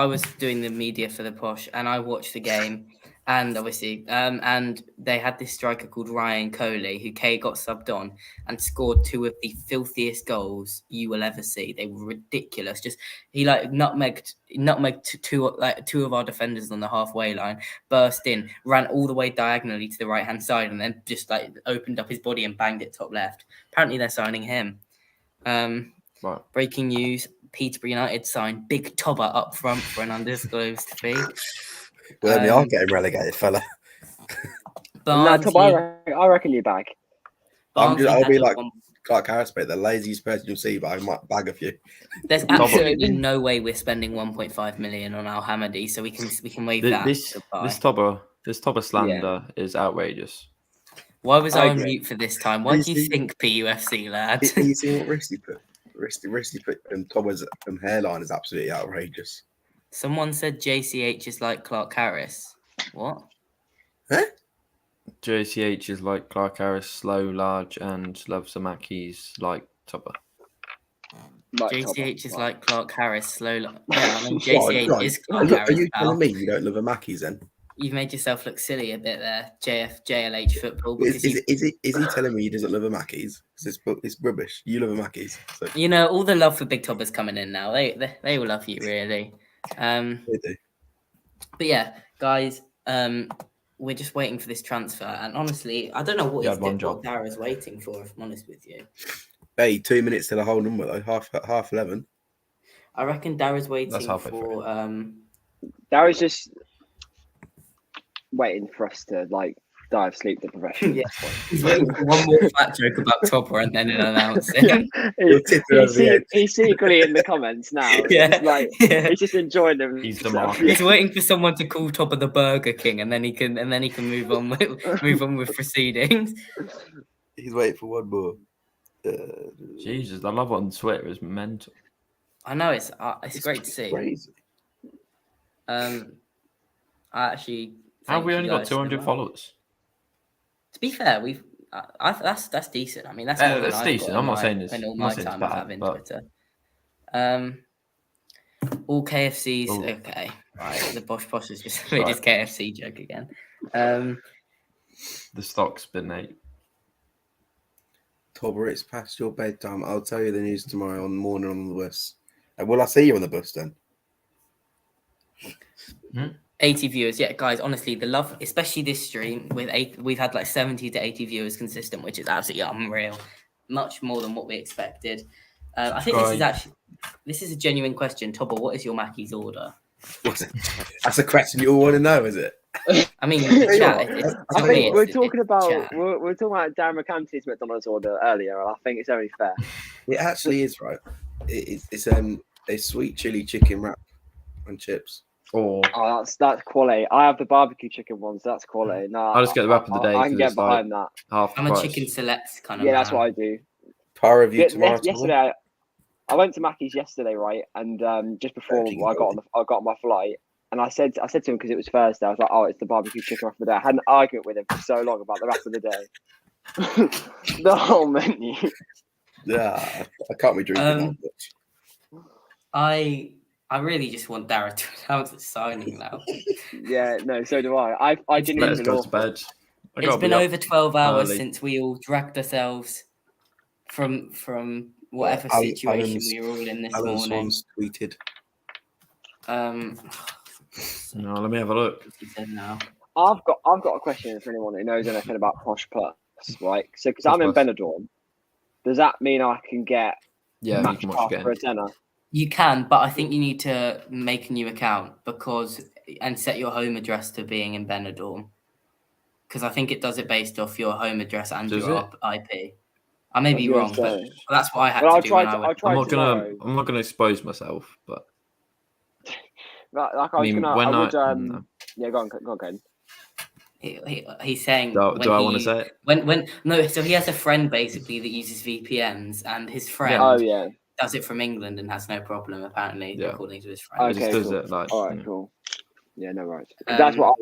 was doing the media for the Posh, and I watched the game, And obviously, and they had this striker called Ryan Coley, who Kay got subbed on and scored two of the filthiest goals you will ever see. They were ridiculous. Just he like nutmegged two of our defenders on the halfway line, burst in, ran all the way diagonally to the right hand side, and then just like opened up his body and banged it top left. Apparently, they're signing him. Right. Breaking news: Peterborough United signed Big Tobber up front for an undisclosed fee. Well, they are getting relegated, fella. No, Tom, I reckon you're back. I'll Barnsley be had like one- Clark Harris, mate, the laziest person you'll see, but I might bag a few. There's absolutely no way we're spending 1.5 million on Al Hamadi, so we can wave that. This goodbye. Tobber slander is outrageous. Why was I I on agree. mute for this time? Why do you Easy. think PUFC, lad? You see what Risty put? Risty put Thomas' hairline is absolutely outrageous. Someone said JCH is like Clark Harris. What? JCH is like Clark Harris, slow, large, and loves the Mackies like Tobber. Like JCH is Tobber. like Clark Harris, slow. Yeah, I mean Right, JCH right. is Are Clark you, Harris. are you pal. telling me you don't love a Mackies then? You've made yourself look silly a bit there, JLH football. Because Is he telling me he doesn't love a Mackies? Because it's rubbish. You love a Mackies. So you know all the love for Big Tobber's coming in now. They will love you really. they do. But yeah, guys, we're just waiting for this transfer, and honestly, I don't know what You had one job. Dara's waiting for. If I'm honest with you, Hey, 2 minutes to the whole number though. Half 11. I reckon Dara's waiting That's halfway for. That was just waiting for us to like die of sleep deprivation. Yeah. He's waiting for one more fat joke about Topper and then announce it. You're tipping over the edge. He's secretly in the comments now. Yeah. He's like Yeah. he's just enjoying them. He's the market. He's waiting for someone to call Topper the Burger King, and then he can move on with proceedings. He's waiting for one more. Jesus, the love on Twitter is mental. I know it's great to see. Crazy. I actually. How have thank we you only got guys 200 so much. followers? To be fair, that's decent. I mean, that's Yeah, more than that's I've decent. got I'm not in saying it's- in all I'm my not saying it's time of bad, having but- Twitter. All KFCs. Oh. Okay, right. The Bosch has just made his KFC joke again. The stock's been 8. Tobber, it's past your bedtime. I'll tell you the news tomorrow on the morning on the bus. Will I see you on the bus then? 80 viewers, yeah, guys. Honestly, the love, especially this stream, we've had like 70 to 80 viewers consistent, which is absolutely unreal. Much more than what we expected. I think this is a genuine question. Tobber, what is your Mackey's order? What's it? That's a question you all want to know, is it? I mean, You know chat. what? It's I not me, think we're it's talking about chat. we're talking about Darren McCanty's McDonald's order earlier, and I think it's only fair. It actually is, right? It's a sweet chili chicken wrap and chips. Or Oh, that's quality. I have the barbecue chicken ones. That's quality. No, I'll just get the wrap of the day I can 'cause get it's like behind that. half the I'm a price. chicken select kind of Yeah, that's man. what I do. Par review tomorrow. Yesterday, I went to Mackey's yesterday, right? And just before I got on my flight, and I said to him because it was Thursday, I was like, "Oh, it's the barbecue chicken wrap of the day." I had an argument with him for so long about the wrap of the day. The whole menu. Yeah, I can't be drinking that much. I really just want Dara to announce the signing now. Yeah, no, so do I. I didn't Let's even go to bed. I It's gotta been be up over 12 hours early. since we all dragged ourselves from whatever Alan- situation Alan's- we were all in this Alan morning. Swans tweeted. No, let me have a look. He said now. I've got a question for anyone who knows anything about Posh Plus, right? So, because I'm in Posh Benidorm, does that mean I can get Yeah, you match can watch pass again. for a tenner? You can, but I think you need to make a new account and set your home address to being in Benidorm. Because I think it does it based off your home address and Does your IP. I may be Yeah, wrong, but so- that's what I had Well, to I'll do try when to. I I'll went. try I'm not tomorrow. gonna expose myself, but Like I I was mean, gonna. when I would. no. Yeah, go on, Ken. He's saying do when I he- want to say it? when no, so he has a friend basically that uses VPNs, and his friend Oh yeah. does it from England and has no problem apparently, Yeah. according to his friend. It just Okay, does cool. it like. All right, you know. cool. Yeah, no worries. That's what.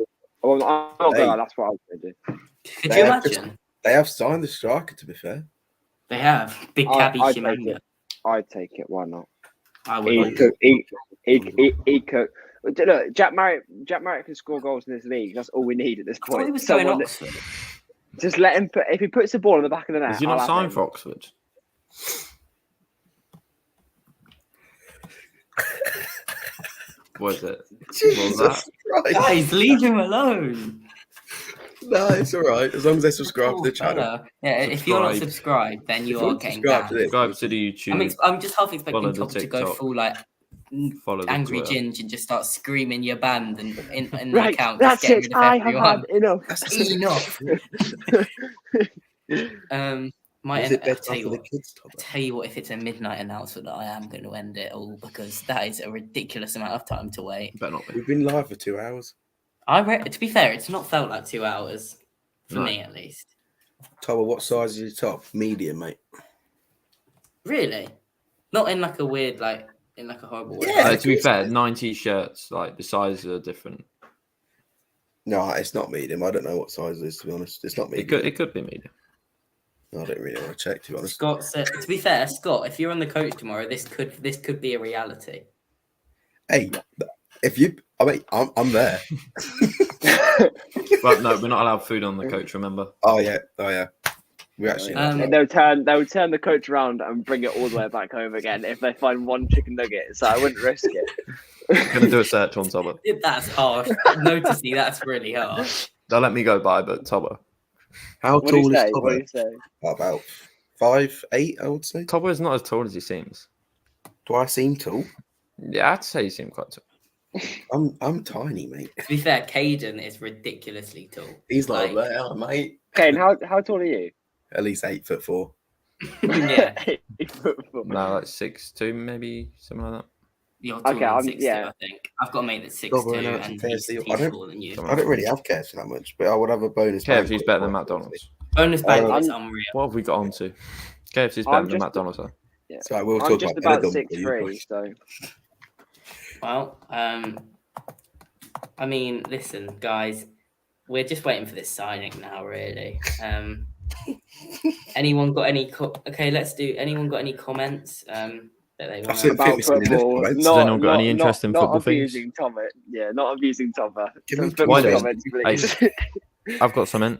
I'm not gonna lie, that's what I was gonna do. Could They you have imagine? They have signed the striker, to be fair. They have big cabby I'd take Shimanga. it. I'd take it. Why not? I He would. could. He could. Look, Jack Marriott can score goals in this league. That's all we need at this I thought he point. was going Someone Oxford. just let him put. If he puts the ball in the back of the net, Is he I'll not have signed him. for Oxford? Was it? Jesus that? Christ. Guys, leave him alone. No, it's all right. As long as they subscribe to Poor the channel. fella. Yeah, if you're not Subscribe. subscribed, then you If are you getting subscribe to banned. this, Subscribe to the YouTube. I'm just half Follow expecting the Top to go TikTok. full like Follow the angry Twitter. Ginge and just start screaming your band and in the Right, account. Just that's getting it. rid of I have everyone. had enough. Enough. Was I it tell better you for the what. kids, Tom? Tell you what, if it's a midnight announcement, I am going to end it all because that is a ridiculous amount of time to wait. Better not be. We've been live for 2 hours. To be fair, it's not felt like 2 hours for No. me at least. Tom, what size is your top? Medium, mate. Really, not in like a weird in like a horrible way. Yeah. To be fair, 90 shirts, like the sizes are different. No, it's not medium. I don't know what size it is, to be honest. It's not medium. It could be medium. I don't really want to check, to be honest. Scott said, to be fair, Scott, if you're on the coach tomorrow, this could be a reality. Hey, if you, I mean, I'm there. But no, we're not allowed food on the coach, remember? Oh yeah. We actually. Um, They'll turn the coach around and bring it all the way back home again if they find one chicken nugget. So I wouldn't risk it. Gonna do a search on Tobber. That's harsh. Noticing that's really harsh. They'll let me go by, but Tobber. How What do you tall is say? What do Tobber? you say? About 5'8", I would say. Tobber is not as tall as he seems. Do I seem tall? Yeah, I'd say he seems quite tall. I'm tiny, mate. To be fair, Caden is ridiculously tall. He's like Like- there, mate. Okay, and how tall are you? At least 8'4". Yeah, 8'4". No, like 6'2", maybe something like that. you're taller Okay, than I'm- 6'2", yeah. I think. I've got a mate that's 6'2", Double and and out he's, Thursday. he's I don't- taller than you. I don't really have KFC that much, but I would have a bonus. KFC's better than banquet. McDonald's. Bonus banquet I'm- is unreal. What have we got on to? KFC's better I'm than just- McDonald's, though. Yeah. So I will I'm talk just about about Benidorm for you. 6'3", so Well, I mean, listen, guys, we're just waiting for this signing now, really. Anyone got any? Okay, let's do. Anyone got any comments? That they want said- to. about Fitness in the football. comments. Has anyone got any interest in football not things? abusing Tobber. Yeah, not abusing Tobber. Give me Some football Why don't- comments, please. I've got some in.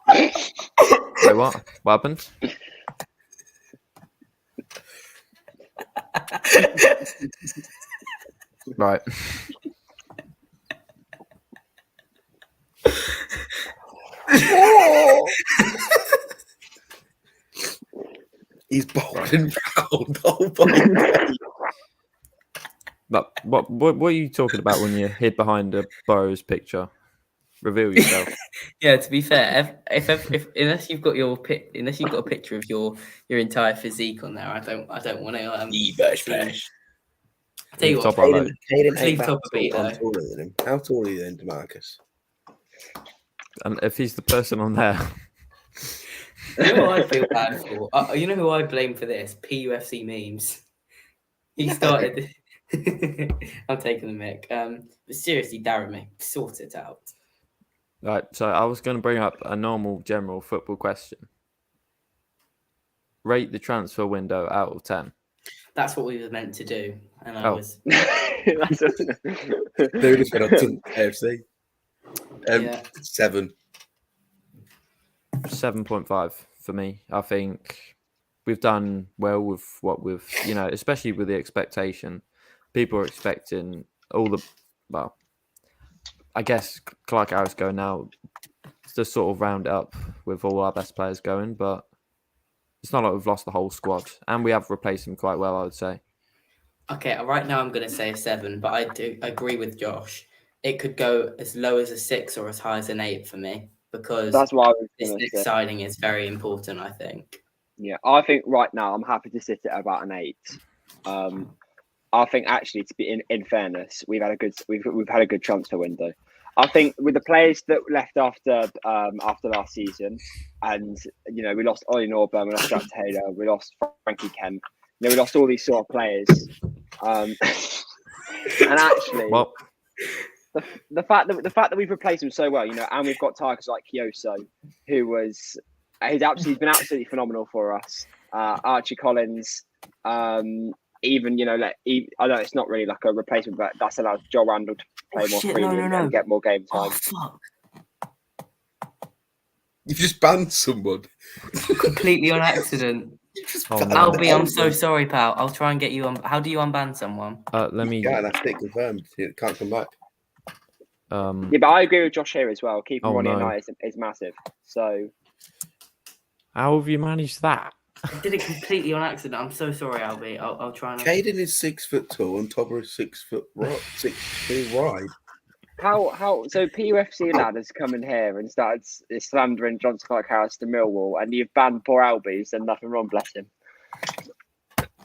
Wait, what? What happened? Right. He's bold and proud. Oh my God. But what are you talking about when you hid behind a Burrows picture? Reveal yourself. Yeah, to be fair, if unless you've got unless you've got a picture of your entire physique on there, I don't want to. Tell you what, Top right. Caden Leave ain't Tobber that be, tall. I'm though. taller than him. How tall are you then, DeMarcus? And if he's the person on there, you know what I feel bad for? You know who I blame for this? PUFC memes. He started. I'm taking the mic. But seriously, Darren, sort it out. right? So I was going to bring up a normal general football question. Rate the transfer window out of 10. That's what we were meant to do, and I Oh. was. That's a- Dude, just went up to KFC. Yeah. 7. 7.5 for me. I think we've done well with what we've, especially with the expectation. People are expecting well, I guess Clark Harris going now to sort of round it up with all our best players going, but it's not like we've lost the whole squad, and we have replaced them quite well, I would say. Okay, right now I'm going to say a 7, but I do agree with Josh. It could go as low as a 6 or as high as an 8 for me because That's what I was this going to next say. signing is very important, I think. Yeah, I think right now I'm happy to sit at about an 8. I think actually, to be in fairness, we've had a good transfer window. I think with the players that left after last season, and we lost Ollie Norburn, we lost Jack Taylor, we lost Frankie Kent, we lost all these sort of players. And actually, Well, the fact that we've replaced them so well, and we've got tigers like Kyoso, he's been absolutely phenomenal for us. Archie Collins, even I know it's not really like a replacement, but that's allowed Joel Randall to play more shit, freely no. and get more game Oh time. fuck! You've just banned someone. Completely on accident. You've just Oh, banned no. Albie, I'm so everyone. sorry, pal. I'll try and get you on. How do you unban someone? Let me. Yeah, that's it. Confirmed. It can't come back. Yeah, but I agree with Josh here as well. Keeping Oh, Ronnie no. at night is massive. So How have you managed that? I did it completely on accident. I'm so sorry, Albie. I'll try and. Caden is 6 foot tall and Tobber is 6 foot 6 wide. how so PUFC lad has come in here and started slandering Johnson Clark Harris to Millwall, and you've banned poor Albie. He's done nothing wrong, bless him.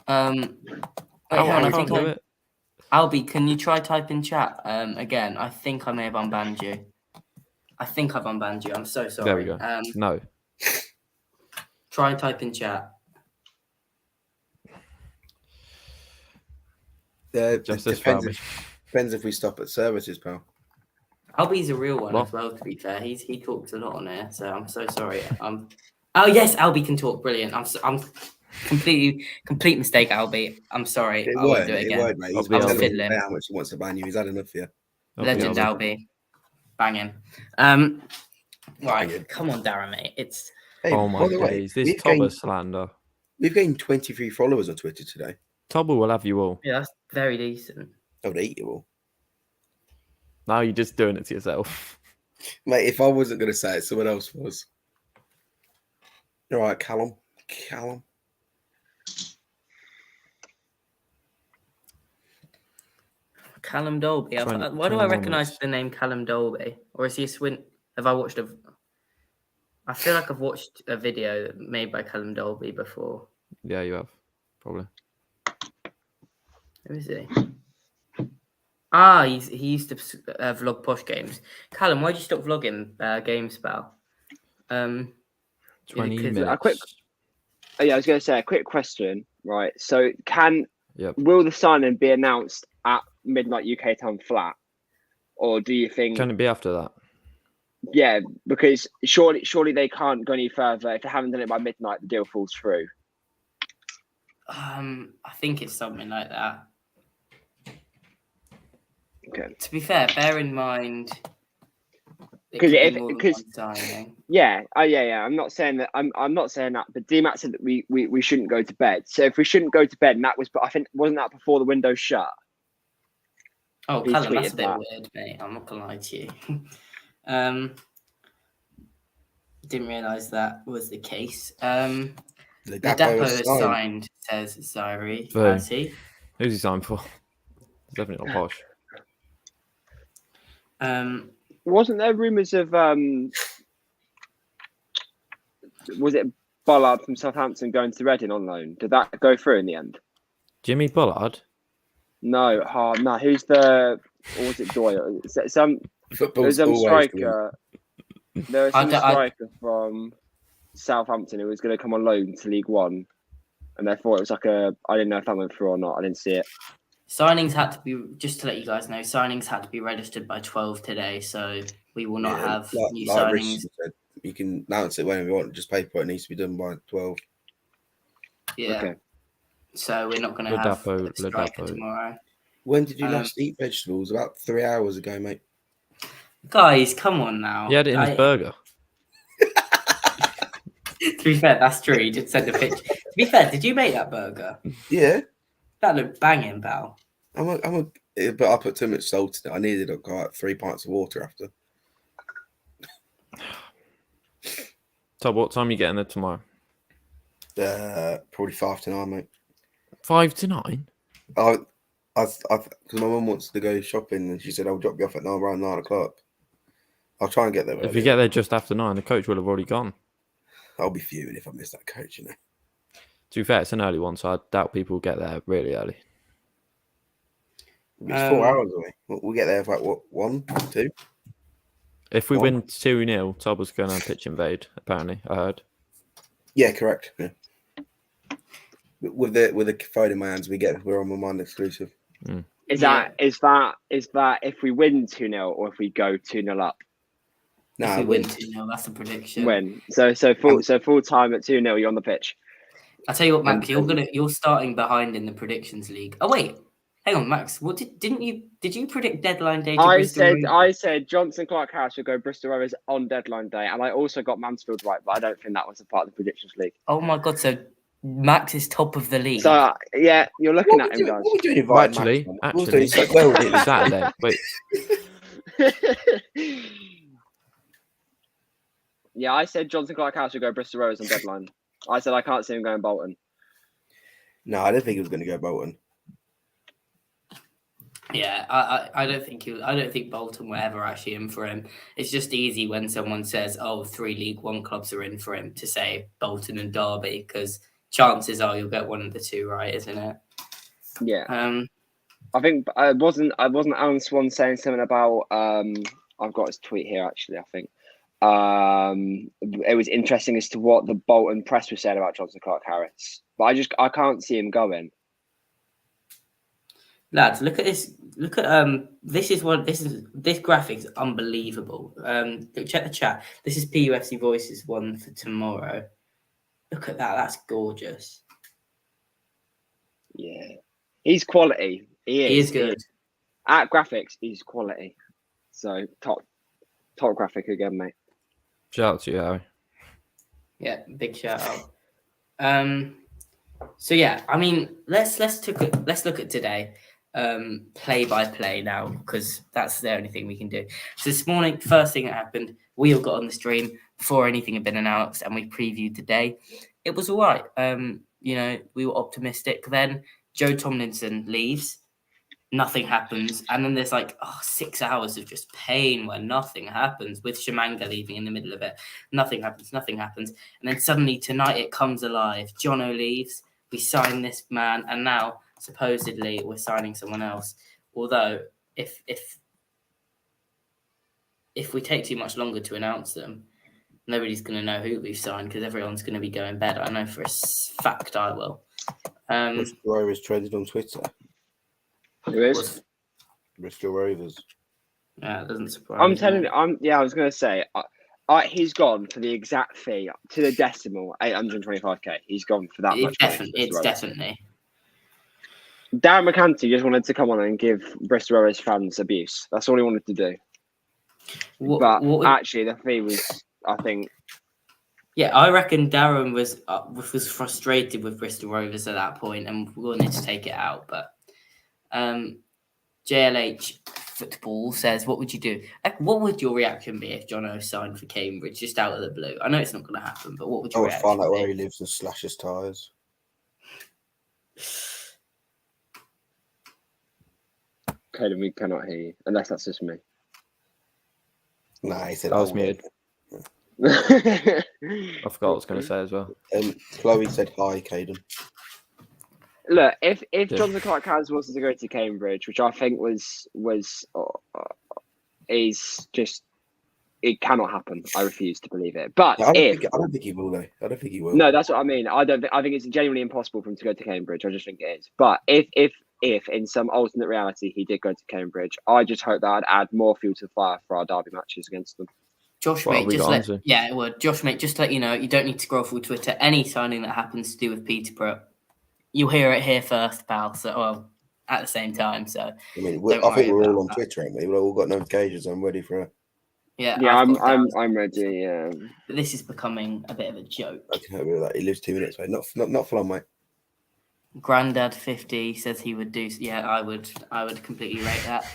Wait, hang on, I think do it. Albie, can you try type in chat again? I think I may have unbanned you. I think I've unbanned you. I'm so sorry. There we go. No. Try and type in chat. Justice for Albie. Depends if we stop at services, pal. Albie's a real one What? as well, to be fair. He talks a lot on here, so I'm so sorry. Oh yes, Albie can talk. Brilliant. I'm complete mistake, Albie. I'm sorry. I won't do it again. mate. I'll He's be telling honest. me fiddling. how much he wants to ban you. He's had enough here. Legend Albie. Banging. Right, Banging. come on, Darren, mate. It's Hey, Oh by my the way, days. This we've Tobber gained, slander. we've gained 23 followers on Twitter today. Tobber will have you all. that's very decent. I would eat you all. Now you're just doing it to yourself. Mate, if I wasn't going to say it, someone else was. All right, Callum. Callum Dolby. Why do I recognise the name Callum Dolby? Or is he a Swin? Have I watched a? I feel like I've watched a video made by Callum Dolby before. Yeah, you have. Probably. Who is he? Ah, he used to vlog posh games. Callum, why'd you stop vlogging games, pal? 20 because- minutes. Yeah, I was going to say a quick question, right? So, Yep. will the signing be announced at midnight UK time flat, or do you think? Can it be after that? Yeah, because surely they can't go any further. If they haven't done it by midnight, the deal falls through. I think it's something like that. Okay. To be fair, bear in mind. it 'Cause could be if- more than 'cause- one signing. Yeah, yeah. I'm not saying that. I'm not saying that. But DMAT said that we shouldn't go to bed. So if we shouldn't go to bed, and that was, but I think wasn't that before the window shut? Oh, He Callum, that's a tweeted bit that. weird, mate. I'm not gonna lie to you. Didn't realise that was the case. The Dapo is has signed, says Zaire. Who? Has he? Who's he signed for? It's definitely not posh. Wasn't there rumours of was it Bollard from Southampton going to Reading on loan? Did that go through in the end? Jimmy Bullard? No, no. Who's the? Or was it Doyle? There's some Football's always striker. There was some I- striker from Southampton who was going to come on loan to League One, and they thought it was like a. I didn't know if that went through or not. I didn't see it. Signings had to be, just to let you guys know, signings had to be registered by 12 today, so we will not have new like signings. Richard said, you can announce it whenever you want. Just paper it needs to be done by 12. Yeah. Okay. So we're not going to have Ladapo, a striker Ladapo. tomorrow. When did you Um, last eat vegetables? About 3 hours ago, mate. Guys, come on now. He had it in his burger. To be fair, that's true. He did send a picture. To be fair, did you make that burger? Yeah. That looked banging, pal. But I put too much salt in it. I needed like 3 pints of water after. So what time are you getting there tomorrow? Probably 5 to 9, mate. 5 to 9? Because my mum wants to go shopping and she said I'll drop you off at around 9 o'clock. I'll try and get there. If you early. get there just after 9, the coach will have already gone. I'll be fuming if I miss that coach, you know. To be fair, it's an early one, so I doubt people will get there really early. It's 4 hours away. We'll get there about what, 1, 2? If we What? win 2-0, Tobber's going to pitch invade, apparently, I heard. Yeah, correct. Yeah. With the phone in my hands, we're on my mind exclusive. Is Yeah. that if we win 2-0 or if we go 2-0 up? No, If we win 2-0, that's a prediction. When? So full time at 2-0, you're on the pitch. I tell you what, Max, And- you're starting behind in the predictions league. Oh wait, hang on, Max. What did you predict deadline day? To I said Johnson Clark Harris would go Bristol Rovers on deadline day, and I also got Mansfield right, but I don't think that was a part of the predictions league. Oh my god! So Max is top of the league. So yeah, you're looking What at are we him, doing? guys. What are we doing Well, inviting Max on? We'll actually, do so well. it was Saturday. Wait, Yeah, I said Johnson Clark Harris would go Bristol Rovers on deadline. I said I can't see him going Bolton. No, I don't think he was going to go Bolton. Yeah, I don't think Bolton were ever actually in for him. It's just easy when someone says, "Oh, 3 League One clubs are in for him," to say Bolton and Derby, because chances are you'll get one of the two right, isn't it? Yeah, Um, I think I wasn't Alan Swan saying something about I've got his tweet here actually. I think it was interesting as to what the Bolton press was saying about Johnson Clark Harris, but I can't see him going. lads, look at this. Look at this graphic is unbelievable. Check the chat. This is PUFC Voices one for tomorrow. Look at that. That's gorgeous. Yeah, he's quality. He is good. At graphics, he's quality. So top graphic again, mate. shout out to you, Harry. Yeah, big shout out. So yeah, I mean, let's look at today, play by play now, because that's the only thing we can do. So this morning, first thing that happened, we all got on the stream before anything had been announced, and we previewed the day. It was all right. We were optimistic. Then Joe Tomlinson leaves. Nothing happens, and then there's 6 hours of just pain where nothing happens, with Shimanga leaving in the middle of it. Nothing happens, and then suddenly tonight it comes alive. Jono leaves, we sign this man, and now supposedly we're signing someone else. Although if we take too much longer to announce them, nobody's going to know who we've signed, because everyone's going to be going bed. I know for a fact I will. Bristol Rovers traded on Twitter. Who is? Bristol Rovers. Yeah, it doesn't surprise I'm me. telling you. I was going to say, he's gone for the exact fee to the decimal, 825k. He's gone for that much. It's definitely. Darren McCanty just wanted to come on and give Bristol Rovers fans abuse. That's all he wanted to do. Actually, the fee was, I think. Yeah, I reckon Darren was frustrated with Bristol Rovers at that point and wanted to take it out. But JLH Football says, "What would you do? What would your reaction be if Jono signed for Cambridge just out of the blue? I know it's not going to happen, but what would I your would reaction find out be?" where he lives and slash his tyres. Caden, we cannot hear you, unless that's just me. Nah, he said That was I muted. Look, I forgot what I was going to say as well. Chloe said hi, Caden. if Yeah. Johnson Clark Harris was to go to Cambridge, which I think is just, it cannot happen. I refuse to believe it. But I don't think he will though. I don't think he will. no, that's what I mean. I think it's genuinely impossible for him to go to Cambridge. I just think it is. But if in some alternate reality he did go to Cambridge, I just hope that I'd add more fuel to the fire for our derby matches against them. Josh, What mate, have we just got let onto? yeah, it would. Josh, mate, just to let you know, you don't need to scroll through Twitter. Any signing that happens to do with Peterborough, you'll hear it here first, pal. So, well, at the same time. So, I mean, Don't I think worry we're all about on that. Twitter, ain't we? We've all got notifications. I'm ready for it. yeah, Yeah, I've got down. I'm ready. Yeah. But this is becoming a bit of a joke. I can help you with that. He lives 2 minutes away. Not full on, mate. Grandad 50 says he would do. Yeah, I would completely rate that.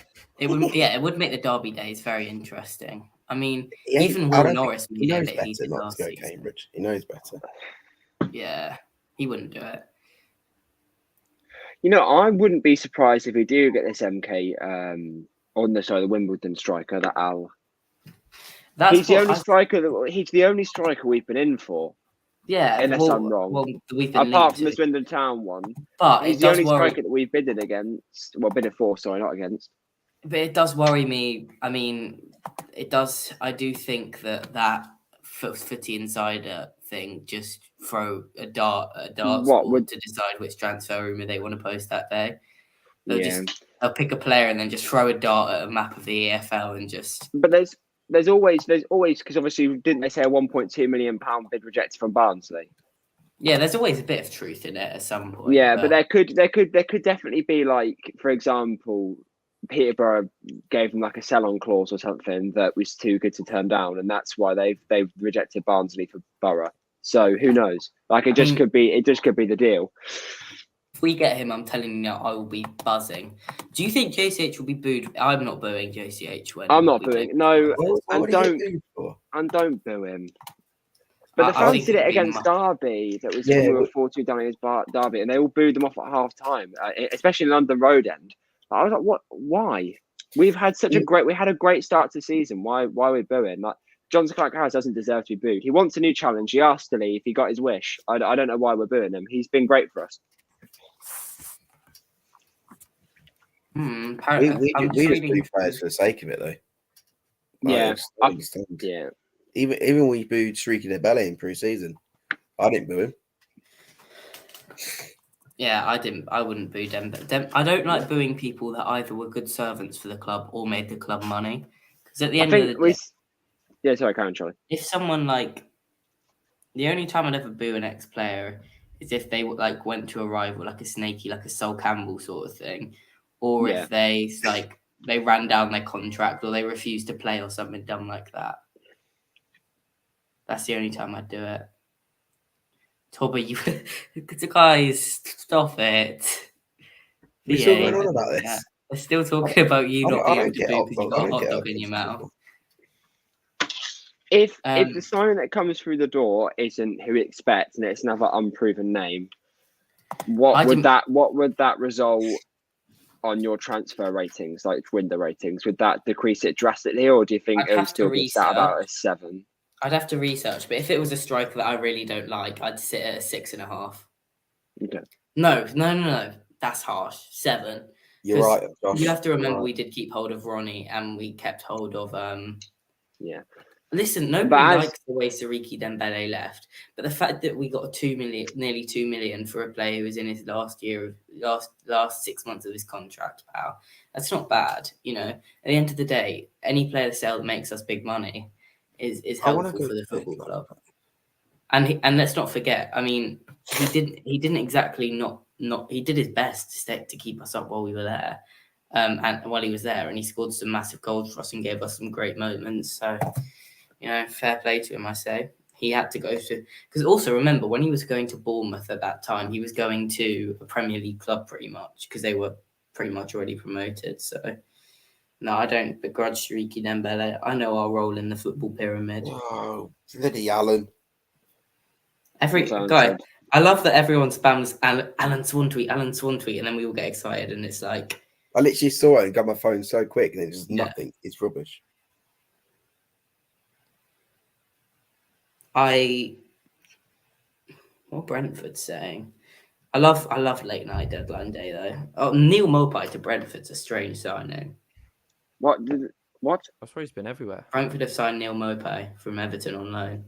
It would. Yeah, it would make the Derby days very interesting. I mean, even Will Norris, He knows he better did not last to go season. Cambridge. He knows better. Yeah, he wouldn't do it. You know, I wouldn't be surprised if we do get this MK the Wimbledon striker, that Al. That's He's the what only I- striker he's the only striker we've been in for. Yeah, unless I'm wrong. Well, we've been Apart linked from the to. Swindon Town one. But He's it the does only worry. striker that we've bidded against. Well, bidded for, sorry, not against. But it does worry me. I mean, it does. I do think that Footy Insider thing, just throw a darts What board would- to decide which transfer rumor they want to post that day. Yeah. They'll pick a player and then just throw a dart at a map of the EFL and just. But there's always because obviously didn't they say a £1.2 million bid rejected from Barnsley? Yeah, there's always a bit of truth in it at some point. Yeah, but there could definitely be, like, for example, Peterborough gave them like a sell-on clause or something that was too good to turn down, and that's why they've rejected Barnsley for Borough. So who knows? Like, it just could be the deal. If we get him, I'm telling you now, I will be buzzing. Do you think JCH will be booed? I'm not booing JCH when I'm not we booing. take- No, What and would he get don't booed for? boo him. But the I fans think did it it'd be against Derby. That was Yeah, when we were but- 4-2 down against Derby, and they all booed them off at half time, especially in London Road End. I was like, what? Why? We had a great start to the season. Why are we booing? Like, Johnson Clark-Harris doesn't deserve to be booed. He wants a new challenge. He asked to leave. He got his wish. I don't know why we're booing him. He's been great for us. We I'm just reading- boo players for the sake of it, though. Like, Yeah, I understand. Yeah. Even when we booed Shrieky Dembele in pre-season, I didn't boo him. Yeah, I wouldn't boo them. I don't like booing people that either were good servants for the club or made the club money. Because at the I end of the think day, we. Yeah, sorry, Karen, Charlie. if someone like the only time I'd ever boo an ex-player is if they like went to a rival, like a Snaky, like a Sol Campbell sort of thing, or Yeah. if they ran down their contract or they refused to play or something dumb like that. That's the only time I'd do it. Toby, you guys, stop it. We're still Behave. going on about this. Yeah. We're still talking about you not I being able don't to get boo hot because you dog. got I a don't hot get dog hot in your dogs. mouth. If Um, the sign that comes through the door isn't who we expect and it's another unproven name, what would that result on your transfer ratings, like window ratings? Would that decrease it drastically, or do you think I'd it would have to still be sat about a research. 7? I'd have to research, but if it was a striker that I really don't like, I'd sit at a 6.5. Okay. No. That's harsh. 7. You're 'Cause right, Josh. You have to You're remember right. we did keep hold of Ronnie and we kept hold of Yeah. Listen, nobody But as- likes the way Siriki Dembele left, but the fact that we got nearly 2 million for a player who was in his last 6 months of his contract, pal, that's not bad. You know, at the end of the day, any player sale that makes us big money is I wanna helpful go for the to football football club. And let's not forget, I mean, he didn't exactly not he did his best to keep us up while we were there, and while he was there, and he scored some massive goals for us and gave us some great moments. So, you know, fair play to him, I say. He had to go to because also remember when he was going to Bournemouth at that time, he was going to a Premier League club pretty much because they were pretty much already promoted. So. No, I don't begrudge Siriki Dembele. I know our role in the football pyramid. Oh, bloody Alan. Every That's what guy, Alan said. I love that everyone spams Alan Swan tweet, and then we all get excited, and it's like, I literally saw it and got my phone so quick, and it's just Yeah. nothing. It's rubbish. what Brentford's saying. I love late night deadline day though. Oh, Neil Mopai to Brentford's a strange signing. What? That's where he's been everywhere. Brentford have signed Neil Mopai from Everton on loan.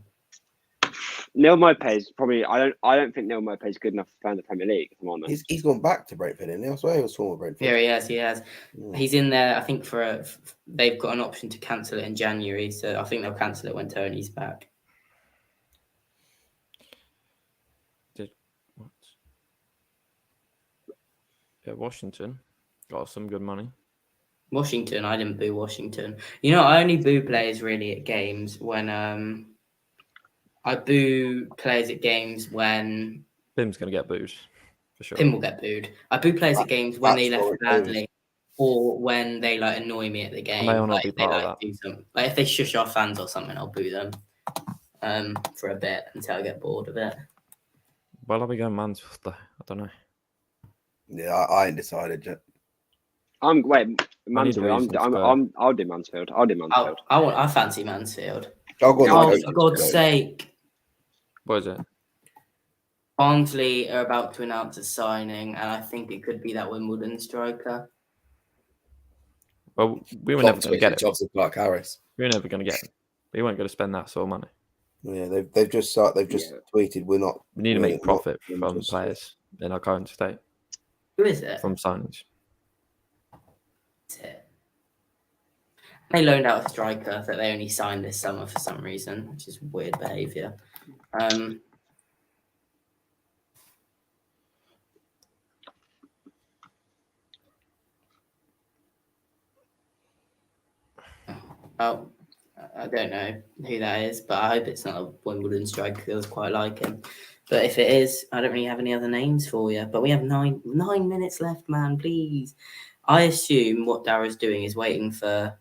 Neil Maupay is probably. I don't think Neil Maupay is good enough to play in the Premier League. If I'm honest. He's gone back to Brentford, and I swear he was former Brentford. Yeah, he has. Yeah. He's in there. I think they've got an option to cancel it in January, so I think they'll cancel it when Tony's back. What? Yeah, Washington got some good money. Washington, I didn't boo Washington. You know, I only boo players really at games when I boo players at games when Bim's gonna get booed for sure. Pim will get booed. I boo players at games when they that's left what it is. badly or when they like annoy me at the game. may or not like, be if they, part of like, that. do something. Like if they shush our fans or something, I'll boo them for a bit until I get bored of it. Well, are we going Mansfield though? I don't know. Yeah, I ain't decided yet. need a reason to go. I'll do Mansfield. I fancy Mansfield. I'll go on Oh, the for coaches, God's though. sake. What is it? Barnsley are about to announce a signing, and I think it could be that Wimbledon striker. Well, we were never going to get it. Johnson Clark Harris. We were never going to get it. We weren't going to spend that sort of money. Yeah, they've just tweeted we're not. We need to we're make profit not from interested. players in our current state, Who is it? from signings. That's it. They loaned out a striker that they only signed this summer for some reason, which is weird behaviour. Oh, I don't know who that is, but I hope it's not a Wimbledon striker because I quite like him. But if it is, I don't really have any other names for you. But we have nine minutes left, man. Please. I assume what Darrow's doing is waiting for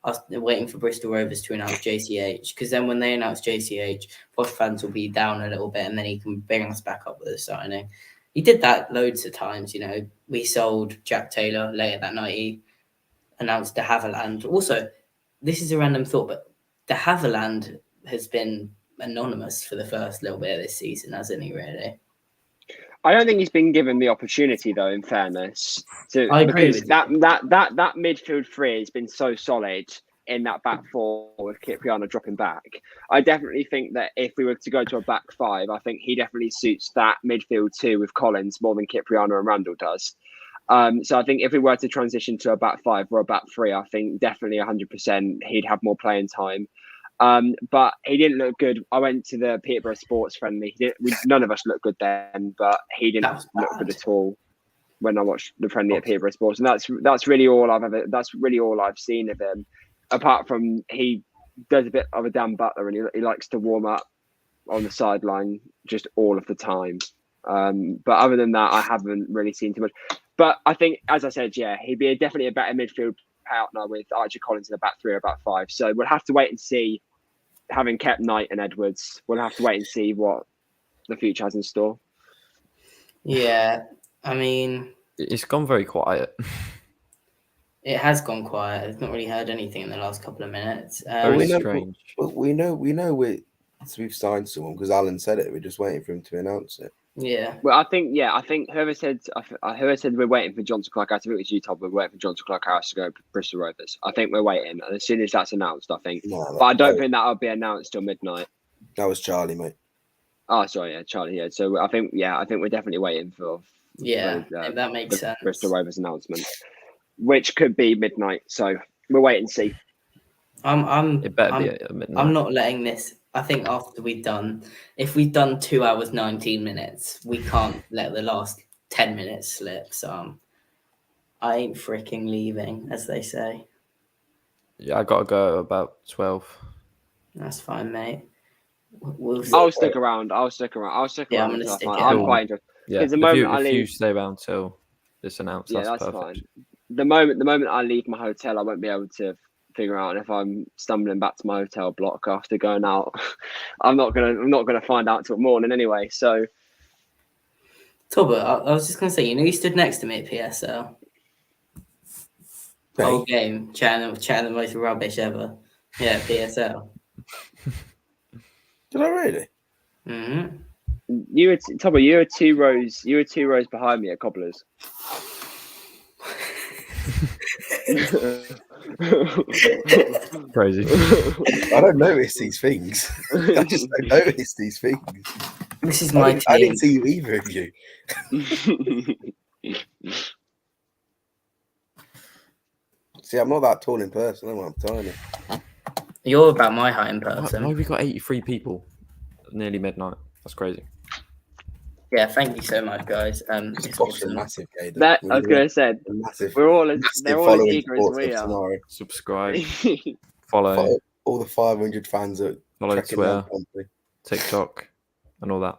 Bristol Rovers to announce JCH, because then when they announce JCH, Posh fans will be down a little bit, and then he can bring us back up with a signing. He did that loads of times. You know, we sold Jack Taylor later that night. He announced De Havilland. Also, this is a random thought, but De Havilland has been anonymous for the first little bit of this season, hasn't he? Really? I don't think he's been given the opportunity, though. In fairness, I agree because with that you. midfield three has been so solid in that back four with Kipriano dropping back. I definitely think that if we were to go to a back five, I think he definitely suits that midfield two with Collins more than Kipriano and Randall does. So I think if we were to transition to a back five or a back three, I think definitely 100% he'd have more playing time. But he didn't look good. I went to the Peterborough Sports Friendly. None of us looked good then, but he didn't look good at all when I watched the friendly at Peterborough Sports. And that's really all I've seen of him. Apart from he does a bit of a Dan Butler, and he likes to warm up on the sideline just all of the time. But other than that, I haven't really seen too much. But I think, as I said, yeah, he'd be definitely a better midfield partner with Archie Collins in the back three or back five. So we'll have to wait and see. Having kept Knight and Edwards, we'll have to wait and see what the future has in store. Yeah, I mean, It's gone very quiet. it has gone quiet. I've not really heard anything in the last couple of minutes. Very we know- strange. Well, we know we've signed someone because Alan said it. We're just waiting for him to announce it. Yeah, Well, I think whoever said we're waiting for Johnson Clark Harris. I think it was you, Todd. We're waiting for Johnson Clark Harris to go to Bristol Rovers. I think we're waiting, and as soon as that's announced, I think. No, But I don't think that'll be announced till midnight. that was Charlie, mate. Oh, sorry, yeah, Charlie. Yeah, so I think we're definitely waiting for that makes the sense. Bristol Rovers announcement, which could be midnight. So we'll wait and see. It better be at midnight. I'm not letting this. I think if we've done 2 hours 19 minutes, we can't let the last 10 minutes slip. So I ain't freaking leaving, as they say. Yeah, I gotta go about 12. That's fine, mate. We'll see. I'll stick around. Yeah, I'm gonna stick it I'm out. quite interested. Yeah, Because the if moment you, I if you leave- stay around till it's announced, Yeah, that's that's perfect. fine. The moment I leave my hotel, I won't be able to figure out if I'm stumbling back to my hotel block after going out. I'm not gonna find out till morning anyway. So Talbot, I was just gonna say, you stood next to me at PSL. Whole game, chatting the most rubbish ever. Yeah, PSL. Did I really? Mm-hmm. you were Toby, you were two rows behind me at Cobblers. Crazy. I don't notice these things. I just don't notice these things. This is my I team. didn't see you either of you. See, I'm not that tall in person. I'm tiny. You're about my height in Why person. have we got 83 people? Nearly midnight. That's crazy. Yeah, thank you so much, guys. It's It's Bosch and awesome. massive, Gator. That I was gonna say, Massive. they're all as following eager as Sports we Hub are. tomorrow. Subscribe, follow, Follow all the 500 fans that follow trekking down Twitter, Pompey. TikTok, and all that.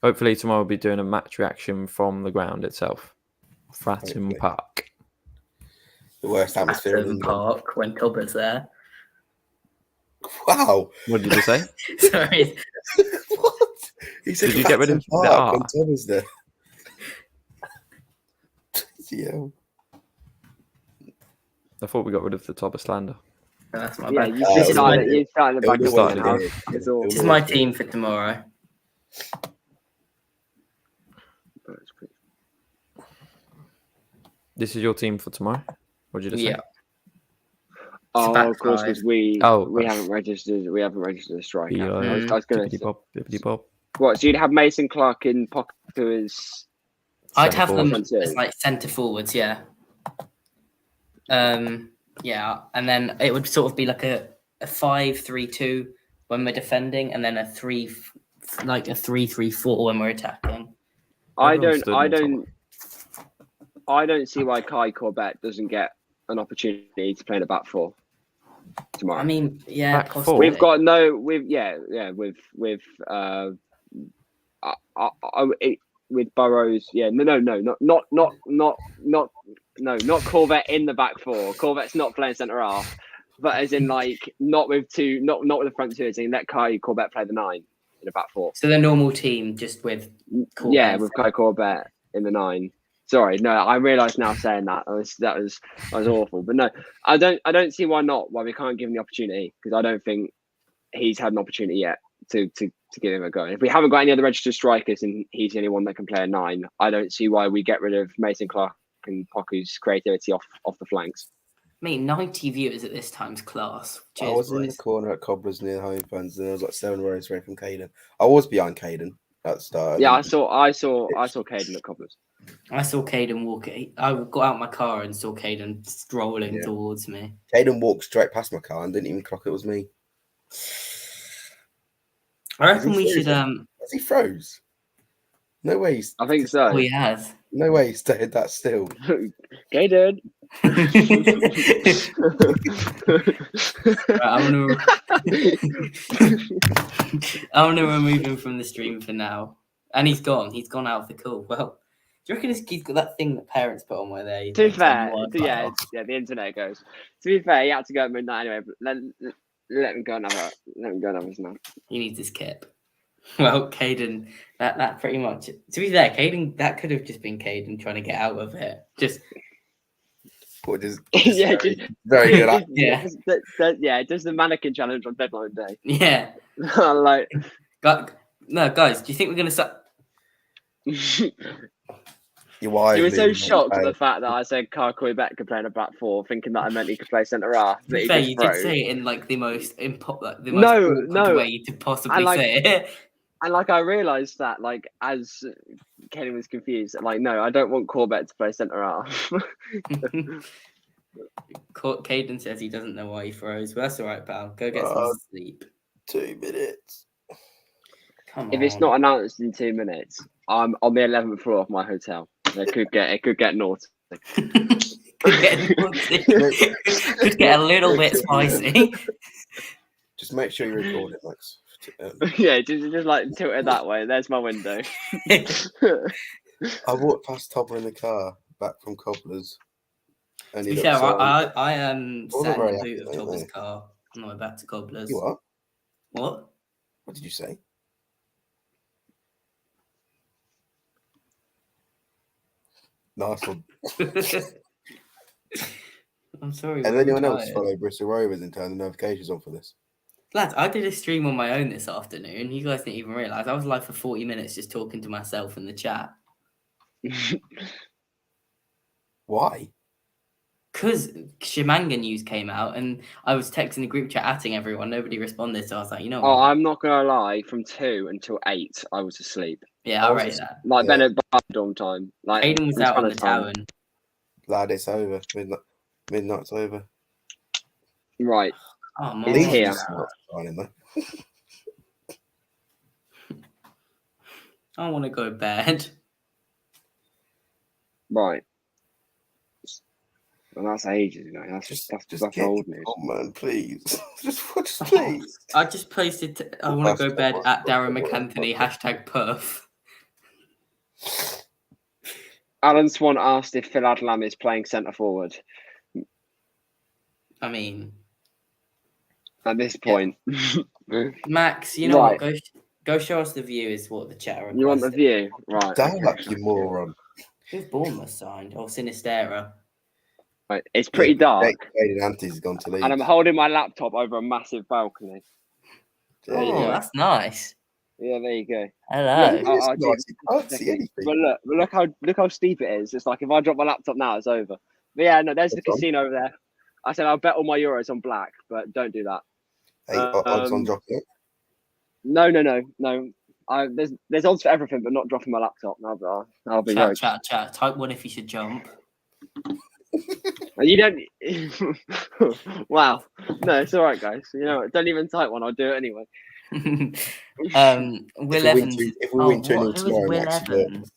Hopefully tomorrow we'll be doing a match reaction from the ground itself. Fratton Hopefully. Park. The worst atmosphere in Aston England. Park when Talbot's there. Wow. What did you say? Sorry. What? He said Did you get rid of Fratton the Park R? when Tom was there. Yeah. I thought we got rid of the top of slander. That's my Yeah, bad. you This is my, started the back It'll of be the fine. house. It's all. this is my team for tomorrow. This is your team for tomorrow? What did you just Yeah. say? Oh, back of course, five. because we Oh, haven't registered. We haven't registered a striker. Eli, I was going to say, Bibbidi-bob, bibbidi-bob. what? So you'd have Mason Clark in pocket to his. I'd Centre have them forward. as like centre forwards, yeah. Yeah, and then it would sort of be like a 5-3-2 when we're defending, and then a 3-3-4 when we're attacking. Everyone stood in the I don't see why Kai Corbett doesn't get an opportunity to play in the back four. tomorrow. I mean, yeah, Back possibly. four. We've got no, with with Burrows. Yeah, not Corvette in the back four. Corvette's not playing centre half, but as in like not with the front two. As in let Kai Corvette play the 9 in the back four. So the normal team just with Corbett. Yeah, with Kai Corvette in the 9. Sorry, no, I realise now saying that was awful. But no, I don't see why we can't give him the opportunity, because I don't think he's had an opportunity yet to give him a go. If we haven't got any other registered strikers and he's the only one that can play a 9, I don't see why we get rid of Mason Clark and Poku's creativity off the flanks. I mean, 90 viewers at this time's class. Cheers, I was in the boys. corner at Cobblers near home fans, and there was like 7 rows away from Caden. I was behind Caden at the start. Yeah, I saw Caden at Cobblers. I saw Caden walk. I got out my car and saw Caden strolling towards me. Caden walked straight past my car and didn't even clock it was me. I reckon we should. Has he froze? No way. I think so. Oh, he has. No way he stayed that still. Caden. I'm gonna remove him from the stream for now. And he's gone. He's gone out of the call. Well, do you reckon he's got that thing that parents put on where they? To be fair, yeah, the internet goes. To be fair, he had to go at midnight anyway. But let him go and have his nap. He needs his kip. Well, Caden, that pretty much. To be fair, Caden, that could have just been Caden trying to get out of it. Just Yeah, very good. yeah, just the mannequin challenge on deadline day. yeah. Like, No, guys, do you think we're gonna start? Your wife. you were so shocked at the fact that I said Kai Corvette could play in a back four, thinking that I meant he could play centre half. To be fair, you did say it in like the most awkward No. way you could possibly say it. And like I realised that, like as Kenny was confused, like no, I don't want Corvette to play centre half. Caden says he doesn't know why he froze. Well, that's all right, pal. Go get some sleep. 2 minutes. Come on. If it's not announced in 2 minutes, I'm on the 11th floor of my hotel. It could get naughty. Could get a little bit spicy. Just make sure you record it, Max. Yeah, just like tilt it that way. There's my window. I walked past Tobber in the car back from Cobblers. And he Yeah, looked I sat in very the boot of happy, Tobber's don't car on the way back to Cobblers. You what? What? What did you say? Nice one. I'm sorry. And I'm anyone else tired. follow Bristol Rovers and turn the notifications on for this? Lads, I did a stream on my own this afternoon. You guys didn't even realise. I was live for 40 minutes just talking to myself in the chat. Why? Because Shimanga news came out and I was texting the group chat atting everyone. Nobody responded. So I was like, you know what? Oh, I'm not gonna lie. From 2 until 8, I was asleep. Yeah, I'll rate that. Like Yeah. then at dorm time. Like Aiden was this out kind on of the time. town. Lad, it's over. Midnight's over. Right. Oh, It's my here. Fine, though. I want to go to bed. Right. Well, that's ages ago. That's get old your news. phone, man, please. just please. I just posted. I want to go to bed at Darren McAnthony. #Perf. Alan Swan asked if Phil Adlam is playing centre forward. I mean, At this point, Max, you know Right. what? Go show us the view. Is what the chat are you want the requesting. view, right? Damn, like you moron. Who's Bournemouth signed? Oh, Sinistera. Right, it's pretty dark, Caden Anti's gone to leave. and I'm holding my laptop over a massive balcony. There you Oh, go. that's nice. Yeah, there you go. Hello. It's I'll do- nice, you can't see anything. But look how steep it is. It's like if I drop my laptop now, it's over. But yeah, no, there's the What's on? casino over there. I said I'll bet all my euros on black, but don't do that. Hey, odds on dropping it. No. There's odds for everything, but not dropping my laptop. I'll be very. Chat. Type 1 if you should jump. You don't. Wow. No, it's all right, guys. You know, what, don't even type one. I'll do it anyway. Will If we win Evans. if we win 2-0 who was tomorrow, Will Max, you Evans?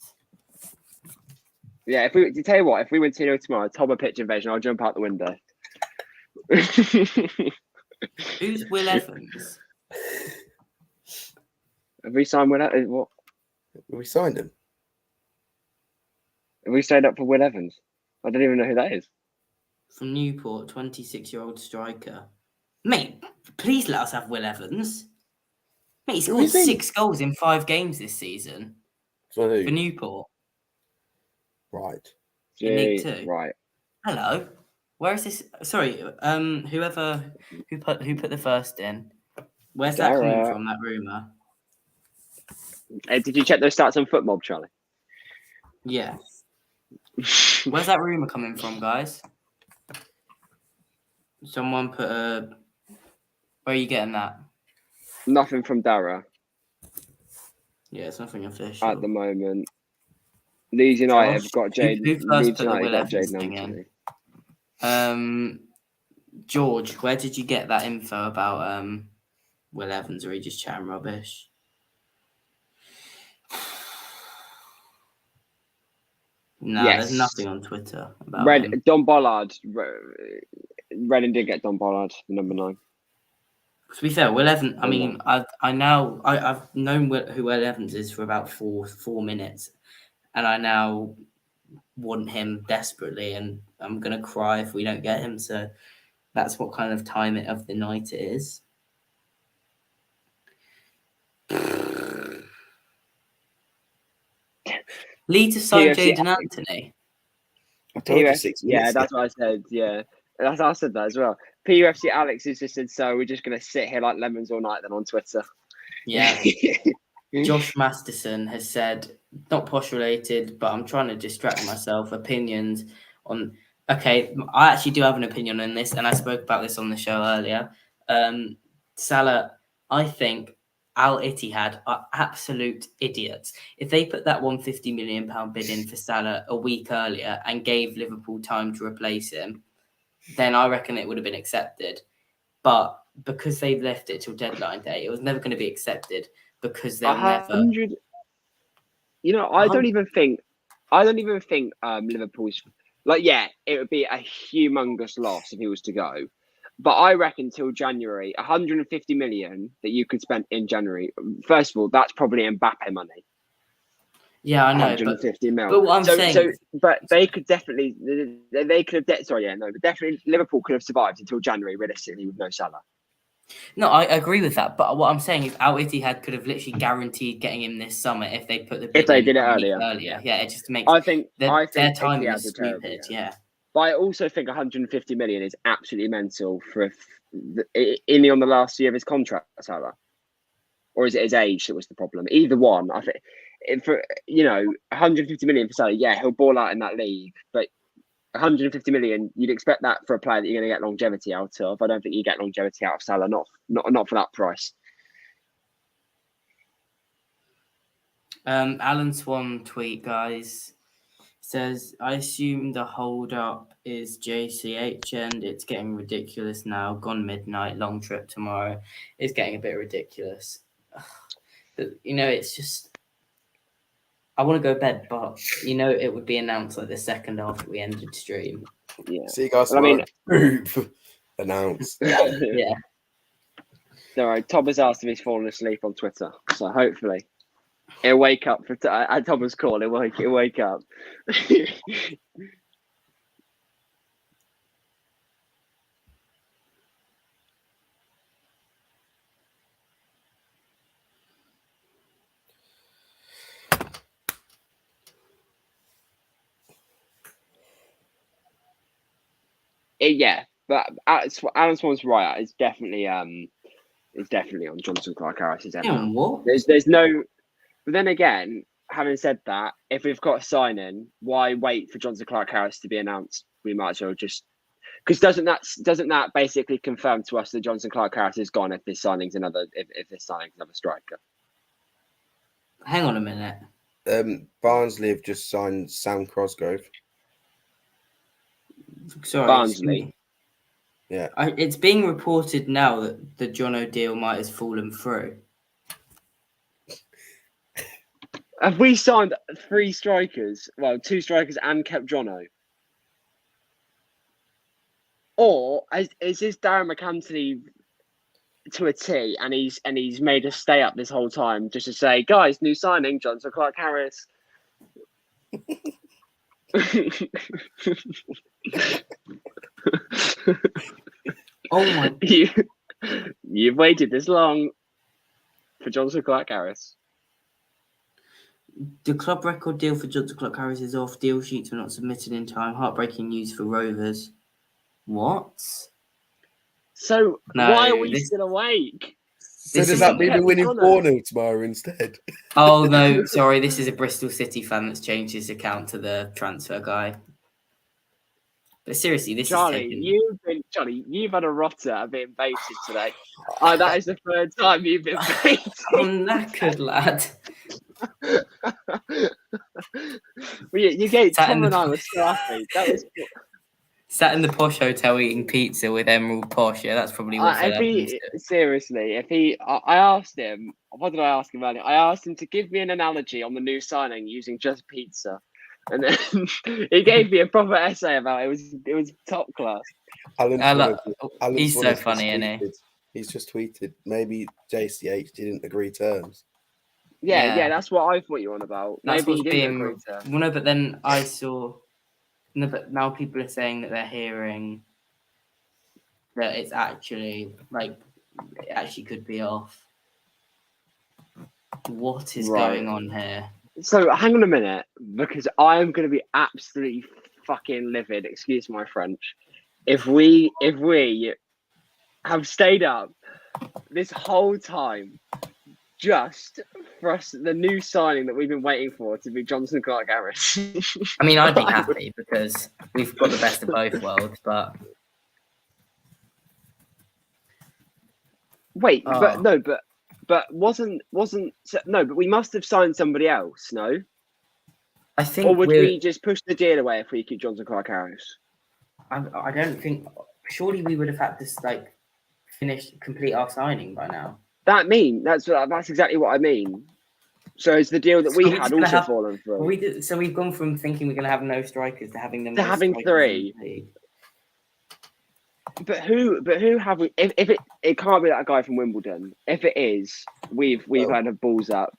Yeah, to tell you what, if we win 2-0 tomorrow, Tobber pitch invasion, I'll jump out the window. Who's Will Evans? Have we signed Will? What? We signed him. Have we signed up for Will Evans? I don't even know who that is. From Newport, 26-year-old striker. Mate, please let us have Will Evans. Mate, he Who scored is he? 6 goals in 5 games this season For for who? Newport. Right. In League Gee, 2. right. Hello. Where is this? Sorry, whoever who put the first in. Where's that coming Garrett. from? That rumor. Hey, did you check those stats on Footmob, Charlie? Yeah. Where's that rumor coming from, guys? Someone put a. Where are you getting that? Nothing from Dara Yeah, it's nothing official. at the moment. Leeds United have Josh, got Jade. who first Leeds put the United Will got Evans Jade thing in? Anthony. George, where did you get that info about Will Evans, or are you just chatting rubbish? No, there's Yes. nothing on Twitter about him. Don Bollard. Reading did get Don Bollard, the number 9. To be fair, Will Evans. I Oh, mean, I've known who Will Evans is for about four minutes, and I now want him desperately, and I'm gonna cry if we don't get him. So that's what kind of time of the night it is. Leeds have signed PFC Jaden Anthony. I told you PUF 6 yeah, minutes. that's what I said. Yeah, I said that as well. PUFC Alex has just said, so we're just going to sit here like lemons all night then on Twitter. Yeah. Josh Masterson has said, not posh related, but I'm trying to distract myself. Opinions on. Okay, I actually do have an opinion on this, and I spoke about this on the show earlier. Salah, I think Al Ittihad are absolute idiots. If they put that £150 million bid in for Salah a week earlier and gave Liverpool time to replace him, then I reckon it would have been accepted. But because they left it till deadline day, it was never going to be accepted because they'll never. 100. You know, I don't even think Liverpool's like. Yeah, it would be a humongous loss if he was to go. But I reckon till January, 150 million that you could spend in January. First of all, that's probably Mbappe money. Yeah, I know, 150 mil. But what I'm saying, but they could definitely, they could have. But definitely Liverpool could have survived until January realistically with no Salah. no, I agree with that. But what I'm saying is, Al Ittihad could have literally guaranteed getting him this summer if they put the bid If they in did it a week earlier. Yeah, it just makes. I think their timing Etihad is are terrible, stupid. Yeah. But I also think 150 million is absolutely mental for on the last year of his contract, Salah. Or is it his age that was the problem? Either one. I think for 150 million for Salah, yeah, he'll ball out in that league. But 150 million, you'd expect that for a player that you're going to get longevity out of. I don't think you get longevity out of Salah, not for that price. Alan Swan tweet, guys, says, I assume the hold up is JCH and it's getting ridiculous now. Gone midnight, long trip tomorrow. It's getting a bit ridiculous. It's just, I want to go to bed, but it would be announced like the second after we ended stream. Yeah. See you guys. Well, I mean, announced. Yeah. All right. Tom has asked if he's fallen asleep on Twitter, so hopefully he'll wake up at Thomas' call. He'll wake up. Yeah, but Alan Swan's right. It's definitely on Jonathan Clark-Harris's end. Yeah, what? There's no. But then again, having said that, if we've got a sign-in, why wait for Jonathan Clark-Harris to be announced? We might as well just because doesn't that basically confirm to us that Jonathan Clark-Harris is gone if this signing's another striker? Hang on a minute. Barnsley have just signed Sam Crosgrove. Sorry, Barnsley. Yeah. It's being reported now that the Jono deal might have fallen through. Have we signed 3 strikers? Well, 2 strikers and kept Jono. Or is this Darren McAntony to a T, and he's made us stay up this whole time just to say, guys, new signing, Johnson Clark Harris. Oh my! You've waited this long for Johnson Clark Harris. The club record deal for Johnson Clark Harris is off. Deal sheets were not submitted in time. Heartbreaking news for Rovers. What? So No, why are we this- still awake? So This does that isn't- mean we're winning Honest. 4-0 tomorrow instead? Oh no, sorry. This is a Bristol City fan that's changed his account to the transfer guy. But seriously, this Charlie, is taken. you've had a rotter of being baited today. Oh, that is the third time you've been baited. I'm knackered, lad. Well, you gave Sat in Tom the and I were so happy. That was Sat in the posh hotel eating pizza with Emerald Posh. Yeah, that's probably what Phil Evans did. seriously. I asked him. What did I ask him earlier? I asked him to give me an analogy on the new signing using just pizza, and then he gave me a proper essay about it. It was top class. Alan Alan- Alan he's so Swanner's just funny, isn't he? tweeted- He's just tweeted, maybe JCH didn't agree terms. Yeah, Yeah. that's what I thought you were on about. That's Maybe he what's didn't being. agree to. Well, no, but then I saw. No, but now people are saying that they're hearing that it's actually it actually could be off. What is Right. going on here? So hang on a minute, because I am going to be absolutely fucking livid. Excuse my French. If we have stayed up this whole time just for us, the new signing that we've been waiting for to be Johnson Clark Harris. I mean, I'd be happy because we've got the best of both worlds, but Wait, Oh. but wasn't no, but we must have signed somebody else, no? I think Or would we're. we just push the deal away if we keep Johnson Clark Harris? I don't think. Surely we would have had to complete our signing by now. That's exactly what I mean. So is the deal that we So we're had just gonna also have- fallen through? So we've gone from thinking we're going to have no strikers to having them. To having three. But who have we? If it can't be that guy from Wimbledon. If it is, we've had a balls up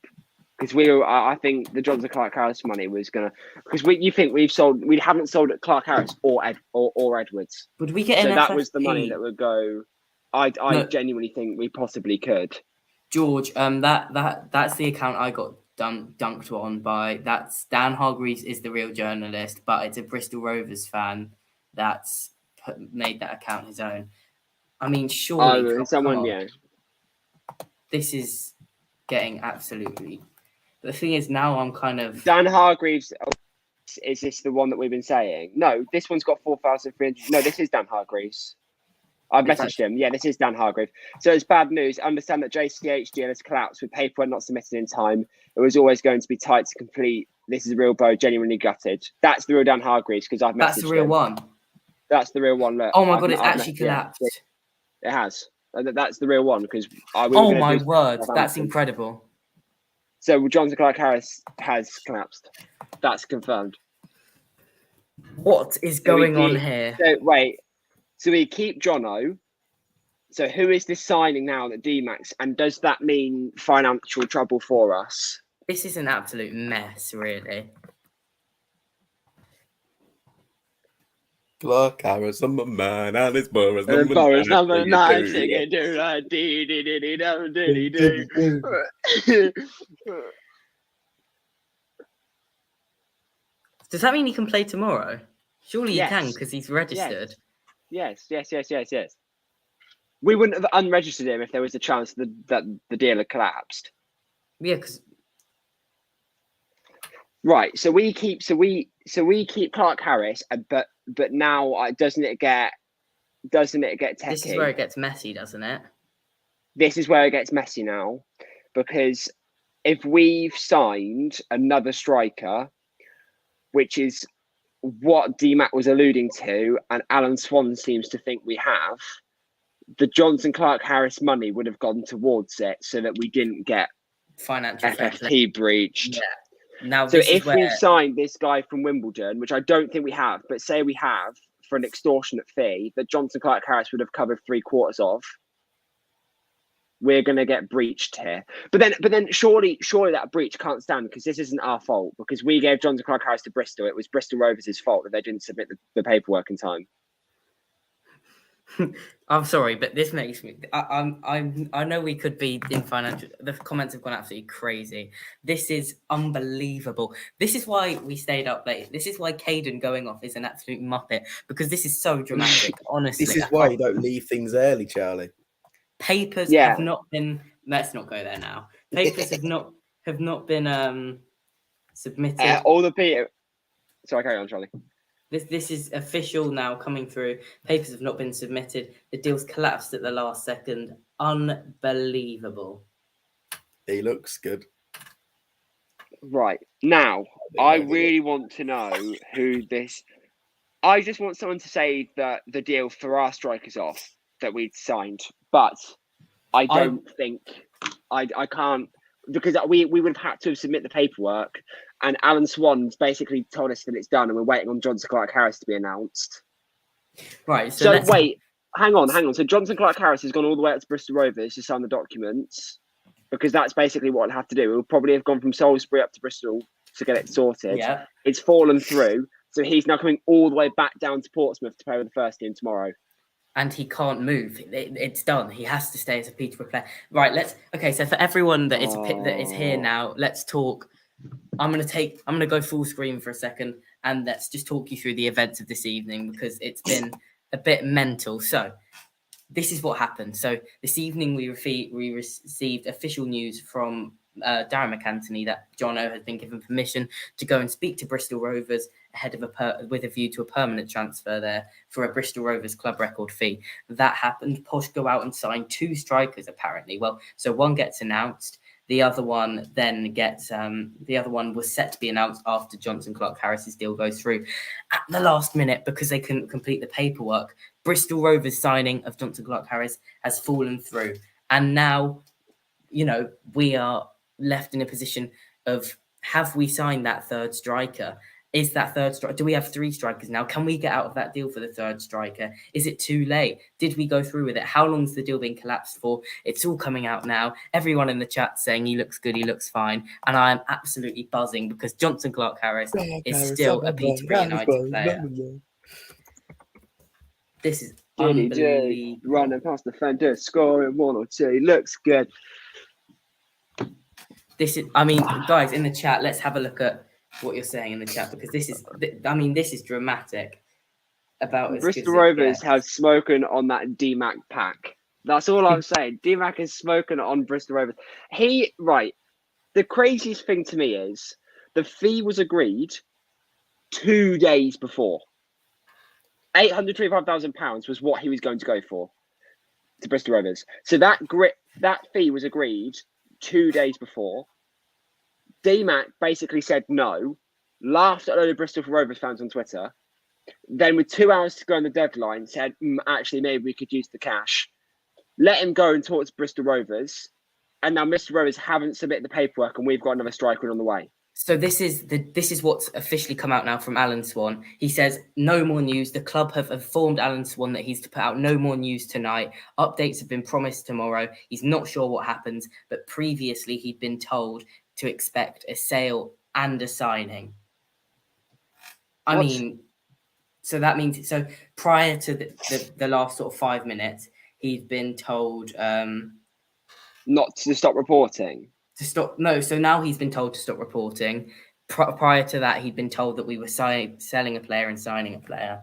because I think the Johnson Clark Harris money was gonna because we haven't sold at Clark Harris or Edwards. Would we get So an that was the FFP? money that would go. I No. genuinely think we possibly could. George, that's the account I got dunked on by. That's Dan Hargreaves is the real journalist, but it's a Bristol Rovers fan that's made that account his own. I mean, surely this is getting absolutely. The thing is, now I'm kind of. Dan Hargreaves. Is this the one that we've been saying? No, this one's got 4,300. No, this is Dan Hargreaves. I've messaged him. Yeah, this is Dan Hargreaves. So it's bad news. Understand that JCH deal has collapsed with paperwork not submitted in time. It was always going to be tight to complete. This is a real Bo, genuinely gutted. That's the real Dan Hargreaves because I've messaged That's the real him. one. That's the real one. Look. Oh my god, it's I've actually messaged- collapsed. Yeah, it has. That's the real one because Oh my word, that's incredible. So Johnson Clark Harris has collapsed. That's confirmed. What is So we going on keep- here? So wait. So we keep Jono. So who is this signing now that D-Max? And does that mean financial trouble for us? This is an absolute mess, really. Clark Harris, I'm a man, and it's Boris. And Boris number what 9 you do. singing do like dee dee dee dee dum dee dee dee. Does that mean he can play tomorrow? Surely Yes. he can because he's registered. Yes. We wouldn't have unregistered him if there was a chance that the deal had collapsed. Yeah, because Right. So we keep Clark Harris, but now doesn't it get techie? this is where it gets messy, doesn't it? This is where it gets messy now, because if we've signed another striker, which is what DMAC was alluding to, and Alan Swan seems to think we have, the Johnson Clark Harris money would have gone towards it so that we didn't get Financial fair play. FFP breached. Yeah. Now, So this is if where, we've signed this guy from Wimbledon, which I don't think we have, but say we have for an extortionate fee that Johnson Clark Harris would have covered 3/4 of, we're going to get breached here. But then surely that breach can't stand, because this isn't our fault, because we gave Jonathan Clarke-Harris to Bristol. It was Bristol Rovers' fault that they didn't submit the paperwork in time. I'm sorry, but this makes me. I know we could be in financial. The comments have gone absolutely crazy. This is unbelievable. This is why we stayed up late. This is why Caden going off is an absolute muppet, because this is so dramatic. Honestly, This is why you don't leave things early, Charlie. Papers Yeah. have not been. Let's not go there now. Papers have not been submitted. All the people. Sorry, carry on, Charlie. This is official now, coming through. Papers have not been submitted. The deal's collapsed at the last second. Unbelievable. He looks good. Right. Now, I really want to know who this. I just want someone to say that the deal for our strikers off that we'd signed, but I don't think I can't, because we would have had to submit the paperwork, and Alan Swan's basically told us that it's done, and we're waiting on Jonathan Clarke-Harris to be announced. Right. So wait, hang on. So Jonathan Clarke-Harris has gone all the way up to Bristol Rovers to sign the documents, because that's basically what he'll have to do. He'll probably have gone from Salisbury up to Bristol to get it sorted. Yeah. It's fallen through, so he's now coming all the way back down to Portsmouth to play with the first team tomorrow. And he can't move. It's done. He has to stay as a Peterborough player. Right. Okay. So for everyone that is here now, let's talk. I'm gonna go full screen for a second, and let's just talk you through the events of this evening, because it's been a bit mental. So this is what happened. So this evening we received official news from Darren McAntony that Jono has been given permission to go and speak to Bristol Rovers ahead of with a view to a permanent transfer there for a Bristol Rovers club record fee. That happened. Posh go out and sign 2 strikers apparently. Well, so one gets announced. The other one then gets. The other one was set to be announced after Jonathan Clarke-Harris's deal goes through at the last minute, because they couldn't complete the paperwork. Bristol Rovers signing of Jonathan Clarke-Harris has fallen through, and now, we are left in a position of, have we signed that third striker? Is that third striker? Do we have 3 strikers now? Can we get out of that deal for the third striker? Is it too late? Did we go through with it? How long's the deal been collapsed for? It's all coming out now. Everyone in the chat saying he looks good, he looks fine. And I am absolutely buzzing, because Jonathan Clarke-Harris is still a Peterborough United player. This is unbelievable. Running past the fender, scoring 1 or 2. He looks good. Guys in the chat, let's have a look at what you're saying in the chat, because this is dramatic. About Bristol Rovers have spoken on that DMAC pack. That's all I'm saying. DMAC has spoken on Bristol Rovers. The craziest thing to me is the fee was agreed 2 days before. £825,000 was what he was going to go for to Bristol Rovers. So that fee was agreed 2 days before. DMAC basically said no, laughed at a load of Bristol Rovers fans on Twitter. Then, with 2 hours to go on the deadline, said, actually, maybe we could use the cash. Let him go and talk to Bristol Rovers. And now Bristol Rovers haven't submitted the paperwork, and we've got another striker on the way. So this is what's officially come out now from Alan Swan. He says no more news. The club have informed Alan Swan that he's to put out no more news tonight. Updates have been promised tomorrow. He's not sure what happens, but previously he'd been told to expect a sale and a signing. So that means prior to the last sort of 5 minutes, he'd been told not to stop reporting. So now he's been told to stop reporting. Prior to that, he'd been told that we were selling a player and signing a player.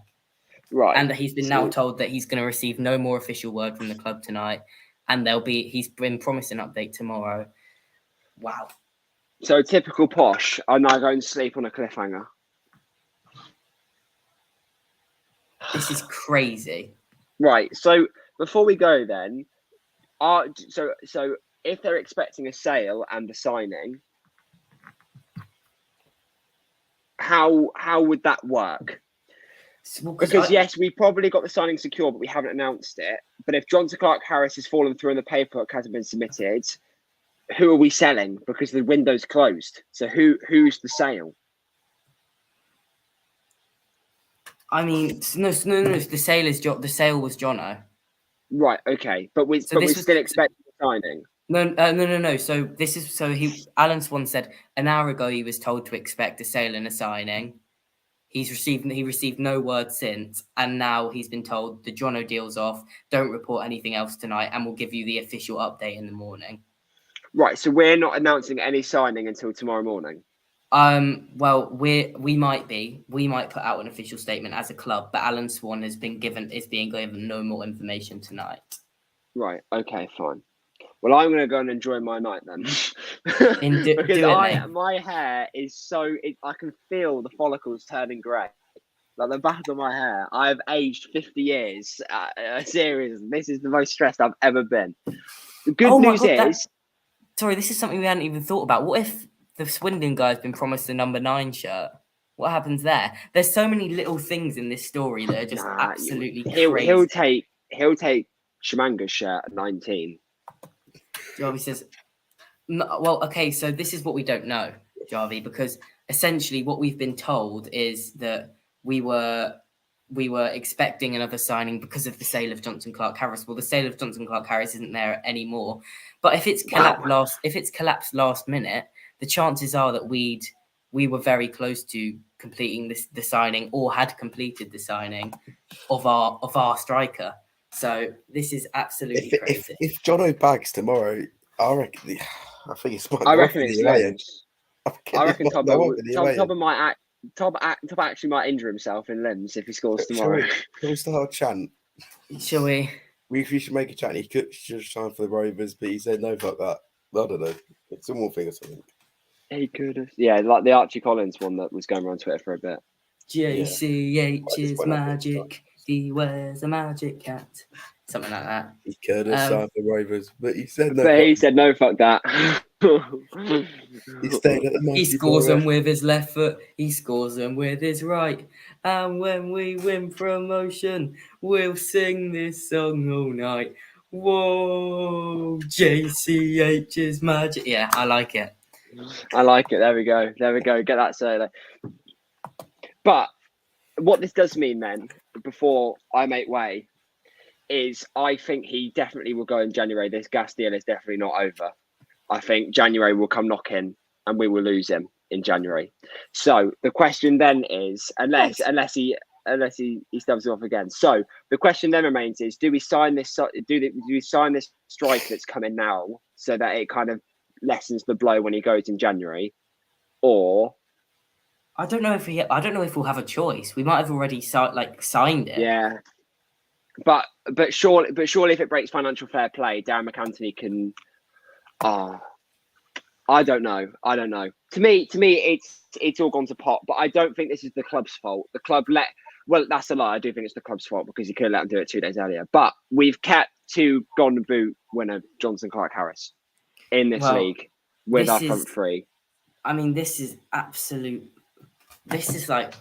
Right. And that he's been now told that he's going to receive no more official word from the club tonight. And he's been promised an update tomorrow. Wow. So typical Posh, I'm now going to sleep on a cliffhanger. This is crazy. Right. So before we go then, so if they're expecting a sale and a signing, how would that work? Because yes, we probably got the signing secure, but we haven't announced it. But if Jonathan Clarke-Harris has fallen through and the paperwork hasn't been submitted, who are we selling? Because the window's closed. So who's the sale? No. The sale was Jono. Right. Okay. But we're still expecting a signing? No. So this is Alan Swan said an hour ago he was told to expect a sale and a signing. He received no word since, and now he's been told the Jono deal's off. Don't report anything else tonight, and we'll give you the official update in the morning. Right, so we're not announcing any signing until tomorrow morning. Well, we might put out an official statement as a club, but Alan Swan is being given no more information tonight. Right. Okay. Fine. Well, I'm going to go and enjoy my night then, because my hair is I can feel the follicles turning grey, like the back of my hair. I've aged 50 years. Seriously, this is the most stressed I've ever been. The good news is, sorry, this is something we hadn't even thought about. What if the Swindon guy's been promised a number 9 shirt? What happens there? There's so many little things in this story that are just absolutely crazy. He'll take Shimanga's shirt at 19. Jarvie says, well, okay, so this is what we don't know, Jarvie, because essentially what we've been told is that we were expecting another signing because of the sale of Johnson Clark Harris. Well, the sale of Johnson Clark Harris isn't there anymore. But if it's collapsed last minute, the chances are that we were very close to completing the signing, or had completed the signing of our striker. So this is absolutely crazy. If Jono bags tomorrow, I reckon it's. I reckon it's Limbs. I reckon Tob actually might injure himself in Limbs if he scores tomorrow. Can we start a chant? Shall we? We should make a chant. He should sign for the Rovers, but he said no, fuck that. I don't know. It's a more thing or something. He could have. Yeah, like the Archie Collins one that was going around Twitter for a bit. JCH is magic. He wears a magic hat. Something like that. He could have signed for Rovers, but he said no. But he said no, fuck that. He stayed at the He scores them with his left foot. He scores them with his right. And when we win promotion, we'll sing this song all night. Whoa, JCH is magic. Yeah, I like it. I like it. There we go. Get that solo. But what this does mean then, before I make way, is I think he definitely will go in January. This gas deal is definitely not over. I think January will come knocking and we will lose him in January. So the question then is, unless he stubs it off again. So the question then remains is, do we sign this striker that's coming now so that it kind of lessens the blow when he goes in January, or I don't know if we'll have a choice. We might have already signed it. Yeah, but surely if it breaks financial fair play, Darren McAntony can. I don't know. To me, it's all gone to pot. But I don't think this is the club's fault. The club that's a lie. I do think it's the club's fault because he could have let him do it 2 days earlier. But we've kept 2 Golden Boot winner Johnson Clark Harris in this league with our front three. I mean, this is absolute. This is like,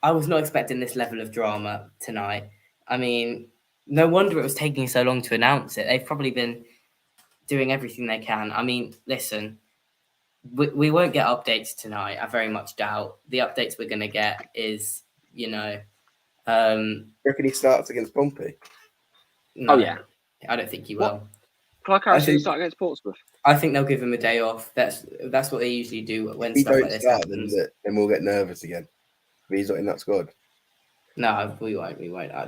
I was not expecting this level of drama tonight. I mean, no wonder it was taking so long to announce it. They've probably been doing everything they can. I mean, listen, we won't get updates tonight. I very much doubt. The updates we're going to get is, reckon he starts against Pompey? No, yeah. I don't think he will. Clark Harris will start against Portsmouth. I think they'll give him a day off. That's what they usually do when stuff like this happens. Then we'll get nervous again. But he's not in that squad. No, we won't.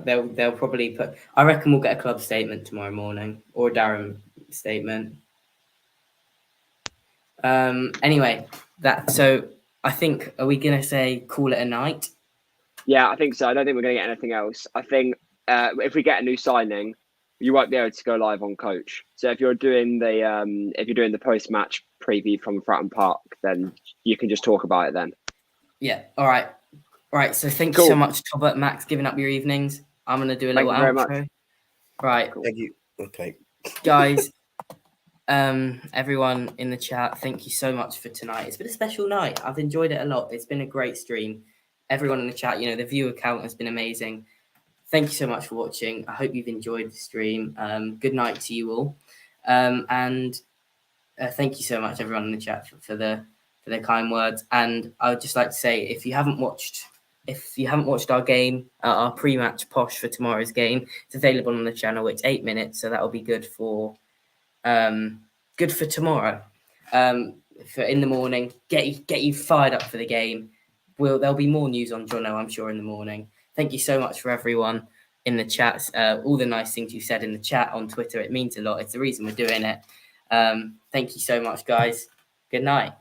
They'll probably put. I reckon we'll get a club statement tomorrow morning or a Darren statement. Anyway, so I think, are we gonna say call it a night? Yeah, I think so. I don't think we're gonna get anything else. I think if we get a new signing, you won't be able to go live on Coach. So if you're doing the post-match preview from Fratton Park, then you can just talk about it then. Yeah. All right. So thank you so much, Tobert, Max, giving up your evenings. I'm gonna do a little outro. Right. Cool. Thank you. Okay. Guys, everyone in the chat, thank you so much for tonight. It's been a special night. I've enjoyed it a lot. It's been a great stream. Everyone in the chat, the viewer count has been amazing. Thank you so much for watching. I hope you've enjoyed the stream. Good night to you all. And thank you so much, everyone in the chat, for their kind words. And I would just like to say, if you haven't watched if you haven't watched our game, our pre-match posh for tomorrow's game, it's available on the channel. It's 8 minutes, so that'll be good for tomorrow. For in the morning, get you fired up for the game. There'll be more news on Jono, I'm sure, in the morning. Thank you so much for everyone in the chats, all the nice things you said in the chat on Twitter. It means a lot. It's the reason we're doing it. Thank you so much, guys. Good night.